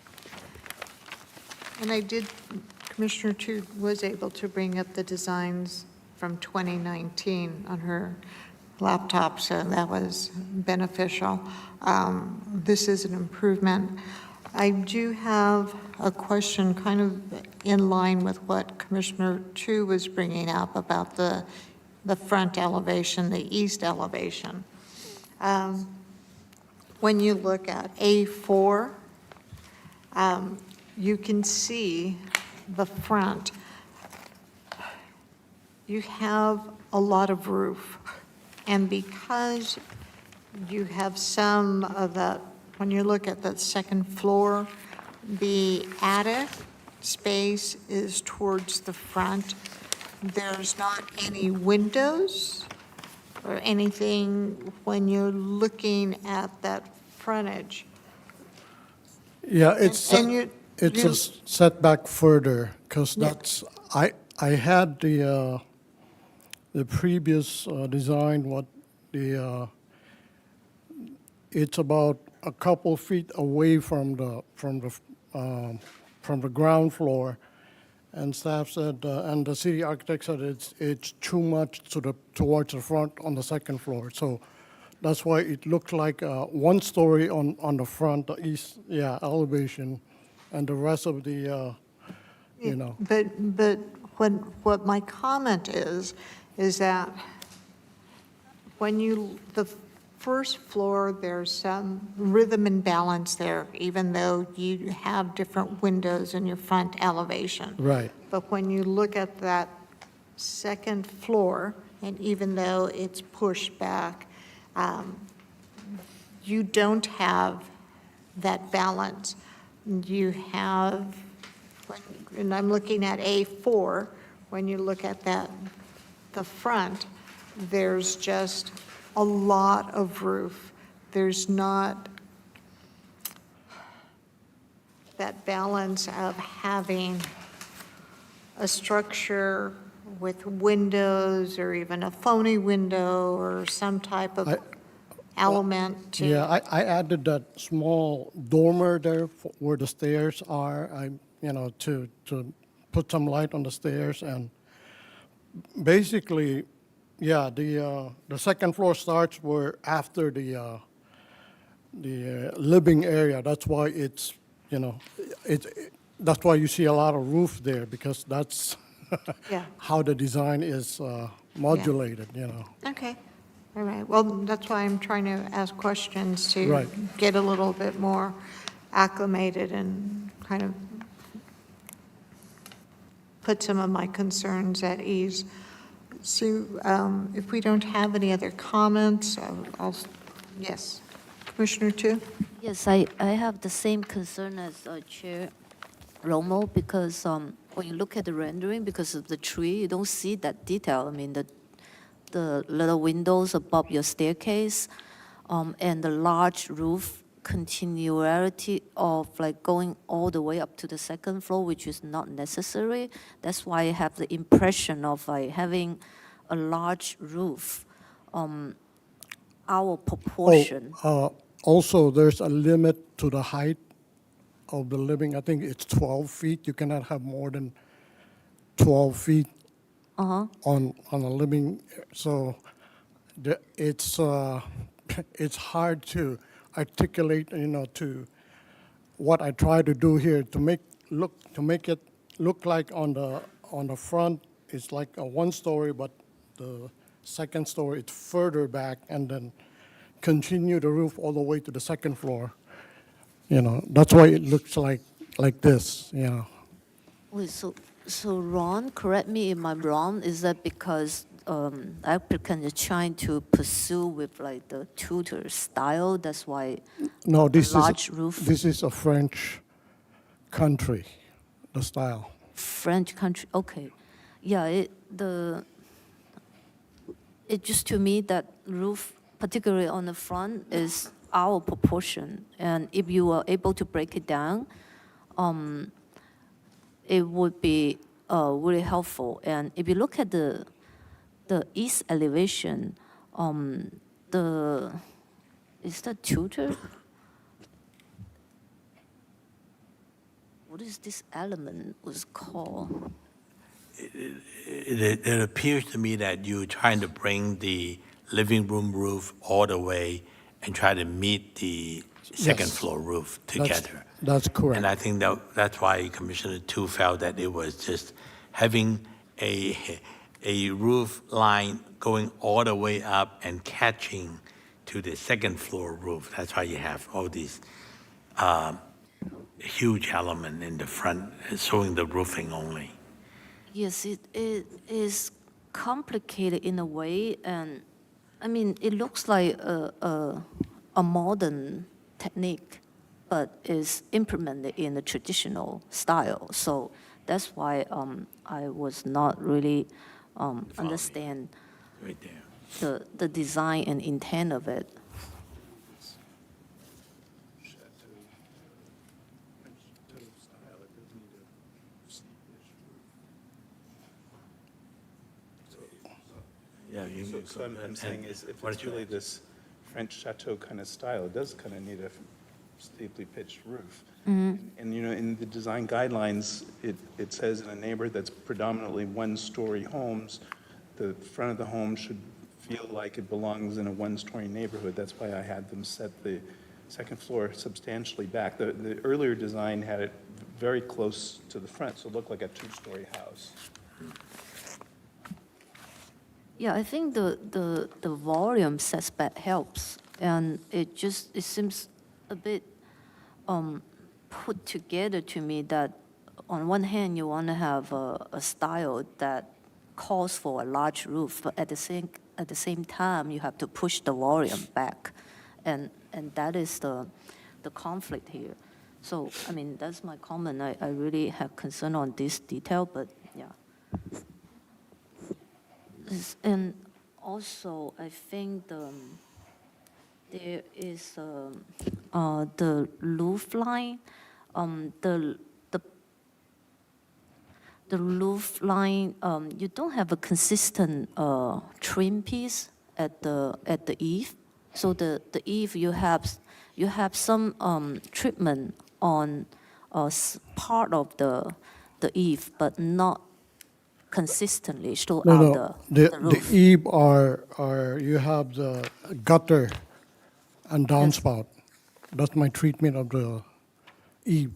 And Commissioner Tu was able to bring up the designs from 2019 on her laptop, so that was beneficial. This is an improvement. I do have a question kind of in line with what Commissioner Tu was bringing up about the front elevation, the east elevation. When you look at A4, you can see the front. You have a lot of roof, and because you have some of that, when you look at the second floor, the attic space is towards the front. There's not any windows or anything when you're looking at that frontage. Yeah, it's And it's you- a setback further, because that's, I had the previous design, it's about a couple feet away from the ground floor, and staff said, and the city architect said it's too much towards the front on the second floor. So that's why it looked like 1 story on the front, the east, elevation, and the rest of the, But what my comment is that when the first floor, there's some rhythm and balance there, even though you have different windows in your front elevation. Right. But when you look at that second floor, and even though it's pushed back, you don't have that balance. You have, and I'm looking at A4, when you look at the front, there's just a lot of roof. There's not that balance of having a structure with windows or even a phony window or some type of element to. Yeah, I added that small dormer there where the stairs are, to put some light on the stairs. And basically, yeah, the second floor starts where after the living area. That's why it's that's why you see a lot of roof there, because that's Yeah. how the design is modulated, you know. Okay, all right. Well, that's why I'm trying to ask questions to Right. get a little bit more acclimated and kind of put some of my concerns at ease. So if we don't have any other comments, yes. Commissioner Tu? Yes, I have the same concern as Chair Romo, because when you look at the rendering, because of the tree, you don't see that detail. I mean, the little windows above your staircase, and the large roof continuity of like going all the way up to the second floor, which is not necessary. That's why I have the impression of like having a large roof. Our proportion. Also, there's a limit to the height of the living. I think it's 12 feet. You cannot have more than 12 feet on a living. So it's it's hard to articulate, you know, to what I try to do here to make it look like on the front it's like a one story, but the second story it's further back, and then continue the roof all the way to the second floor. You know, that's why it looks like this. You know. Wait, so Ron, correct me if I'm wrong, is that because applicant is trying to pursue with like the Tudor style, that's why No, this large is roof? This is a French country, the style. French country, okay. Yeah, it just to me that roof, particularly on the front, is our proportion. And if you are able to break it down, it would be really helpful. And if you look at the east elevation, is that Tudor? What is this element was called? It appears to me that you're trying to bring the living room roof all the way and try to meet the second Yes. floor roof together. That's correct. And I think that's why Commissioner Tu felt that it was just having a roof line going all the way up and catching to the second floor roof. That's why you have all these huge element in the front showing the roofing only. Yes, it is complicated in a way, and I mean, it looks like a modern technique, but is implemented in a traditional style. So that's why I was not really understand Right there. the design and intent of it. Yeah, you So I'm saying is, if Why it's don't you- really this French chateau kind of style, it does kind of need a steeply pitched roof. And, you know, in the design guidelines, it says in a neighborhood that's predominantly one-story homes, the front of the home should feel like it belongs in a one-story neighborhood. That's why I had them set the second floor substantially back. The earlier design had it very close to the front, so it looked like a two-story house. Yeah, I think the volume setback helps, and it seems a bit put together to me that on one hand you want to have a style that calls for a large roof, but at the same time you have to push the volume back, and that is the conflict here. So I mean that's my comment. I really have concern on this detail, but yeah. And also, I think there is the roof line. The roof line. You don't have a consistent trim piece at the eave. So the eave you have some treatment on part of the eave, but not consistently throughout No, the the roof. eave are you have the gutter and downspout. That's my treatment of the eave.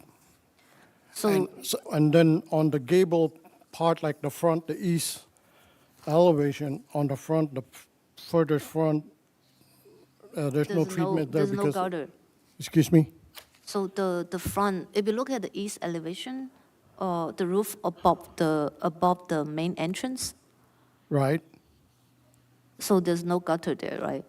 So, And then on the gable part, like the front, the east elevation, on the front, the furthest front, there's no treatment there there's no because. gutter. Excuse me? So the front, if you look at the east elevation, the roof above the main entrance, Right? so there's no gutter there, right?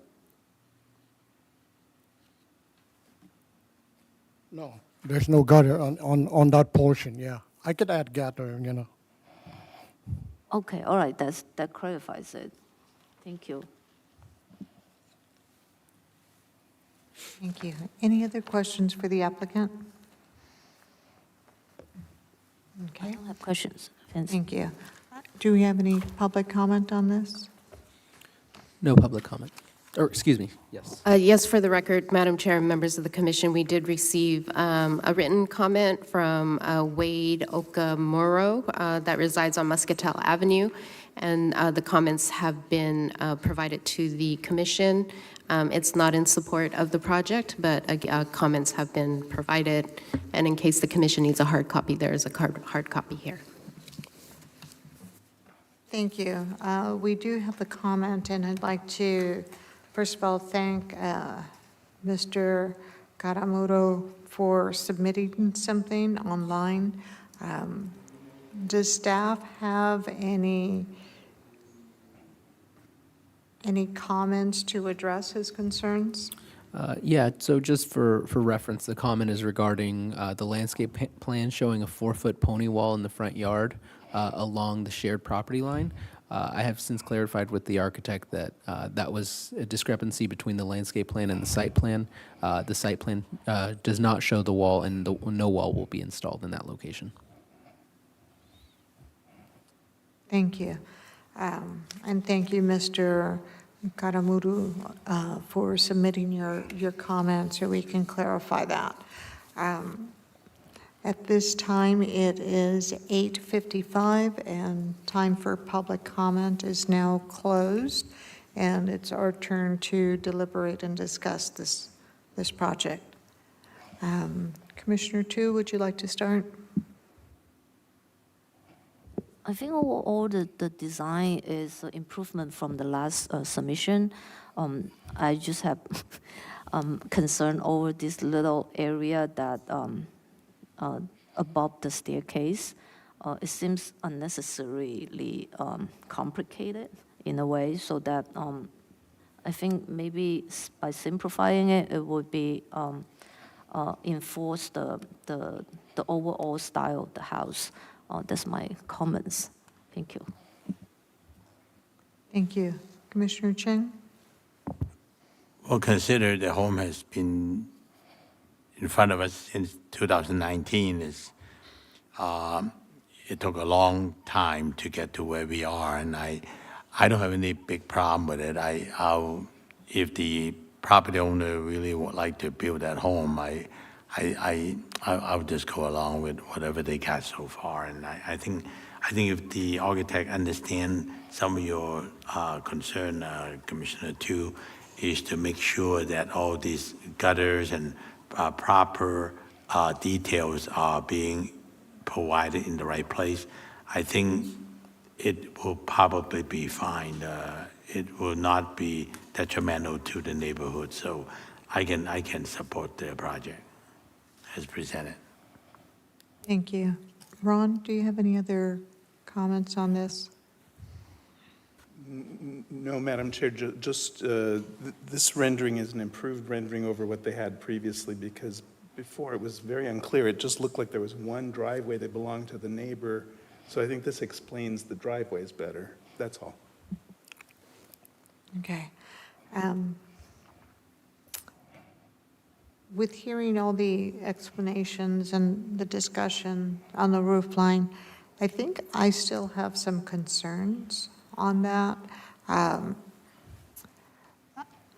No, there's no gutter on that portion, yeah. I could add gutter, you know. Okay, all right, that clarifies it. Thank you. Thank you. Any other questions for the applicant? I Okay, don't have questions. Thanks. thank you. Do we have any public comment on this? No public comment. Or, excuse me, yes. Yes, for the record, Madam Chair and members of the commission, we did receive a written comment from Wade Okamuro that resides on Muscatel Avenue, and the comments have been provided to the commission. It's not in support of the project, but comments have been provided, and in case the commission needs a hard copy, there is a hard copy here. Thank you. We do have the comment, and I'd like to, first of all, thank Mr. Karamuro for submitting something online. Does staff have any comments to address his concerns? Yeah, so just for reference, the comment is regarding the landscape plan showing a 4-foot pony wall in the front yard along the shared property line. I have since clarified with the architect that that was a discrepancy between the landscape plan and the site plan. The site plan does not show the wall, and no wall will be installed in that location. Thank you. And thank you, Mr. Karamuru, for submitting your comments so we can clarify that. At this time, it is 8:55, and time for public comment is now closed, and it's our turn to deliberate and discuss this project. Commissioner Tu, would you like to start? I think overall the design is an improvement from the last submission. I just have concern over this little area that above the staircase. It seems unnecessarily complicated in a way, so that I think maybe by simplifying it, it would be enforce the overall style of the house. That's my comments. Thank you. Thank you. Commissioner Cheng? Well, consider the home has been in front of us since 2019. It took a long time to get to where we are, and I don't have any big problem with it. If the property owner really would like to build that home, I would just go along with whatever they got so far. And I think if the architect understands some of your concern, Commissioner Tu, is to make sure that all these gutters and proper details are being provided in the right place, I think it will probably be fine. It will not be detrimental to the neighborhood. So I can support the project as presented. Thank you. Ron, do you have any other comments on this? No, Madam Chair, just this rendering is an improved rendering over what they had previously, because before it was very unclear. It just looked like there was one driveway that belonged to the neighbor. So I think this explains the driveways better. That's all. Okay. With hearing all the explanations and the discussion on the roof line, I think I still have some concerns on that.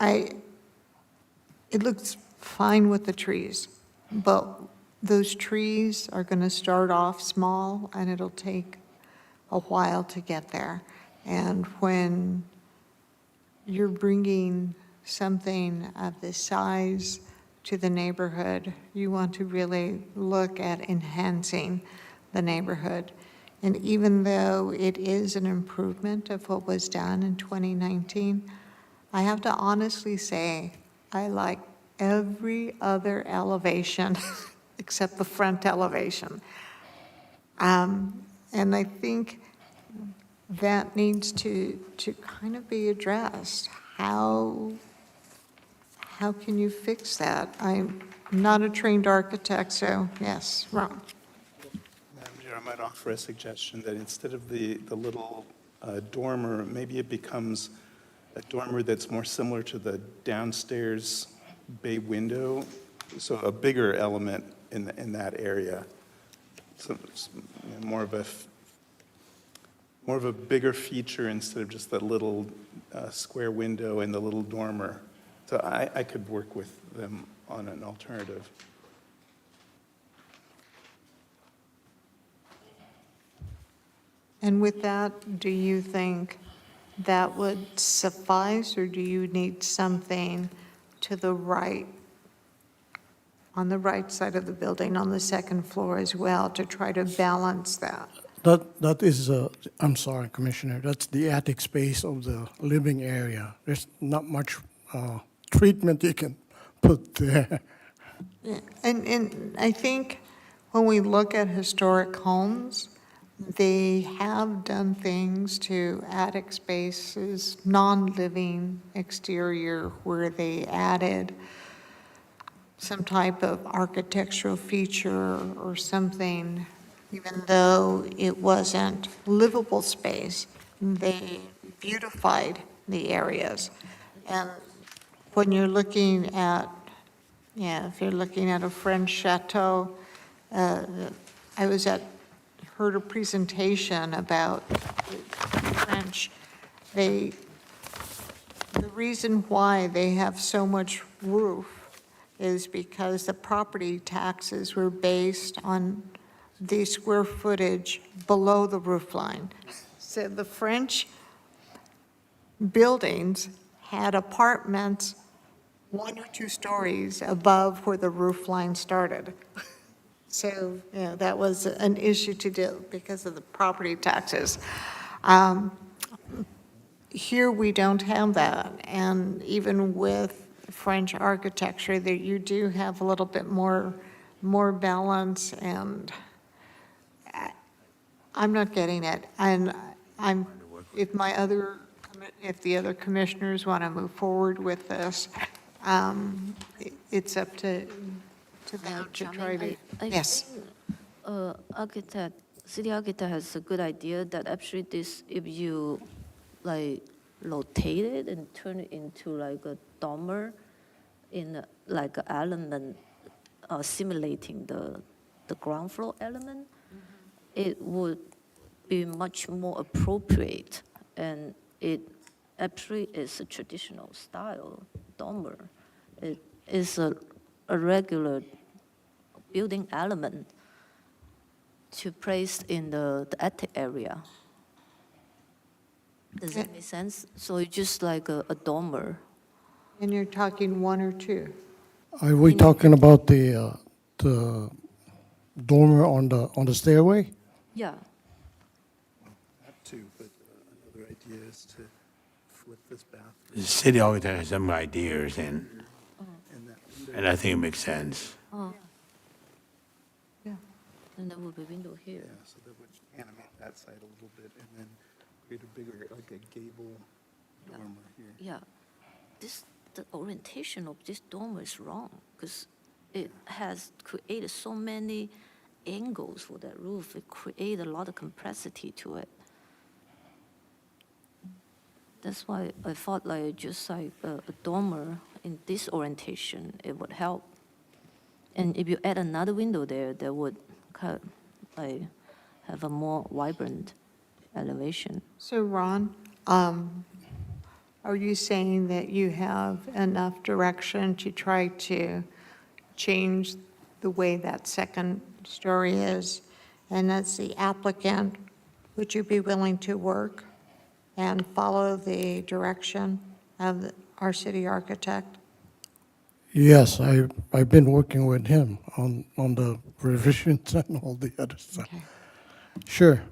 It looks fine with the trees, but those trees are going to start off small, and it'll take a while to get there. And when you're bringing something of this size to the neighborhood. You want to really look at enhancing the neighborhood. And even though it is an improvement of what was done in 2019, I have to honestly say, I like every other elevation except the front elevation. And I think that needs to kind of be addressed. How can you fix that? I'm not a trained architect, so yes, Ron. Madam Chair, I might offer a suggestion that instead of the little dormer, maybe it becomes a dormer that's more similar to the downstairs bay window, so a bigger element in that area. So it's, you know, more of a bigger feature instead of just that little square window and the little dormer. So I could work with them on an alternative. And with that, do you think that would suffice, or do you need something to the right, on the right side of the building, on the second floor as well, to try to balance that? That is, I'm sorry, Commissioner, that's the attic space of the living area. There's not much treatment you can put there. Yeah, and I think when we look at historic homes, they have done things to attic spaces, non-living exterior, where they added some type of architectural feature or something, even though it wasn't livable space, they beautified the areas. And when you're looking at, yeah, if you're looking at a French chateau, I heard a presentation about the French. The reason why they have so much roof is because the property taxes were based on the square footage below the roof line. So the French buildings had apartments 1 or 2 stories above where the roof line started. So, that was an issue to do because of the property taxes. Here, we don't have that, and even with French architecture, that you do have a little bit more balance, and I'm not getting it. And if the other commissioners want to move forward with this, it's up to them to try to, yes. City architect has a good idea that actually this, if you like rotate it and turn it into like a dormer in like an element simulating the ground floor element, it would be much more appropriate, and it actually is a traditional style dormer. It is a regular building element to place in the attic area. Does that make sense? So it's just like a dormer. And you're talking 1 or 2? Are we talking about the dormer on the stairway? Yeah. Not two, but another idea is to flip this bathroom The city architect has some ideas, and that window. and I think it makes sense. Yeah. And there will be window here. Yeah, so that would animate that side a little bit and then create a bigger, like a gable dormer here. Yeah. The orientation of this dormer is wrong because it has created so many angles for that roof. It created a lot of complexity to it. That's why I thought like just like a dormer in this orientation, it would help. And if you add another window there, that would kind of like have a more vibrant elevation. So Ron, are you saying that you have enough direction to try to change the way that second story is? And as the applicant, would you be willing to work and follow the direction of our city architect? Yes, I've been working with him on the revisions and all the other stuff. Okay. Sure,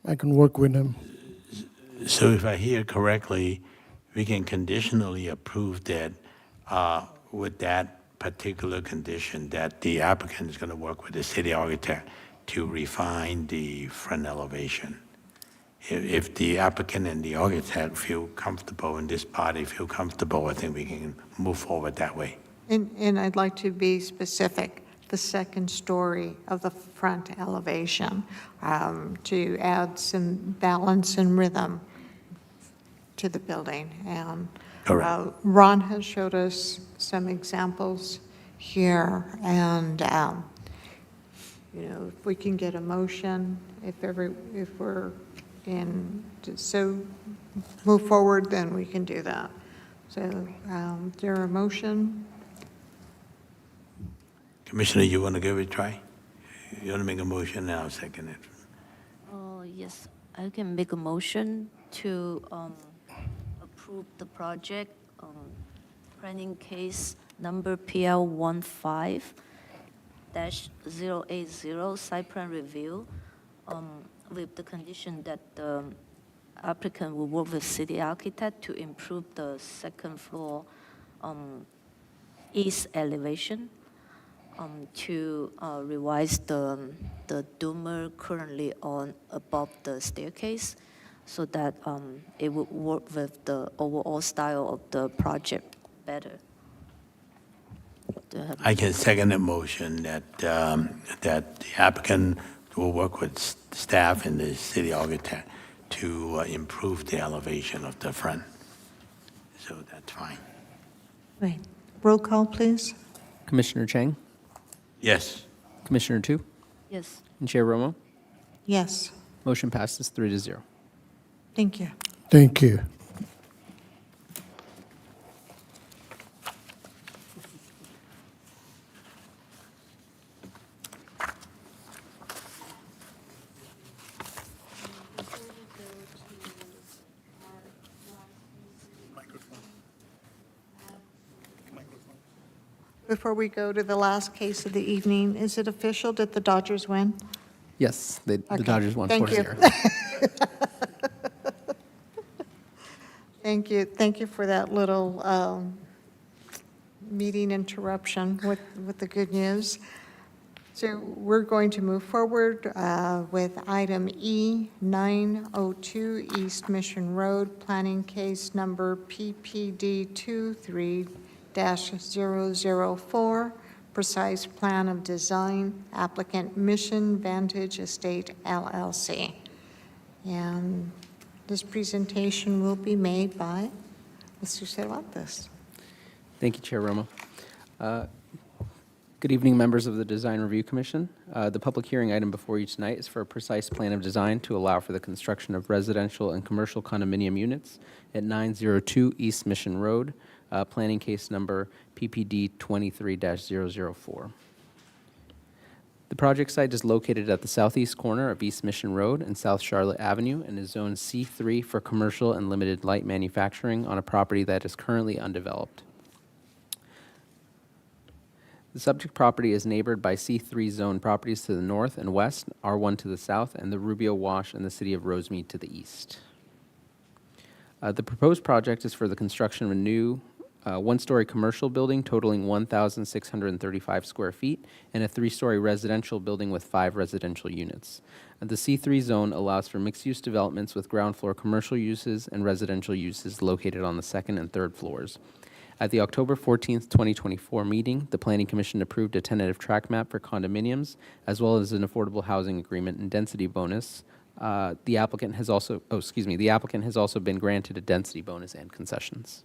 I can work with him. So if I hear correctly, we can conditionally approve that with that particular condition, that the applicant is going to work with the city architect to refine the front elevation. If the applicant and the architect feel comfortable and this party feel comfortable, I think we can move forward that way. And I'd like to be specific, the second story of the front elevation, to add some balance and rhythm to the building. And Correct. Ron has showed us some examples here, and, if we can get a motion, if we're so move forward, then we can do that. So, is there a motion? Commissioner, you want to give it a try? You want to make a motion, now second it. Yes, I can make a motion to approve the project, planning case number PL 15-080, site plan review, with the condition that the applicant will work with city architect to improve the second floor east elevation, to revise the dormer currently on above the staircase, so that it would work with the overall style of the project better. Do I have- I can second the motion that, that the applicant will work with staff and the city architect to improve the elevation of the front. So that's fine. Wait, roll call, please. Commissioner Chang, Yes. Commissioner Tu, Yes. and Chair Romo. Yes, Motion passes 3-0. thank you. Thank you. Before we go to the last case of the evening, is it official? Did the Dodgers win? Yes, the Okay, Dodgers won thank you. 4-0. Thank you. Thank you for that little meeting interruption with the good news. So we're going to move forward with item E, 902 East Mission Road, planning case number PPD 23-004, precise plan of design, applicant Mission Vantage Estate LLC. And this presentation will be made by Mr. Cervantes. Thank you, Chair Romo. Good evening, members of the Design Review Commission. The public hearing item before you tonight is for a precise plan of design to allow for the construction of residential and commercial condominium units at 902 East Mission Road, planning case number PPD 23-004. The project site is located at the southeast corner of East Mission Road and South Charlotte Avenue and is zoned C3 for commercial and limited light manufacturing on a property that is currently undeveloped. The subject property is neighbored by C3 zone properties to the north and west, R1 to the south, and the Rubio Wash and the city of Rosemead to the east. The proposed project is for the construction of a new one-story commercial building totaling 1,635 square feet and a three-story residential building with 5 residential units. The C3 zone allows for mixed-use developments with ground floor commercial uses and residential uses located on the second and third floors. At the October 14th, 2024 meeting, the Planning Commission approved a tentative track map for condominiums, as well as an affordable housing agreement and density bonus. The applicant has also been granted a density bonus and concessions.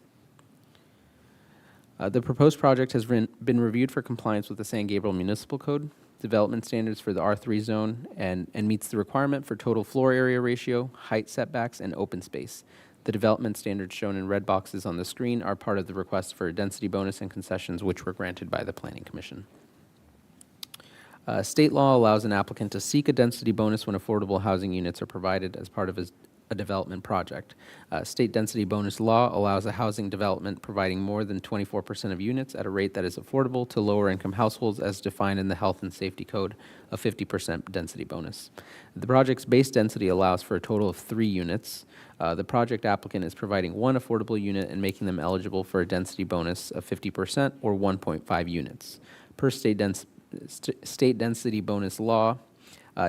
The proposed project has been reviewed for compliance with the San Gabriel Municipal Code, development standards for the R3 zone, and meets the requirement for total floor area ratio, height setbacks, and open space. The development standards shown in red boxes on the screen are part of the request for a density bonus and concessions, which were granted by the Planning Commission. State law allows an applicant to seek a density bonus when affordable housing units are provided as part of a development project. State density bonus law allows a housing development providing more than 24% of units at a rate that is affordable to lower-income households as defined in the Health and Safety Code, a 50% density bonus. The project's base density allows for a total of 3 units. The project applicant is providing 1 affordable unit and making them eligible for a density bonus of 50% or 1.5 units. Per state density bonus law,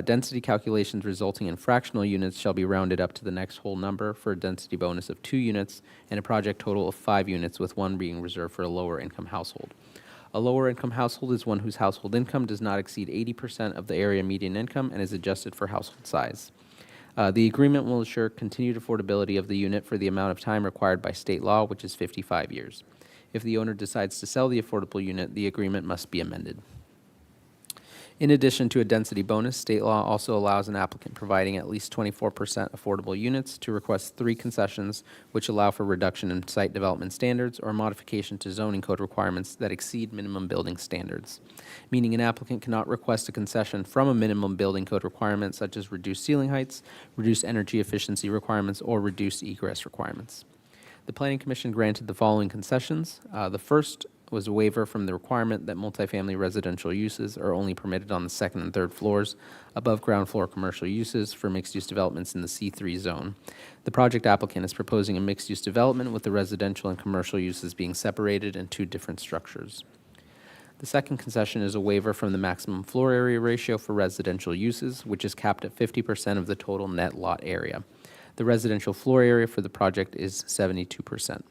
density calculations resulting in fractional units shall be rounded up to the next whole number for a density bonus of 2 units and a project total of 5 units, with 1 being reserved for a lower income household. A lower income household is one whose household income does not exceed 80% of the area median income and is adjusted for household size. The agreement will ensure continued affordability of the unit for the amount of time required by state law, which is 55 years. If the owner decides to sell the affordable unit, the agreement must be amended. In addition to a density bonus, state law also allows an applicant providing at least 24% affordable units to request 3 concessions, which allow for reduction in site development standards or modification to zoning code requirements that exceed minimum building standards. Meaning an applicant cannot request a concession from a minimum building code requirement such as reduced ceiling heights, reduced energy efficiency requirements, or reduced egress requirements. The Planning Commission granted the following concessions. The first was a waiver from the requirement that multifamily residential uses are only permitted on the 2nd and 3rd floors above ground floor commercial uses for mixed-use developments in the C3 zone. The project applicant is proposing a mixed-use development with the residential and commercial uses being separated in 2 different structures. The second concession is a waiver from the maximum floor area ratio for residential uses, which is capped at 50% of the total net lot area. The residential floor area for the project is 72%.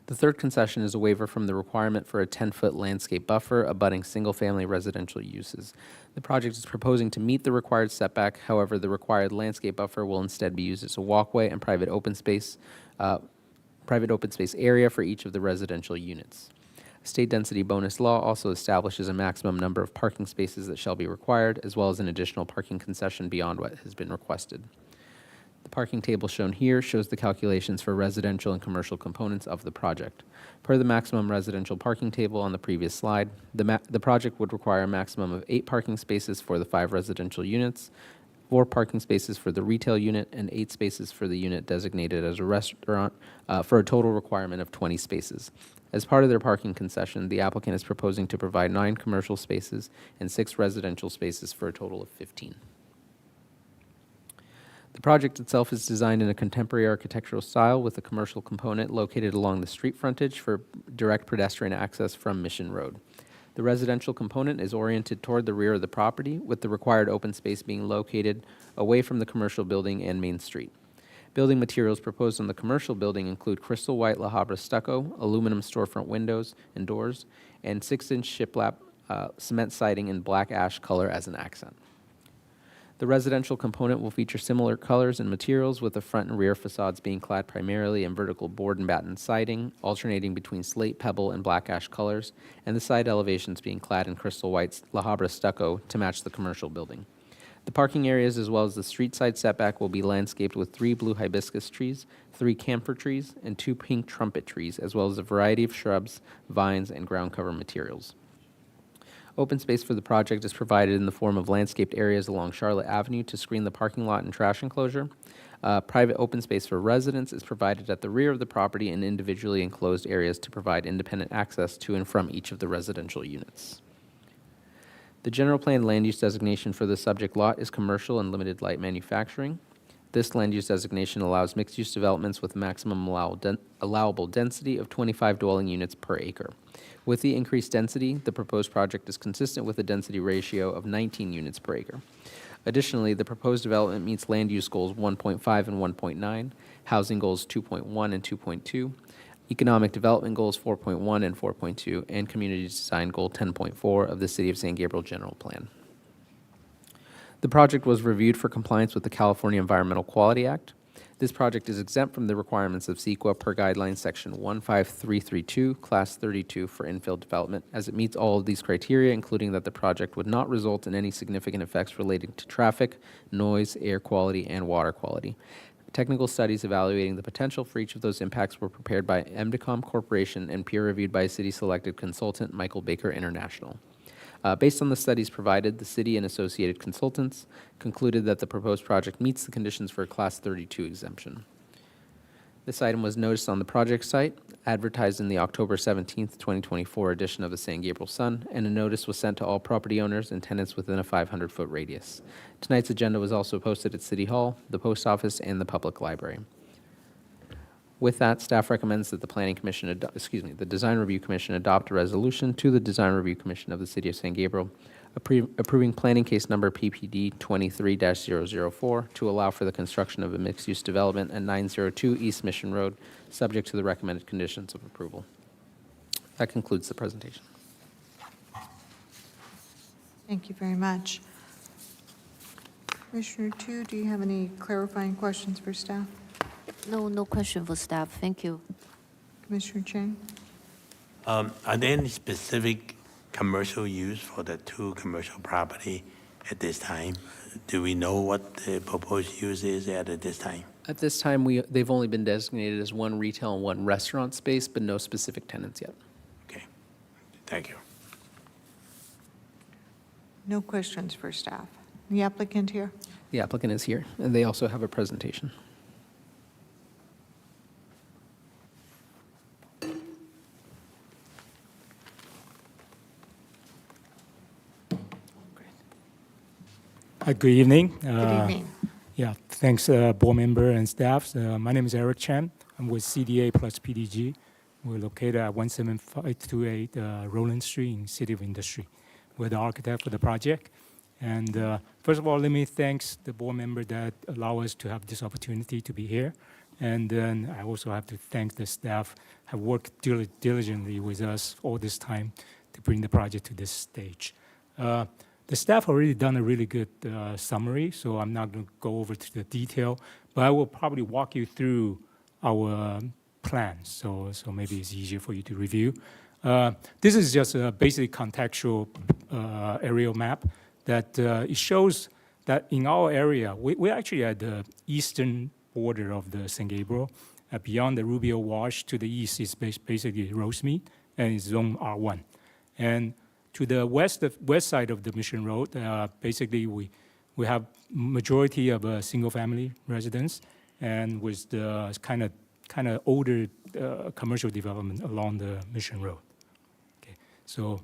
The third concession is a waiver from the requirement for a 10-foot landscape buffer abutting single-family residential uses. The project is proposing to meet the required setback. However, the required landscape buffer will instead be used as a walkway and private open space area for each of the residential units. State density bonus law also establishes a maximum number of parking spaces that shall be required, as well as an additional parking concession beyond what has been requested. The parking table shown here shows the calculations for residential and commercial components of the project. Per the maximum residential parking table on the previous slide, the project would require a maximum of 8 parking spaces for the 5 residential units, 4 parking spaces for the retail unit, and 8 spaces for the unit designated as a restaurant, for a total requirement of 20 spaces. As part of their parking concession, the applicant is proposing to provide 9 commercial spaces and 6 residential spaces for a total of 15. The project itself is designed in a contemporary architectural style with a commercial component located along the street frontage for direct pedestrian access from Mission Road. The residential component is oriented toward the rear of the property, with the required open space being located away from the commercial building and Main Street. Building materials proposed on the commercial building include crystal white La Habra stucco, aluminum storefront windows and doors, and 6-inch shiplap cement siding in black ash color as an accent. The residential component will feature similar colors and materials, with the front and rear facades being clad primarily in vertical board and batten siding, alternating between slate, pebble, and black ash colors, and the side elevations being clad in crystal white La Habra stucco to match the commercial building. The parking areas as well as the street side setback will be landscaped with 3 blue hibiscus trees, 3 camphor trees, and 2 pink trumpet trees, as well as a variety of shrubs, vines, and ground cover materials. Open space for the project is provided in the form of landscaped areas along Charlotte Avenue to screen the parking lot and trash enclosure. Private open space for residents is provided at the rear of the property in individually enclosed areas to provide independent access to and from each of the residential units. The general plan land use designation for the subject lot is commercial and limited light manufacturing. This land use designation allows mixed-use developments with maximum allowable density of 25 dwelling units per acre. With the increased density, the proposed project is consistent with a density ratio of 19 units per acre. Additionally, the proposed development meets land use goals 1.5 and 1.9, housing goals 2.1 and 2.2, economic development goals 4.1 and 4.2, and community design goal 10.4 of the City of San Gabriel General Plan. The project was reviewed for compliance with the California Environmental Quality Act. This project is exempt from the requirements of CEQA per guideline section 15332, class 32 for infill development, as it meets all of these criteria, including that the project would not result in any significant effects relating to traffic, noise, air quality, and water quality. Technical studies evaluating the potential for each of those impacts were prepared by MDCOM Corporation and peer-reviewed by city-selected consultant Michael Baker International. Based on the studies provided, the city and associated consultants concluded that the proposed project meets the conditions for a Class 32 exemption. This item was noticed on the project site, advertised in the October 17th, 2024 edition of the San Gabriel Sun, and a notice was sent to all property owners and tenants within a 500-foot radius. Tonight's agenda was also posted at City Hall, the Post Office, and the Public Library. With that, staff recommends that the the Design Review Commission adopt a resolution to the Design Review Commission of the City of San Gabriel approving planning case number PPD 23-004 to allow for the construction of a mixed-use development at 902 East Mission Road, subject to the recommended conditions of approval. That concludes the presentation. Thank you very much. Commissioner Tu, do you have any clarifying questions for staff? No question for staff. Thank you. Commissioner Chang? Are there any specific commercial use for the two commercial property at this time? Do we know what the proposed use is at this time? At this time, they've only been designated as one retail and one restaurant space, but no specific tenants yet. Okay, thank you. No questions for staff. The applicant here? The applicant is here, and they also have a presentation. Good evening. Good evening. Yeah, thanks, board member and staff. My name is Eric Chen. I'm with CDA plus PDG. We're located at 17528 Roland Street in City of Industry. We're the architect for the project. And first of all, let me thank the board member that allow us to have this opportunity to be here. And then I also have to thank the staff have worked diligently with us all this time to bring the project to this stage. The staff already done a really good summary, so I'm not going to go over to the detail, but I will probably walk you through our plans, so maybe it's easier for you to review. This is just a basically contextual aerial map that it shows that in our area, we're actually at the eastern border of the San Gabriel. Beyond the Rubio Wash to the east is basically Rosemead, and it's zone R1. And to the west side of the Mission Road, basically we have majority of single-family residents, and with the kind of older commercial development along the Mission Road. Okay, so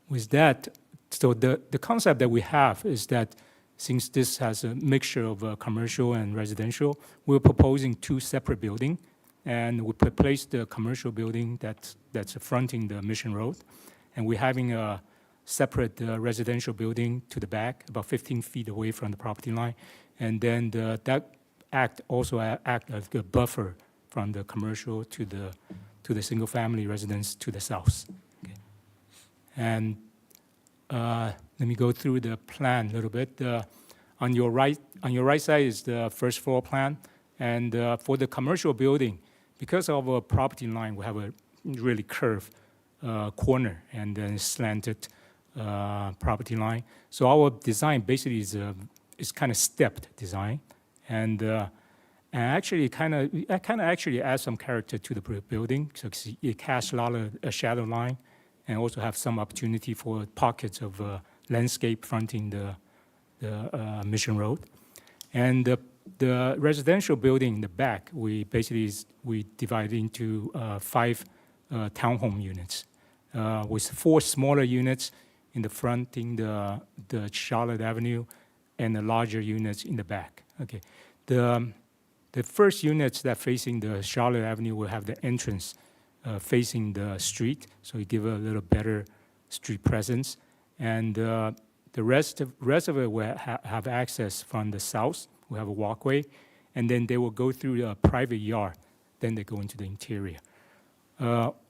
with that, so the concept that we have is that since this has a mixture of commercial and residential, we're proposing two separate buildings, and we place the commercial building that's fronting the Mission Road. And we're having a separate residential building to the back, about 15 feet away from the property line. And then that also act as a buffer from the commercial to the single-family residence to the south. Okay. And let me go through the plan a little bit. On your right side is the first floor plan. And for the commercial building, because of our property line, we have a really curved corner and then slanted property line. So our design basically is kind of stepped design, and actually kind of actually adds some character to the building. So it casts a lot of shadow line, and also have some opportunity for pockets of landscape fronting the Mission Road. And the residential building in the back, we divide into 5 townhome units, with 4 smaller units in the fronting the Charlotte Avenue, and the larger units in the back. Okay, the first units that facing the Charlotte Avenue will have the entrance facing the street, so you give a little better street presence, and the rest of it will have access from the south. We have a walkway, and then they will go through a private yard. Then they go into the interior.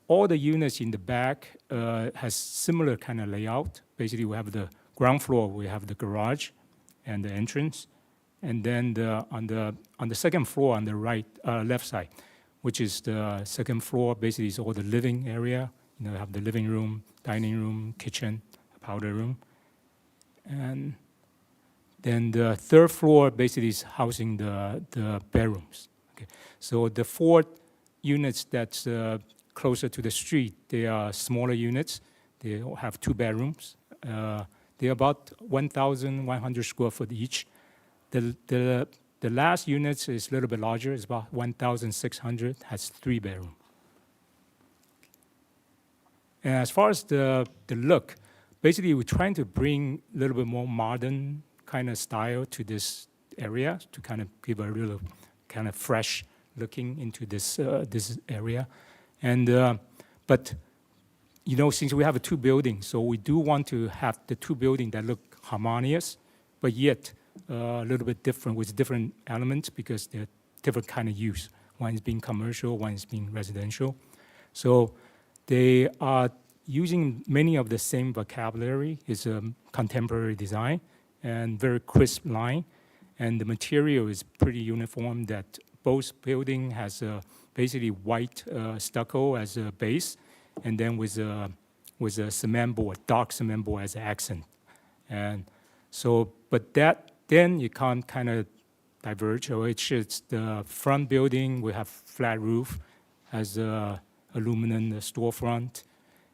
All the units in the back has similar kind of layout. Basically, we have the ground floor, we have the garage and the entrance, and then on the second floor on the left side, which is the second floor, basically is all the living area. You have the living room, dining room, kitchen, powder room, and then the third floor basically is housing the bedrooms. Okay, so the 4 units that's closer to the street, they are smaller units. They have 2 bedrooms They're about 1,100 square foot each. The last unit is a little bit larger. It's about 1,600. Has 3 bedrooms. And as far as the look, basically we're trying to bring a little bit more modern kind of style to this area to kind of give a real kind of fresh looking into this this area. And but you know, since we have 2 buildings, so we do want to have the 2 buildings that look harmonious, but yet a little bit different with different elements because they're different kind of use. One is being commercial, one is being residential. So they are using many of the same vocabulary. It's a contemporary design and very crisp line. And the material is pretty uniform that both building has basically white stucco as a base, and then with a cement board, dark cement board as an accent. And so, but that, then you can't kind of diverge, or it's the front building, we have flat roof, has a aluminum storefront.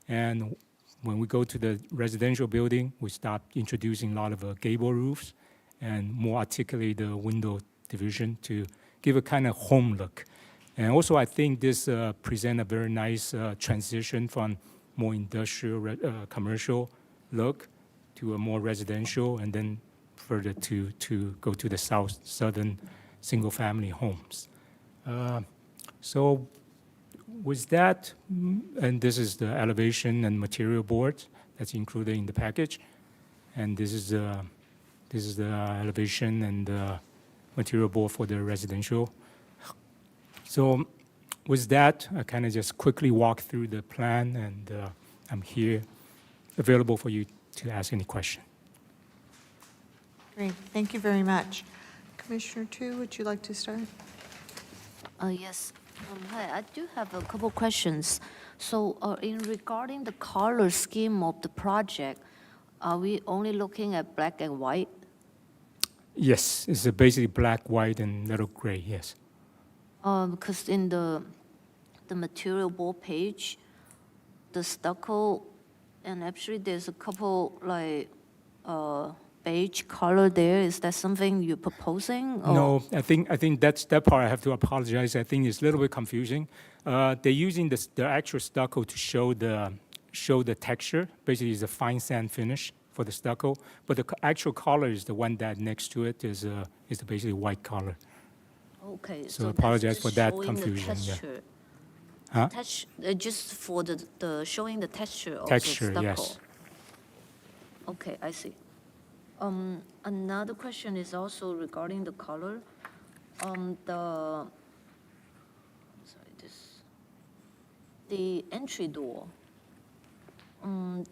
And when we go to the residential building, we start introducing a lot of gable roofs and more articulate the window division to give a kind of home look. And also, I think this present a very nice transition from more industrial, commercial look to a more residential, and then further to go to the southern single-family homes. So with that, and this is the elevation and material board that's included in the package, and this is the elevation and material board for the residential. So with that, I kind of just quickly walk through the plan, and I'm here available for you to ask any question. Great, thank you very much. Commissioner Tu, would you like to start? Yes. Hi, I do have a couple questions. So in regarding the color scheme of the project, are we only looking at black and white? Yes, it's basically black, white, and little gray, yes. Because in the material board page, the stucco, and actually there's a couple like beige color there. Is that something you're proposing? Or? No, I think that's that part I have to apologize. I think it's a little bit confusing. They're using the actual stucco to show the texture. Basically, it's a fine sand finish for the stucco, but the actual color is the one that next to it is basically white color. Okay. So that's apologize just for that showing confusion, The yeah. texture. Huh? Just for the showing the texture of Texture, the stucco. yes. Okay, I see. Another question is also regarding the color. The entry door.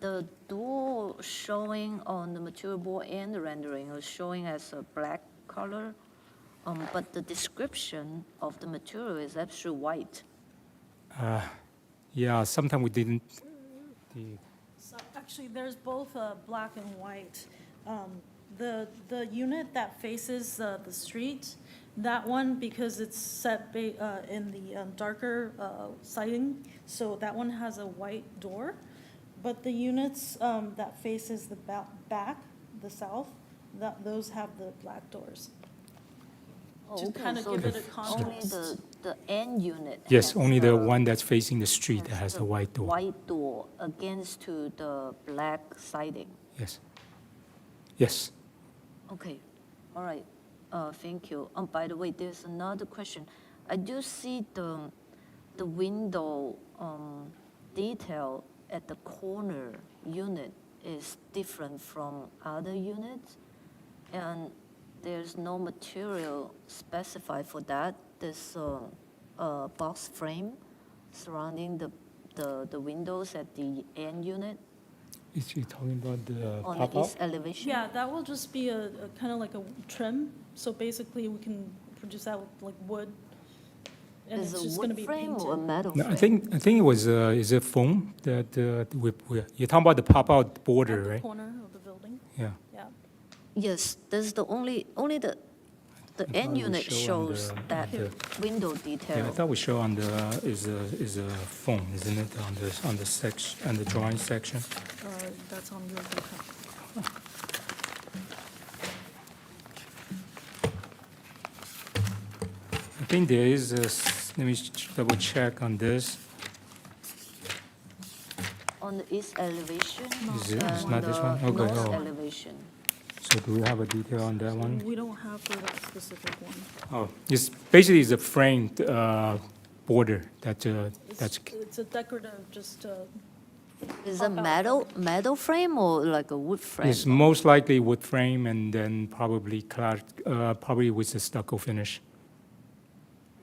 The door showing on the material board and the rendering is showing as a black color, but the description of the material is actually white. Yeah, sometimes we didn't. So actually, there's both black and white. The unit that faces the street, that one, because it's set in the darker siding, so that one has a white door. But the units that faces the back, the south, those have the black doors. To Okay, kind of so give it a only contrast. the end unit. Yes, has only the one that's facing the street that has the the white door. White door against to the black siding. Yes. Yes. Okay, all right, thank you. By the way, there's another question. I do see the window detail at the corner unit is different from other units, and there's no material specified for that. There's a box frame surrounding the windows at the end unit Is she talking about the on pop the out? east elevation. Yeah, that will just be a kind of like a trim. So basically, we can produce that with like wood. And Is it's a just going to wood be frame painted. or a metal No, frame? I think it was is a foam that you're talking about the pop out border, At the right? corner of the building, Yeah. yeah. Yes, there's the only the thought end we unit show on shows the- that the- window Yeah, I detail. thought we show on the is a foam, isn't it, on the section, on the drawing section? that's on your blueprint. I think there is let me double check on this. On the east elevation. Is it? It's and not this the one? Okay, north oh. elevation. So do we have a detail on that one? We don't have for that specific one. Oh, it's basically it's a framed border that's It's a decorative, just, Is it metal frame or like a wood frame? it's most likely wood frame and then probably clad, probably with a stucco finish.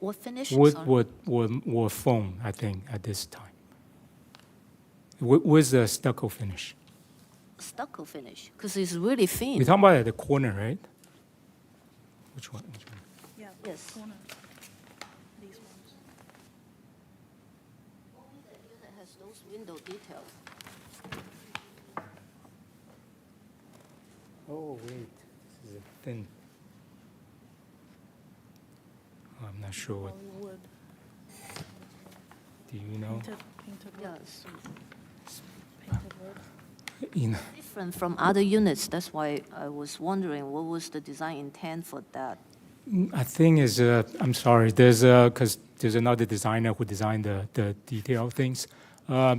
What finish? Wood, Sorry. wood foam, I think, at this time. With the stucco finish. Stucco finish, because it's really thin. We're talking about at the corner, right? Which one? Which one? yeah. Yes. Corner. These ones. It has those window details. Oh, wait, this is a thin. Oh, I'm not sure what, Wood, do you know? painted wood, Yes. painted wood. You know, Different from other units. That's why I was wondering what was the design intent for that. I think is, I'm sorry, there's, because there's another designer who designed the detail things. I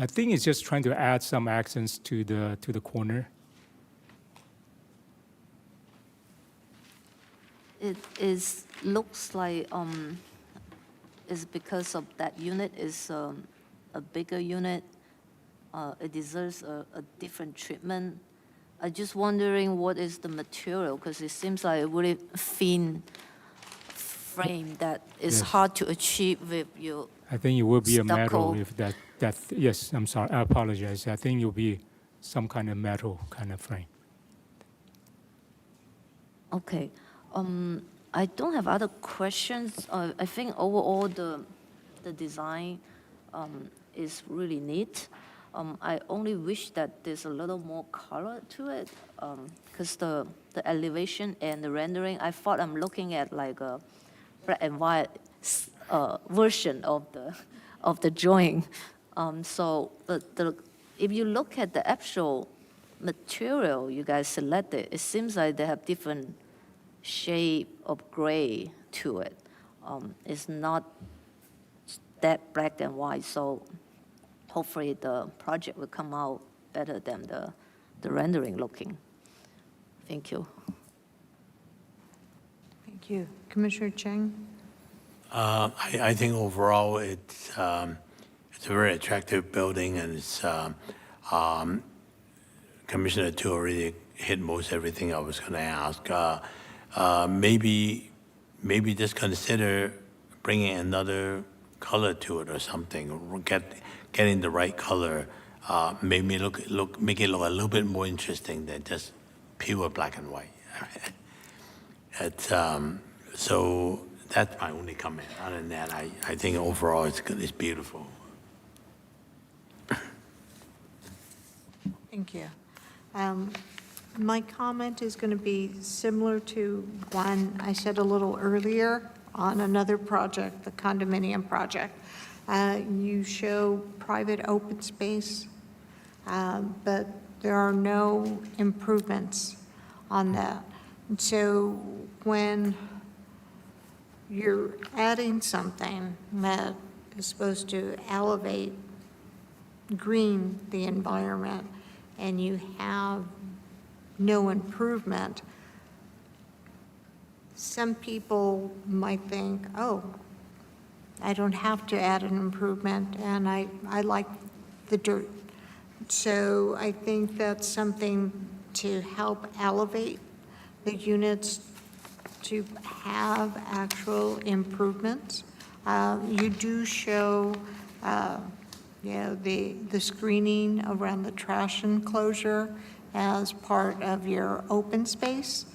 think it's just trying to add some accents to the corner. It is looks like is because of that unit is a bigger unit. It deserves a different treatment. I'm just wondering what is the material, because it seems like a really thin frame that is Yes. hard to achieve with your. I think it will be a metal Stucco. if that, yes, I'm sorry, I apologize. I think it will be some kind of metal kind of frame. Okay. I don't have other questions. I think overall the design is really neat. I only wish that there's a little more color to it, because the elevation and the rendering, I thought I'm looking at like a black and white version of the drawing. So if you look at the actual material you guys selected, it seems like they have different shade of gray to it. It's not that black and white, so hopefully the project will come out better than the rendering looking. Thank you. Thank you. Commissioner Chang? I think overall it's a very attractive building, and it's Commissioner Tu already hit most everything I was going to ask. Maybe just consider bringing another color to it or something, or getting the right color, make it look a little bit more interesting than just pure black and white. So that's my only comment. Other than that, I think overall it's good, it's beautiful. Thank you. My comment is going to be similar to one I said a little earlier on another project, the condominium project. You show private open space, but there are no improvements on that. And so when you're adding something that is supposed to elevate, green the environment, and you have no improvement, some people might think, oh, I don't have to add an improvement, and I like the dirt. So I think that's something to help elevate the units to have actual improvements. You do show, the screening around the trash enclosure as part of your open space.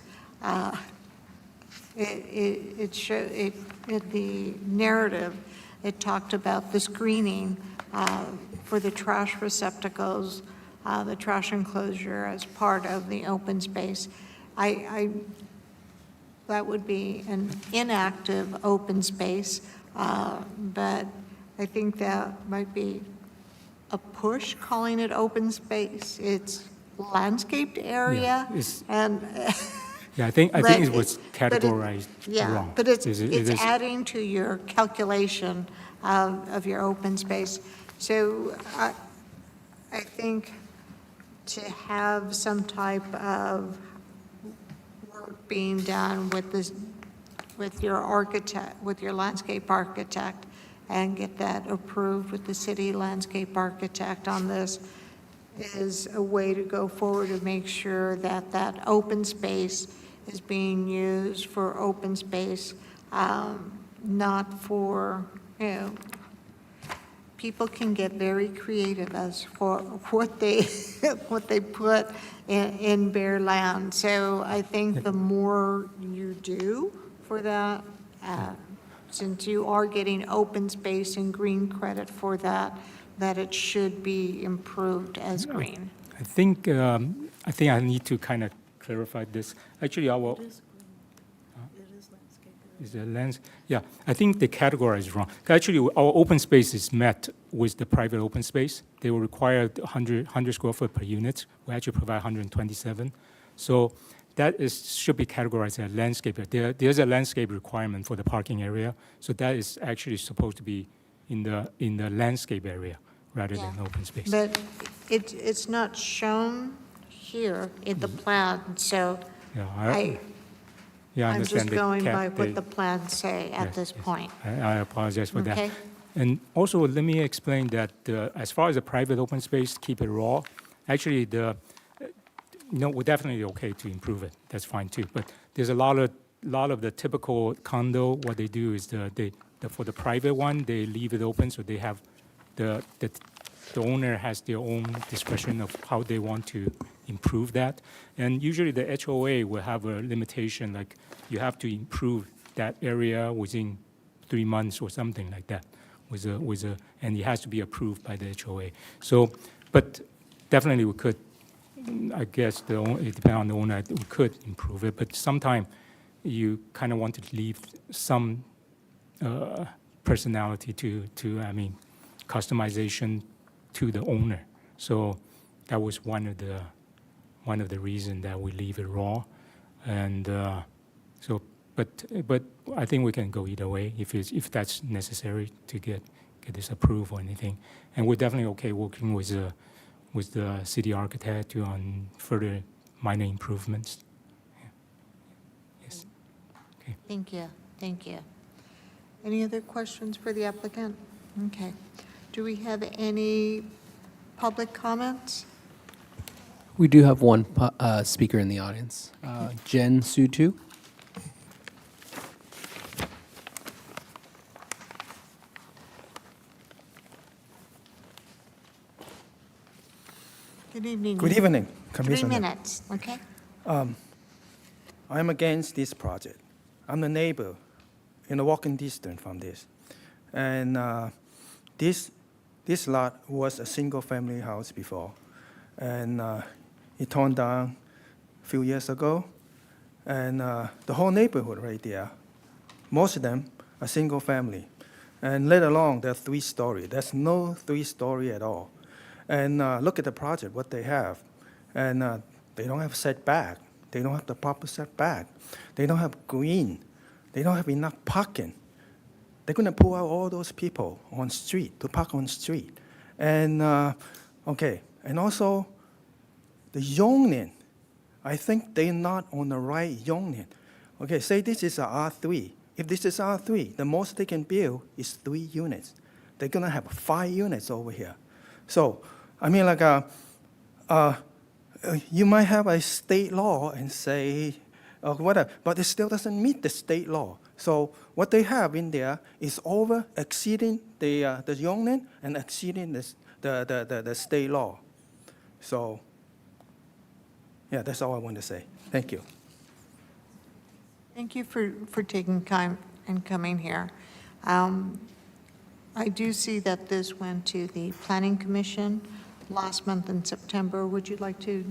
The narrative, it talked about the screening for the trash receptacles, the trash enclosure as part of the open space. That would be an inactive open space, but I think that might be a push calling it open space. It's landscaped area it's- and. Yeah, I think but it was but it- categorized Yeah, wrong. but it's, It it's is- adding to your calculation of your open space. So I think to have some type of work being done with this, with your architect, with your landscape architect, and get that approved with the city landscape architect on this is a way to go forward to make sure that that open space is being used for open space, not for, people can get very creative as for what they, what they put in bare land. So I think the more you do for that, since you are getting open space and green credit for that, that it should be improved as green. I think I need to kind of clarify this. Actually, our It is green. It is landscape area. is the lands. Yeah, I think the category is wrong. Actually, our open space is met with the private open space. They will require 100 square foot per unit. We actually provide 127. So that should be categorized as landscape. There's a landscape requirement for the parking area. So that is actually supposed to be in the landscape area rather than open space. But it's not shown here in the plan, so Yeah, I, yeah, I I'm understand just the going by the- what the plans say at Yes, this yes. point. I apologize for Okay? that. And also, let me explain that as far as the private open space, keep it raw. Actually, we're definitely okay to improve it. That's fine too. But there's a lot of the typical condo. What they do is for the private one, they leave it open, so they have the owner has their own discretion of how they want to improve that. And usually the HOA will have a limitation, like you have to improve that area within 3 months or something like that, and it has to be approved by the HOA. So, but definitely we could, I guess it depends on the owner, we could improve it, but sometimes you kind of want to leave some personality to customization to the owner. So that was one of the reasons that we leave it raw, and but I think we can go either way if that's necessary to get this approved or anything. And we're definitely okay working with the city architect on further minor improvements. Yeah. Yes. Okay. Thank you, thank you. Any other questions for the applicant? Okay. Do we have any public comments? We do have one speaker in the audience, Jen Sutu. Good evening. Good evening, 3 Commissioner. minutes, okay? I'm against this project. I'm a neighbor in a walking distance from this. And this lot was a single-family house before. And it torn down a few years ago. And the whole neighborhood right there, most of them are single-family. And let alone they're 3-story. There's no 3-story at all. And look at the project, what they have. And they don't have setback. They don't have the proper setback. They don't have green. They don't have enough parking. They're going to pull out all those people on street, to park on street. And, okay, and also the zoning. I think they're not on the right zoning. Okay, say this is a R3. If this is R3, the most they can build is 3 units. They're going to have 5 units over here. So, I mean, like, you might have a state law and say, whatever, but it still doesn't meet the state law. So what they have in there is exceeding the zoning and exceeding the state law. So, yeah, that's all I want to say. Thank you. Thank you for taking time and coming here. I do see that this went to the Planning Commission last month in September. Would you like to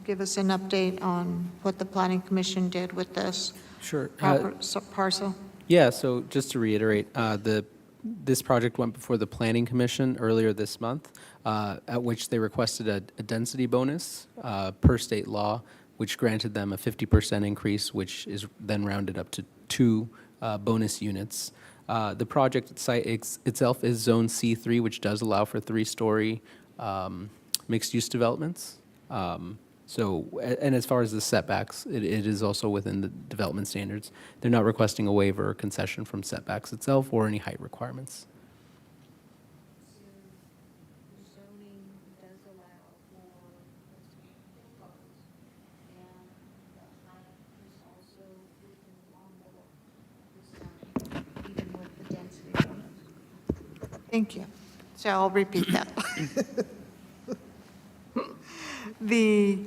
give us an update on what the Planning Commission did with this Sure. parcel? Yeah, so just to reiterate, the This project went before the Planning Commission earlier this month, at which they requested a density bonus per state law, which granted them a 50% increase, which is then rounded up to 2 bonus units. The project site itself is Zone C3, which does allow for 3-story mixed-use developments. And as far as the setbacks, it is also within the development standards. They're not requesting a waiver or concession from setbacks itself or any height requirements. Thank you. So I'll repeat that. The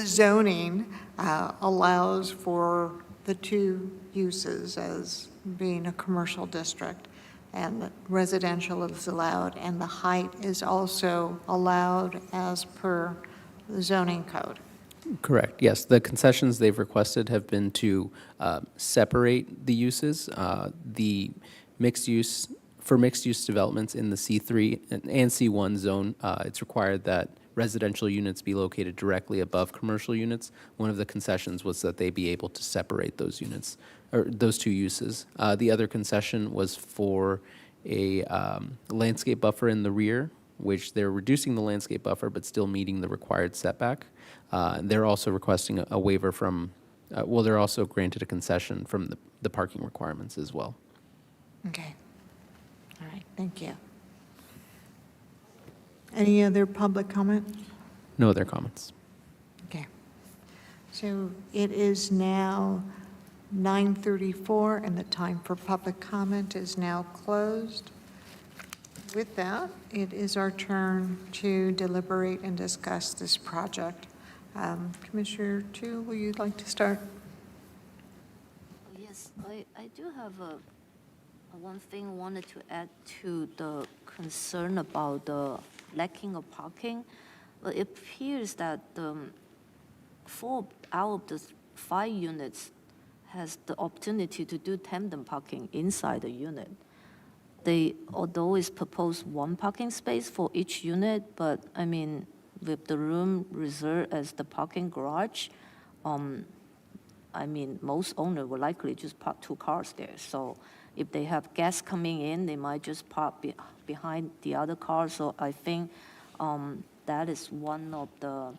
zoning allows for the 2 uses as being a commercial district, and residential is allowed, and the height is also allowed as per the zoning code. Correct, yes. The concessions they've requested have been to separate the uses. The mixed use, for mixed-use developments in the C3 and C1 zone, it's required that residential units be located directly above commercial units. One of the concessions was that they be able to separate those units, or those 2 uses. The other concession was for a landscape buffer in the rear, which they're reducing the landscape buffer but still meeting the required setback. They're also requesting a waiver from, well, they're also granted a concession from the parking requirements as well. Okay. All right, thank you. Any other public comment? No other comments. Okay. So it is now 9:34, and the time for public comment is now closed. With that, it is our turn to deliberate and discuss this project. Commissioner Tu, will you like to start? Yes, I do have one thing wanted to add to the concern about the lacking of parking. Well, it appears that 4 out of the 5 units has the opportunity to do tandem parking inside the unit. Although it's proposed 1 parking space for each unit, but I mean, with the room reserved as the parking garage, I mean, most owners will likely just park 2 cars there. So if they have guests coming in, they might just park behind the other car. So I think that is one of the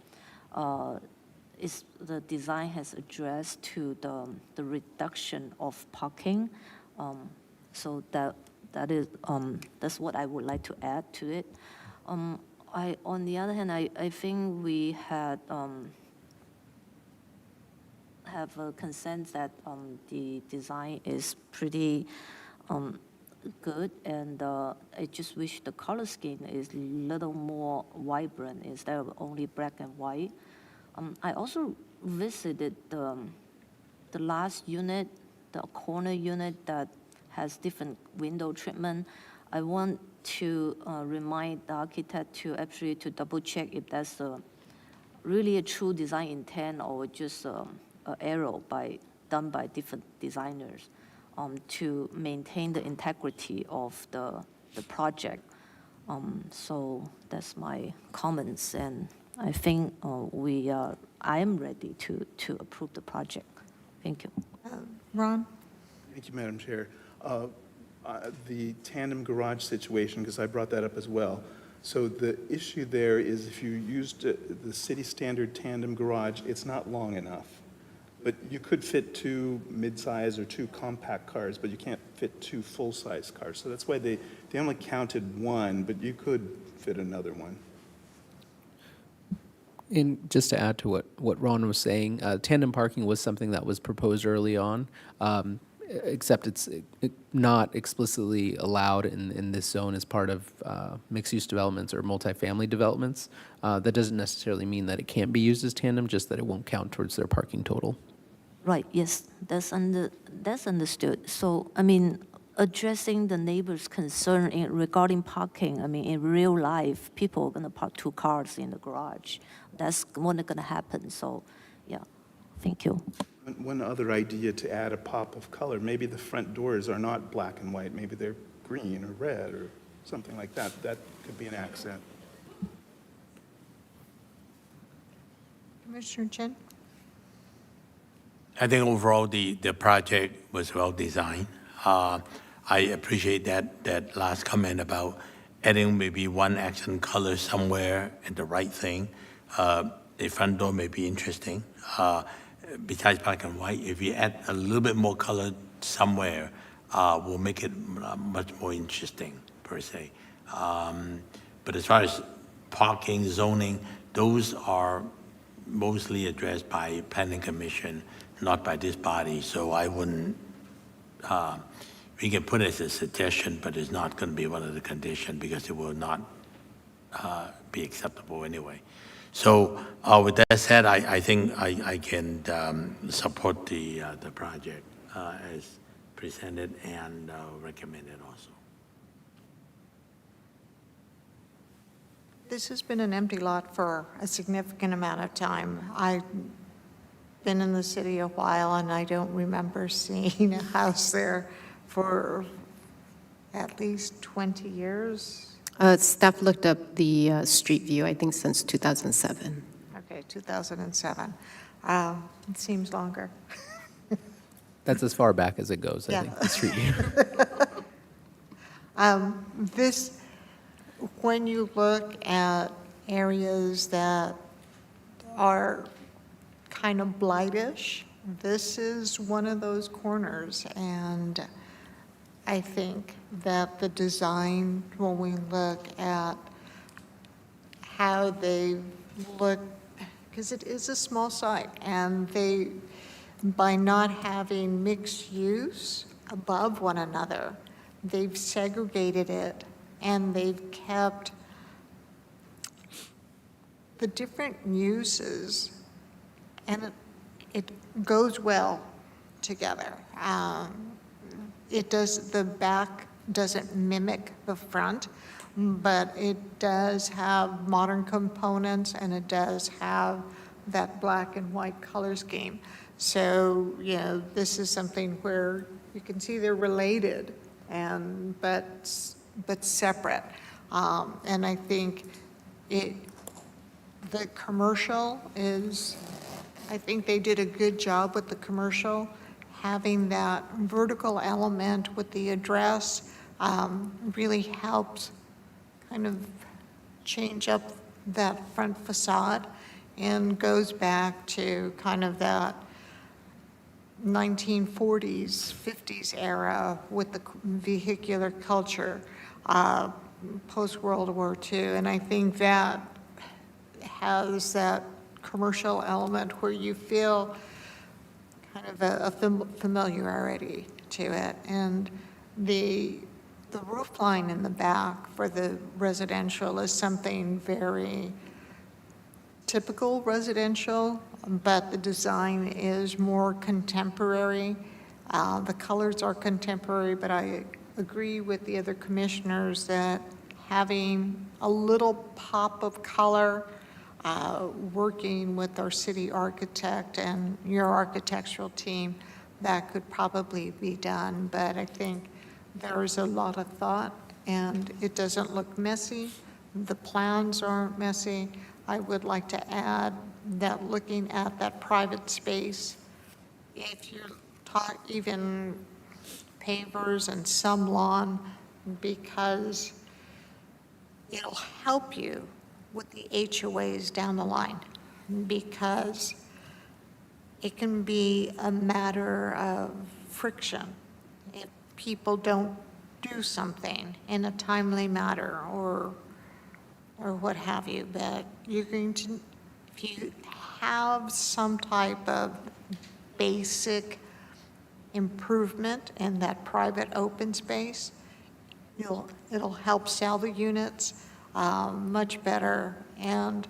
the design has addressed to the reduction of parking. So that is that's what I would like to add to it. On the other hand, I think we had have a consent that the design is pretty good, and I just wish the color scheme is a little more vibrant instead of only black and white. I also visited the last unit, the corner unit that has different window treatment. I want to remind the architect to actually to double check if that's really a true design intent or just an error done by different designers to maintain the integrity of the project. So that's my comments, and I think I am ready to approve the project. Thank you. Ron? Thank you, Madam Chair. The tandem garage situation, because I brought that up as well. So the issue there is if you used the city standard tandem garage, it's not long enough. But you could fit 2 mid-size or 2 compact cars, but you can't fit 2 full-size cars. So that's why they only counted 1, but you could fit another one. And just to add to what Ron was saying, tandem parking was something that was proposed early on, except it's not explicitly allowed in this zone as part of mixed-use developments or multifamily developments. That doesn't necessarily mean that it can't be used as tandem, just that it won't count towards their parking total. Right, yes, that's understood. So, I mean, addressing the neighbors' concern regarding parking, I mean, in real life, people are going to park 2 cars in the garage. That's not going to happen, so, yeah. Thank you. One other idea to add a pop of color, maybe the front doors are not black and white, maybe they're green or red or something like that. That could be an accent. Commissioner Chen? I think overall, the project was well designed. I appreciate that last comment about adding maybe one accent color somewhere and the right thing. The front door may be interesting. Besides black and white, if you add a little bit more color somewhere, will make it much more interesting, per se. But as far as parking, zoning, those are mostly addressed by Planning Commission, not by this body, so I wouldn't, we can put it as a suggestion, but it's not going to be one of the conditions because it will not be acceptable anyway. So with that said, I think I can support the project as presented and recommended also. This has been an empty lot for a significant amount of time. I've been in the city a while, and I don't remember seeing a house there for at least 20 years. Staff looked up the street view, I think since 2007. Okay, 2007. It seems longer. That's as far back as it goes, I Yeah. think, the street view. When you look at areas that are kind of blightish, this is one of those corners. And I think that the design, when we look at how they look, because it is a small site, and they, by not having mixed use above one another, they've segregated it, and they've kept the different uses, and it goes well together. The back doesn't mimic the front, but it does have modern components, and it does have that black and white color scheme. So, this is something where you can see they're related, but separate. And I think the commercial I think they did a good job with the commercial, having that vertical element with the address really helps kind of change up that front facade and goes back to kind of that 1940s, 50s era with the vehicular culture post-World War II. And I think that has that commercial element where you feel kind of a familiarity to it. And the roof line in the back for the residential is something very typical residential, but the design is more contemporary. The colors are contemporary, but I agree with the other commissioners that having a little pop of color, working with our city architect and your architectural team, that could probably be done. But I think there's a lot of thought, and it doesn't look messy. The plans aren't messy. I would like to add that looking at that private space, if you talk even pavers and some lawn, because it'll help you with the HOAs down the line, because it can be a matter of friction if people don't do something in a timely manner or what have you. But you're going to, if you have some type of basic improvement in that private open space, it'll help sell the units much better. And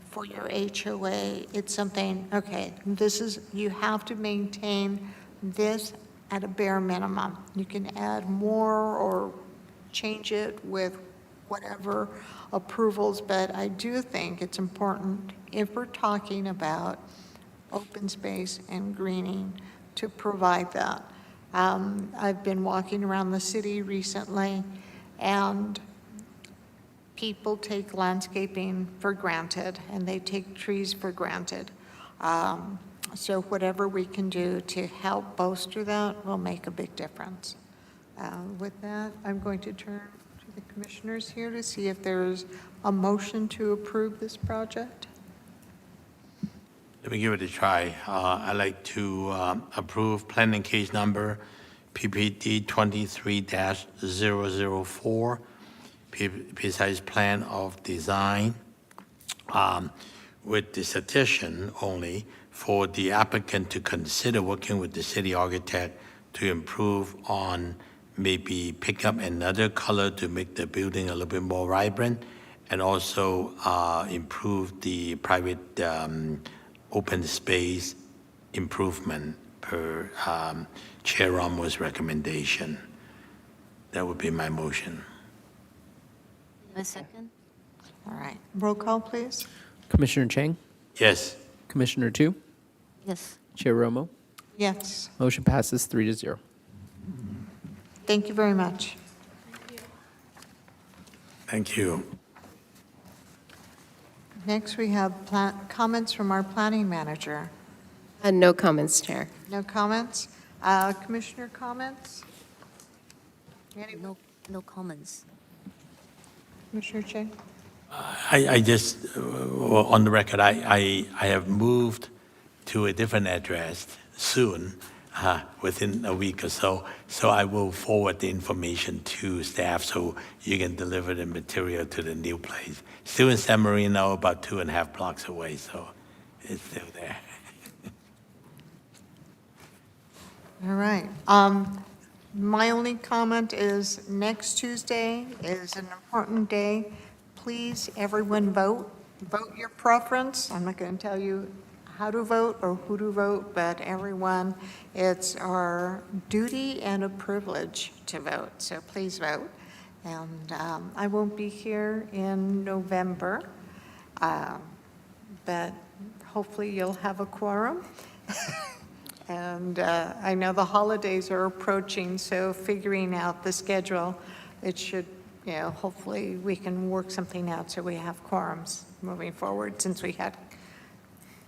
for your HOA, it's something, okay, you have to maintain this at a bare minimum. You can add more or change it with whatever approvals, but I do think it's important, if we're talking about open space, and greening to provide that. I've been walking around the city recently, and people take landscaping for granted, and they take trees for granted. So whatever we can do to help bolster that will make a big difference. With that, I'm going to turn to the commissioners here to see if there's a motion to approve this project. Let me give it a try. I'd like to approve planning case number PPD 23-004, precise plan of design, with this addition only for the applicant to consider working with the city architect to improve on maybe pick up another color to make the building a little bit more vibrant, and also improve the private open space improvement per Chair Ramos' recommendation. That would be my motion. A second? All right, roll call, please. Commissioner Chang, Yes. Commissioner Tu, Yes. Chair Romo. Yes, Motion passes 3-0. thank you very much. Thank you. Next, we have comments from our planning manager. No comments, Chair. No comments? Commissioner comments? Anyone? No comments. Commissioner Chang? I just, on the record, I have moved to a different address soon, within a week or so. So I will forward the information to staff so you can deliver the material to the new place. Still in San Marino, about 2.5 blocks away, so it's still there. All right. My only comment is next Tuesday is an important day. Please, everyone vote. Vote your preference. I'm not going to tell you how to vote or who to vote, but everyone, it's our duty and a privilege to vote. So please vote. And I won't be here in November, but hopefully you'll have a quorum. And I know the holidays are approaching, so figuring out the schedule, it should, hopefully we can work something out so we have quorums moving forward, since we had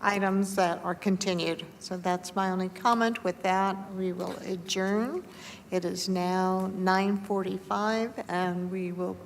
items that are continued. So that's my only comment. With that, we will adjourn. It is now 9:45, and we will